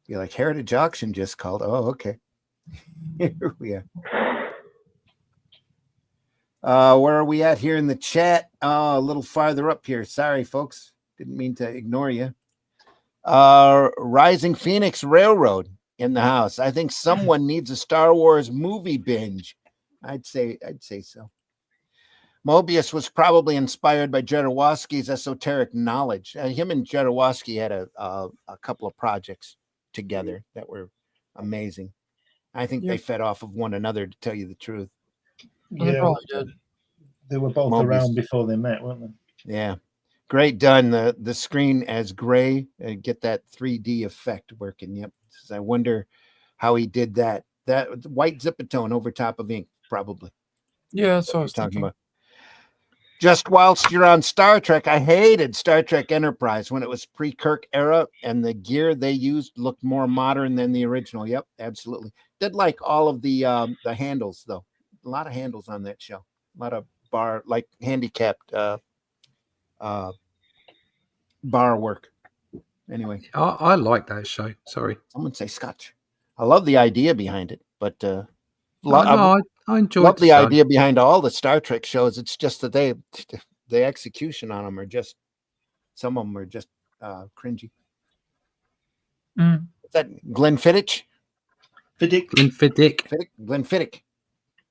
You're like, Heritage Auction just called. Oh, okay. Here we are. Where are we at here in the chat? A little farther up here. Sorry, folks. Didn't mean to ignore you. Rising Phoenix Railroad in the house. I think someone needs a Star Wars movie binge. I'd say so. Mobius was probably inspired by Jodorowsky's esoteric knowledge. Him and Jodorowsky had a couple of projects together that were amazing. I think they fed off of one another, to tell you the truth. Yeah, they probably did. They were both around before they met, weren't they? Yeah. Great done. The screen as gray, get that 3D effect working. Yep. I wonder how he did that. That white zipatone over top of ink, probably. Yeah, that's what I was talking about. Just whilst you're on Star Trek, I hated Star Trek Enterprise when it was pre-Kirk era, and the gear they used looked more modern than the original. Yep, absolutely. Did like all of the handles though. A lot of handles on that show. A lot of handicapped bar work. Anyway, I like that show. Sorry, someone say Scotch. I love the idea behind it, but I enjoyed love the idea behind all the Star Trek shows. It's just that the execution on them are just, some of them are just cringy. Is that Glenfiddich? Glenfiddich.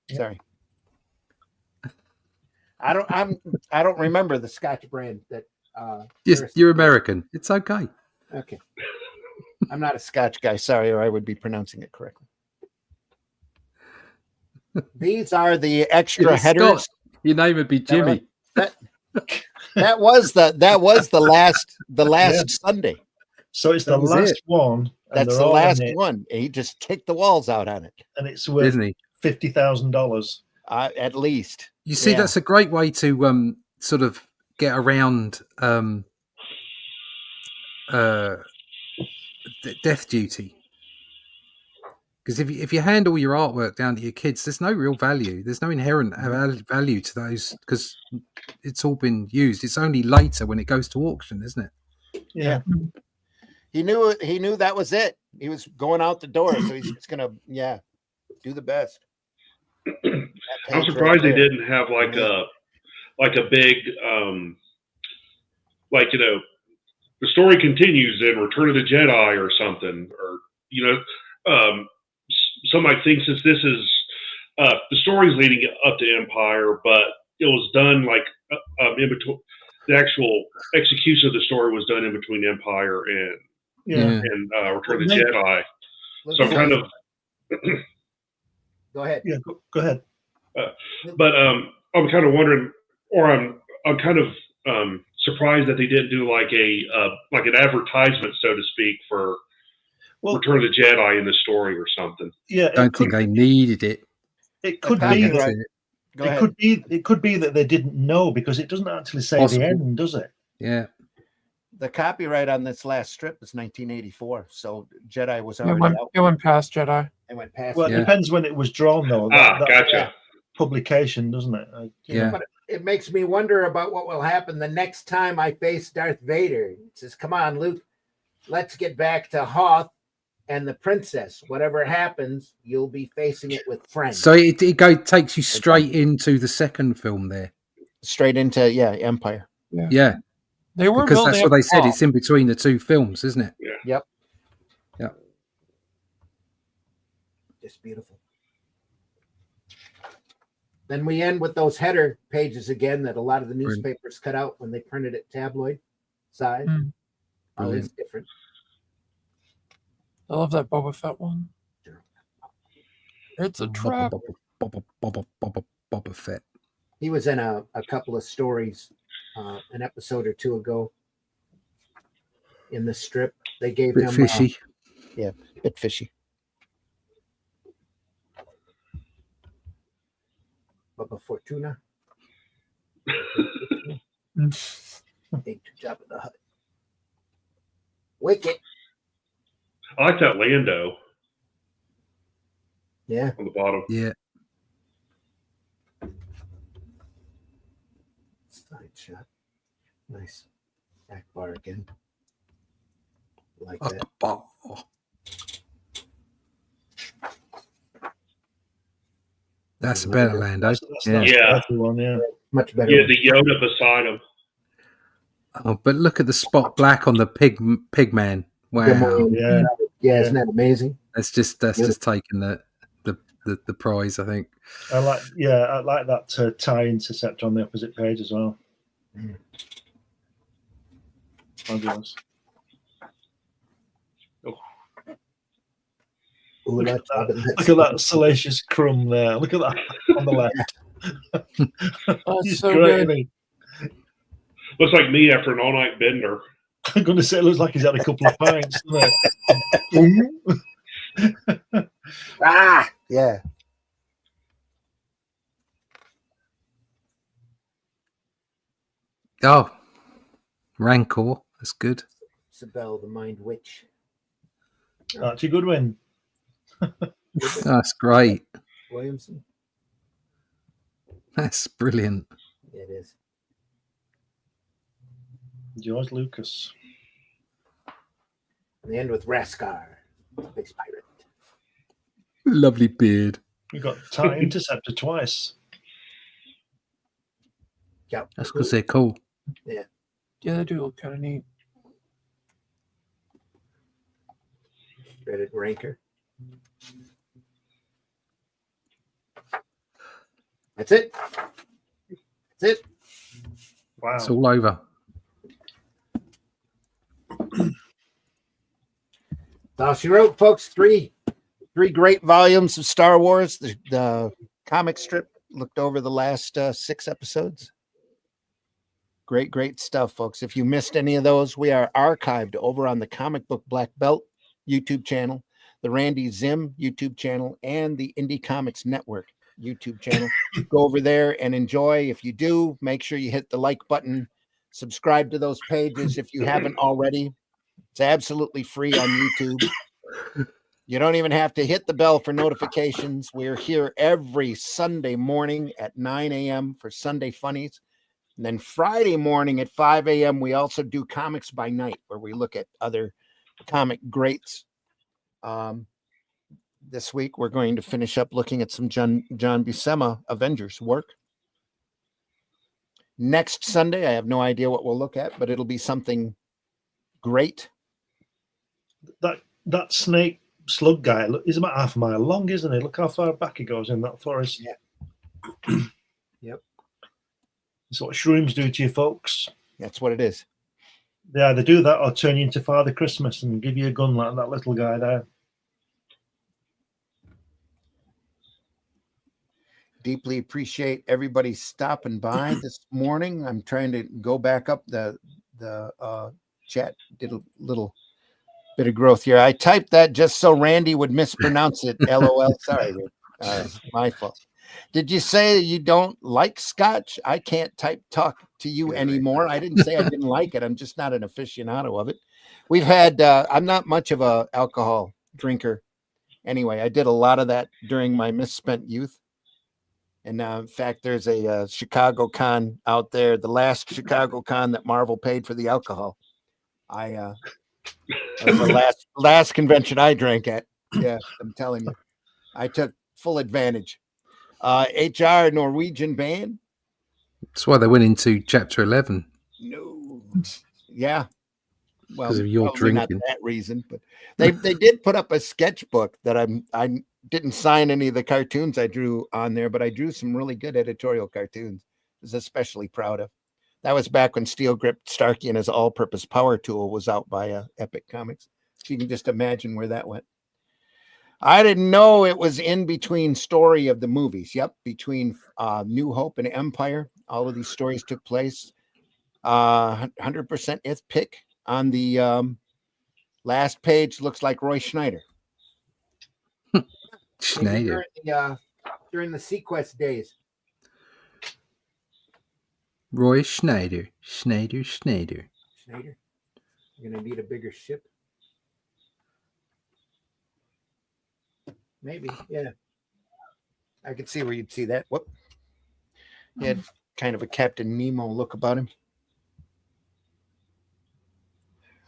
Yeah. Sorry. I don't remember the Scotch brand that. Yes, you're American. It's okay. Okay. I'm not a Scotch guy. Sorry, or I would be pronouncing it correctly. These are the extra headers. Your name would be Jimmy. That was the last Sunday. So it's the last one. That's the last one. He just kicked the walls out on it, and it's worth $50,000 at least. You see, that's a great way to sort of get around death duty. Because if you hand all your artwork down to your kids, there's no real value. There's no inherent value to those because it's all been used. It's only later when it goes to auction, isn't it? Yeah. He knew that was it. He was going out the door, so he's just gonna do the best. I'm surprised they didn't have like a big the story continues in Return of the Jedi or something, or some might think since this is the story's leading up to Empire, but it was done like in between. The actual execution of the story was done in between Empire and Return of the Jedi. So I'm kind of go ahead. Yeah, go ahead. But I'm kind of wondering, or I'm kind of surprised that they didn't do like an advertisement, so to speak, for Return of the Jedi in the story or something. Yeah, I don't think they needed it. It could be that. It could be that they didn't know because it doesn't actually say the end, does it? Yeah. The copyright on this last strip is 1984, so Jedi was already out. It went past Jedi. It went past. Well, it depends when it was drawn, though. Gotcha. Publication, doesn't it? But it makes me wonder about what will happen the next time I face Darth Vader. It says, "Come on, Luke, let's get back to Hoth and the princess. Whatever happens, you'll be facing it with friends." So it takes you straight into the second film there. Straight into Empire. Yeah. They were because that's what they said. It's in between the two films, isn't it? Yep. Just beautiful. Then we end with those header pages again that a lot of the Brilliant. newspapers cut out when they printed it tabloid size. Mm. Always Brilliant. different. I love that Boba Fett one. It's a trap. Boba Fett. He was in a couple of stories an episode or two ago in the strip. They gave Bit him fishy. bit fishy. Bubba Fortuna. Ate to Jabba the Hutt. Wicket. I like that Lando Yeah. on the bottom. Yeah. Side shot. Nice. Back bar again. Like Up that. the bar. That's a better Lando. That's Yeah. Yeah. the one, yeah. Much better. Yeah, one. the Yoda beside him. Oh, but look at the spot black on the pig man. Wow. Yeah. Yeah, isn't that amazing? That's just taking the prize, I think. I like that tie intercept on the opposite page as well. Mm. Fabulous. Ooh, Look at that's- Look at that salacious crumb there. Look at that on the left. Oh, He's so great, good. isn't he? Looks like me after an all-night bender. I'm going to say it looks like he's had a couple of pints, doesn't it? Yeah. Oh, Rancor. That's good. Sibel, the Mind Witch. Archie Goodwin. That's great. Williamson. That's brilliant. It is. George Lucas. And they end with Raskar, space pirate. Lovely beard. We got tie interceptor twice. Yeah. That's because they're cool. Yeah, they do look kind of neat. Dreaded Ranker. That's it. That's it. Wow. It's all over. That's all she wrote, folks. Three great volumes of Star Wars. The comic strip looked over the last 6 episodes. Great stuff, folks. If you missed any of those, we are archived over on the Comic Book Black Belt YouTube channel, the Randy Zim YouTube channel, and the Indie Comics Network YouTube channel. Go over there and enjoy. If you do, make sure you hit the like button, subscribe to those pages if you haven't already. It's absolutely free on YouTube. You don't even have to hit the bell for notifications. We're here every Sunday morning at 9 a.m. for Sunday Funnies. And then Friday morning at 5 a.m., we also do Comics by Night, where we look at other comic greats. This week, we're going to finish up looking at some John Buscema Avengers work. Next Sunday, I have no idea what we'll look at, but it'll be something great. That snake slug guy, look, he's about half a mile long, isn't he? Look how far back he goes in that forest. Yeah. Yep. That's what shrooms do to you, folks. That's what it is. They either do that or turn you into Father Christmas and give you a gun like that little guy there. Deeply appreciate everybody stopping by this morning. I'm trying to go back up the chat. Did a little bit of growth here. I typed that just so Randy would mispronounce it. LOL. Sorry, my fault. Did you say you don't like scotch? I can't talk to you anymore. I didn't say I didn't like it. I'm just not an aficionado of it. We've had, I'm not much of a alcohol drinker. Anyway, I did a lot of that during my misspent youth. And in fact, there's a Chicago con out there, the last Chicago con that Marvel paid for the alcohol. That was the last convention I drank at. Yeah, I'm telling you, I took full advantage. HR Norwegian band. That's why they went into chapter 11. No. Yeah. Well, 'Cause of your probably not drinking. that reason, but they did put up a sketchbook that I didn't sign any of the cartoons I drew on there, but I drew some really good editorial cartoons. I was especially proud of. That was back when Steel Grip Starkey and his all-purpose power tool was out by Epic Comics. So you can just imagine where that went. I didn't know it was in between story of the movies. Yep, between New Hope and Empire. All of these stories took place. 100% its pick on the last page looks like Roy Schneider. Schneider. During the Sequest days. Roy Schneider. Schneider. Schneider. You're gonna need a bigger ship. Maybe, yeah. I could see where you'd see that. Whoop. He had kind of a Captain Nemo look about him.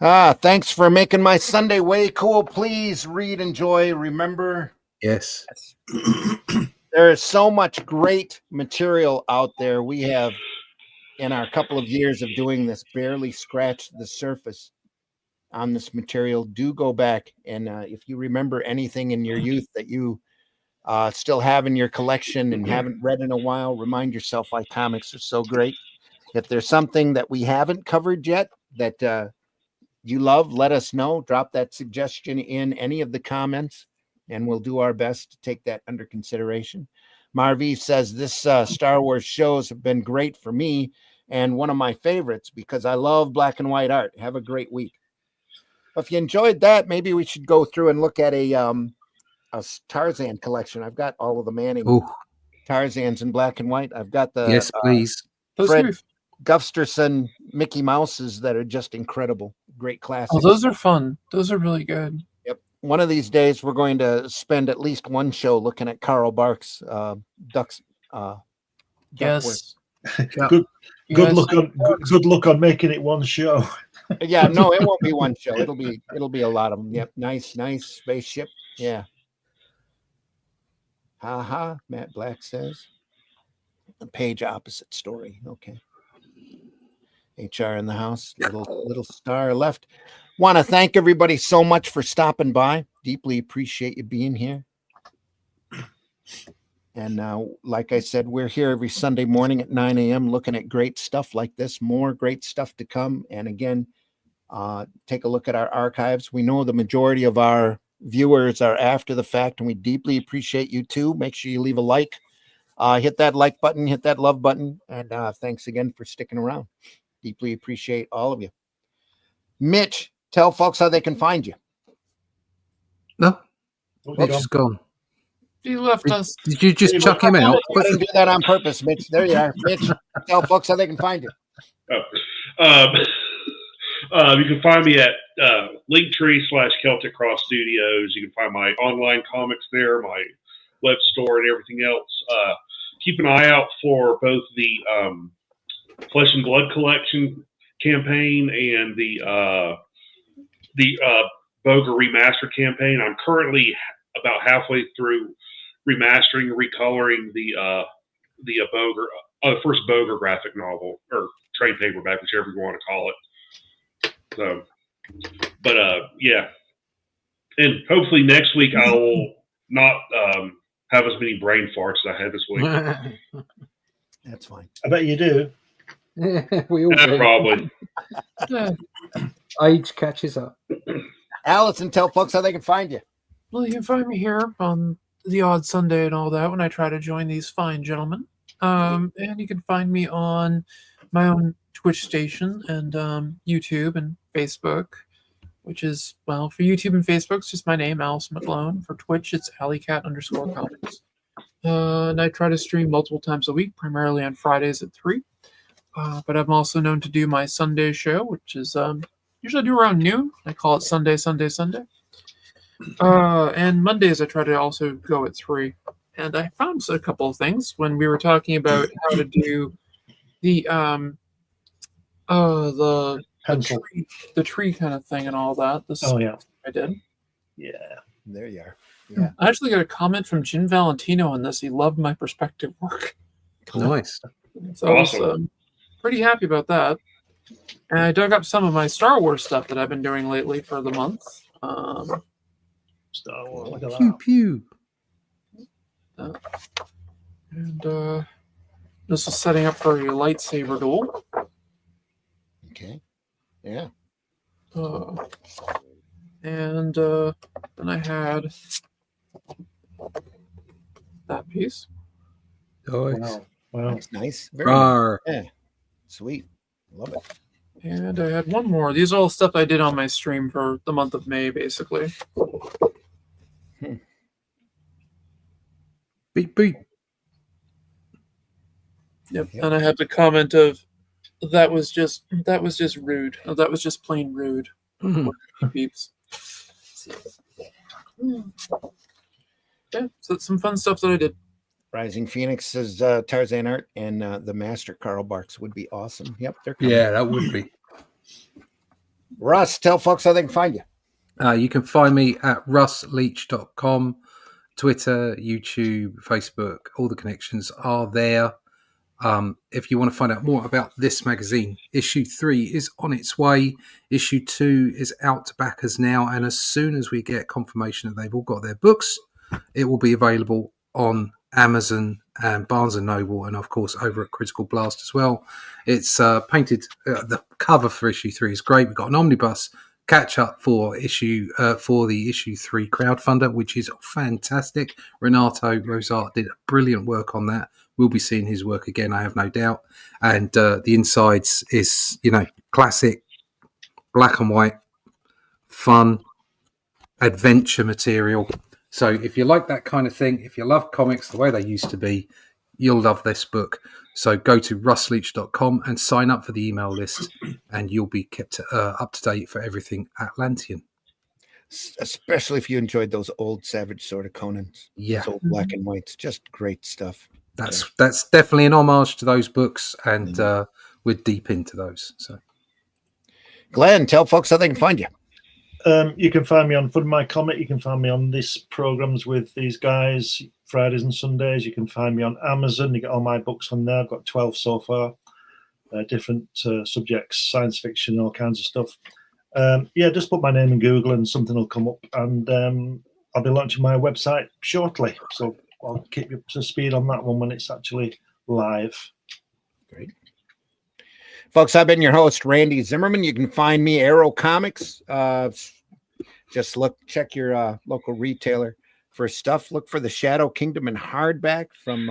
Thanks for making my Sunday way cool. Please read, enjoy, remember. Yes. There is so much great material out there. We have, in our couple of years of doing this, barely scratched the surface on this material. Do go back, and if you remember anything in your youth that you still have in your collection and haven't read in a while, remind yourself why comics are so great. If there's something that we haven't covered yet that you love, let us know. Drop that suggestion in any of the comments, and we'll do our best to take that under consideration. Marvi says, this Star Wars shows have been great for me and one of my favorites because I love black and white art. Have a great week. If you enjoyed that, maybe we should go through and look at a Tarzan collection. I've got all of the Manning Tarzans in black and white. I've got the yes, please. Fred Gustafson Mickey Mouses that are just incredible. Great classics. Oh, those are fun. Those are really good. Yep. One of these days, we're going to spend at least one show looking at Carl Barks' Ducks. Yes. Good luck on making it one show. Yeah, no, it won't be one show. It'll be a lot of them. Yep, nice spaceship. Yeah. Haha, Matt Black says. The page opposite story. Okay. HR in the house. Little star left. Want to thank everybody so much for stopping by. Deeply appreciate you being here. And like I said, we're here every Sunday morning at 9 a.m. looking at great stuff like this. More great stuff to come. And again, take a look at our archives. We know the majority of our viewers are after the fact, and we deeply appreciate you too. Make sure you leave a like. Hit that like button, hit that love button. And thanks again for sticking around. Deeply appreciate all of you. Mitch, tell folks how they can find you. No, Mitch is gone. He left us. Did you just chuck him out? I didn't do that on purpose, Mitch. There you are. Mitch, tell folks how they can find you. You can find me at Linktree/Celtic Cross Studios. You can find my online comics there, my web store, and everything else. Keep an eye out for both the Flesh and Blood collection campaign and the Boger Remaster campaign. I'm currently about halfway through remastering and recoloring the Boger, the first Boger graphic novel or trade paperback, whichever you want to call it. So, but yeah, and hopefully next week I will not have as many brain farts as I had this week. That's fine. I bet you do. We all do. Probably. Age catches up. Allison, tell folks how they can find you. Well, you can find me here on the odd Sunday and all that when I try to join these fine gentlemen. And you can find me on my own Twitch station and YouTube and Facebook, which is, well, for YouTube and Facebook, it's just my name, Allison McClone. For Twitch, it's alleycat_comics. And I try to stream multiple times a week, primarily on Fridays at 3. But I'm also known to do my Sunday show, which is usually do around noon. I call it Sunday. And Mondays I try to also go at 3. And I found a couple of things when we were talking about how to do the tree kind of thing and all that. I did. Yeah. There you are. Yeah. I actually got a comment from Jim Valentino on this. He loved my perspective work. Nice. So awesome. I was pretty happy about that. And I dug up some of my Star Wars stuff that I've been doing lately for the month. Star Wars, look at Pew that. pew. And this is setting up for a lightsaber duel. Okay. Yeah. And then I had that piece. Nice. Wow. That's nice. Very nice. Rawr. Yeah. Sweet. Love it. And I had one more. These are all stuff I did on my stream for the month of May, basically. Beep beep. Yep. And I had the comment of that was just rude. Oh, that was just plain rude. Beeps. Yeah, so that's some fun stuff that I did. Rising Phoenix's Tarzan art and the Master Carl Barks would be awesome. Yep, they're coming. Yeah, that would be. Russ, tell folks how they can find you. You can find me at russleach.com. Twitter, YouTube, Facebook, all the connections are there. If you want to find out more about this magazine, issue 3 is on its way. Issue 2 is out to backers now. And as soon as we get confirmation that they've all got their books, it will be available on Amazon and Barnes & Noble, and of course over at Critical Blast as well. It's painted. The cover for issue 3 is great. We've got an omnibus catch up for the issue 3 crowdfunder, which is fantastic. Renato Rosart did brilliant work on that. We'll be seeing his work again, I have no doubt. And the insides is, classic black and white, fun, adventure material. So if you like that kind of thing, if you love comics the way they used to be, you'll love this book. So go to russleach.com and sign up for the email list, and you'll be kept up to date for everything Atlantean. Especially if you enjoyed those old Savage Sword of Conans. Yeah. Those old black and whites. Just great stuff. That's definitely an homage to those books, and we're deep into those. So, Glenn, tell folks how they can find you. You can find me on Fun My Comic. You can find me on these programs with these guys Fridays and Sundays. You can find me on Amazon. You get all my books on there. I've got 12 so far. Different subjects, science fiction, all kinds of stuff. Just put my name in Google and something will come up. And I'll be launching my website shortly. So I'll keep you up to speed on that one when it's actually live. Great. Folks, I've been your host, Randy Zimmerman. You can find me Arrow Comics. Just check your local retailer for stuff. Look for the Shadow Kingdom in hardback from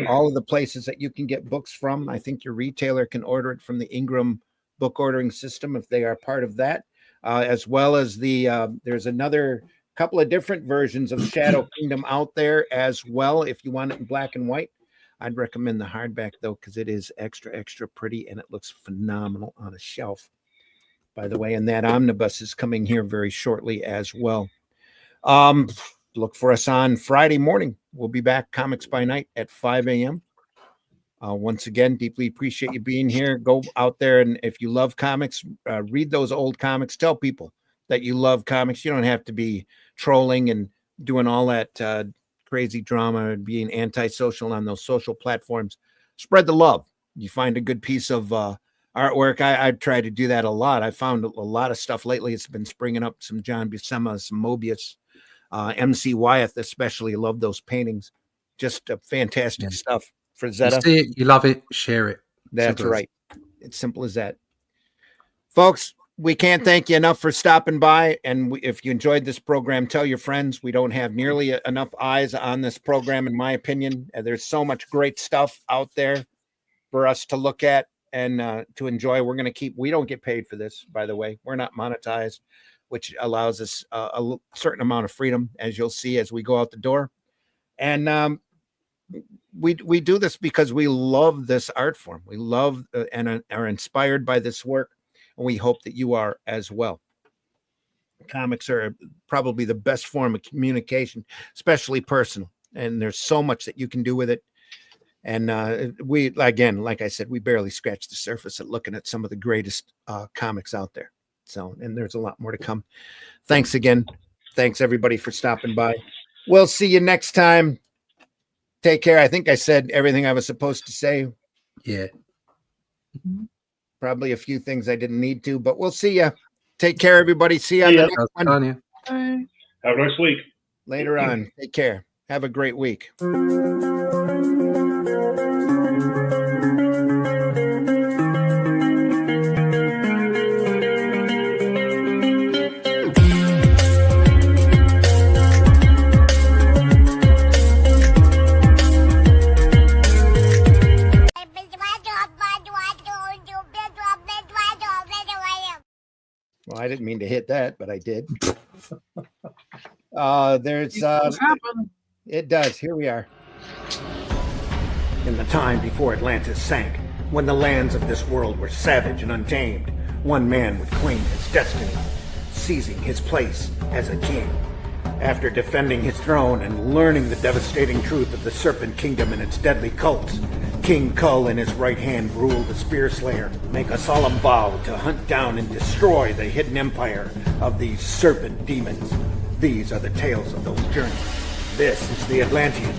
all of the places that you can get books from. I think your retailer can order it from the Ingram book ordering system if they are part of that, as well as there's another couple of different versions of Shadow Kingdom out there as well. If you want it in black and white, I'd recommend the hardback though, because it is extra, extra pretty and it looks phenomenal on a shelf, by the way. And that omnibus is coming here very shortly as well. Look for us on Friday morning. We'll be back Comics by Night at 5 a.m. Once again, deeply appreciate you being here. Go out there, and if you love comics, read those old comics. Tell people that you love comics. You don't have to be trolling and doing all that crazy drama and being antisocial on those social platforms. Spread the love. You find a good piece of artwork. I try to do that a lot. I found a lot of stuff lately. It's been springing up, some John Buscema, some Mobius, MC Wyeth especially. Love those paintings. Just fantastic stuff. For Zeta. You see it, you love it, share it. That's right. It's simple as that. Folks, we can't thank you enough for stopping by. And if you enjoyed this program, tell your friends. We don't have nearly enough eyes on this program, in my opinion. There's so much great stuff out there for us to look at and to enjoy. We're going to keep, we don't get paid for this, by the way. We're not monetized, which allows us a certain amount of freedom, as you'll see as we go out the door. And we do this because we love this art form. We love and are inspired by this work, and we hope that you are as well. Comics are probably the best form of communication, especially personal, and there's so much that you can do with it. And we, again, like I said, we barely scratched the surface at looking at some of the greatest comics out there. So, and there's a lot more to come. Thanks again. Thanks everybody for stopping by. We'll see you next time. Take care. I think I said everything I was supposed to say. Yeah. Probably a few things I didn't need to, but we'll see ya. Take care, everybody. See you on the next one. Tanya. Have a nice week. Later on. Take care. Have a great week. Well, I didn't mean to hit that, but I did. It does. Here we are. In the time before Atlantis sank, when the lands of this world were savage and untamed, one man would claim his destiny, seizing his place as a king. After defending his throne and learning the devastating truth of the Serpent Kingdom and its deadly cults, King Kull in his right hand ruled the Spear Slayer, make a solemn vow to hunt down and destroy the hidden empire of these serpent demons. These are the tales of those journeys. This is the Atlantean.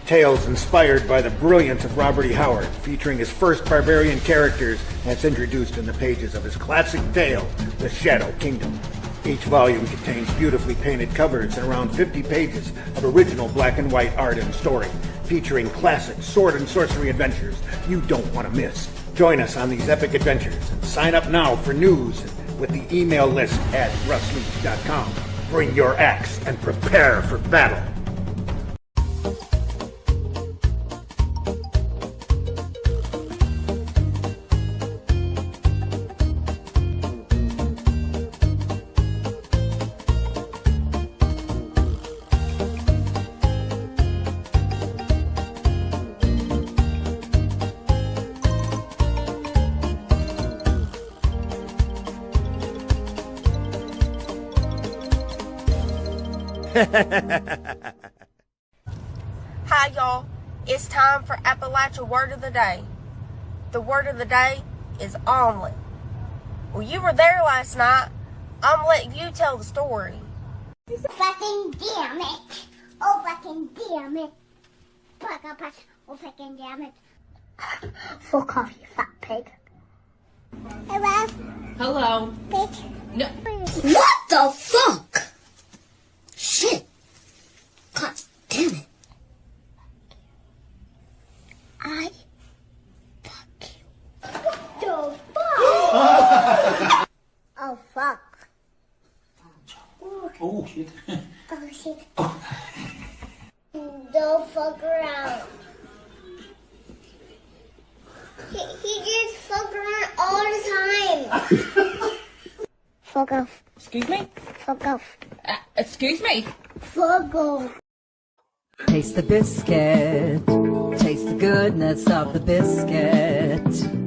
Tales inspired by the brilliance of Robert E. Howard, featuring his first barbarian characters as introduced in the pages of his classic tale, The Shadow Kingdom. Each volume contains beautifully painted covers and around 50 pages of original black and white art and story, featuring classic sword and sorcery adventures you don't want to miss. Join us on these epic adventures and sign up now for news with the email list at russleach.com. Bring your axe and prepare for battle. Hi, y'all. It's time for Appalachia Word of the Day. The word of the day is omelet. Well, you were there last night. I'm letting you tell the story. Fucking damn it. Oh, fucking damn it. Fuck up, oh, fucking damn it. Fuck off, you fat pig. Hello? Hello. Bitch. No. What the fuck? Shit. God damn it. I fuck you. What the fuck? Oh, fuck. Oh, shit. Oh, shit. Don't fuck around. He just fuck around all the time. Fuck off. Excuse me? Fuck off. Excuse me? Fuck off. Taste the biscuit. Taste the goodness of the biscuit.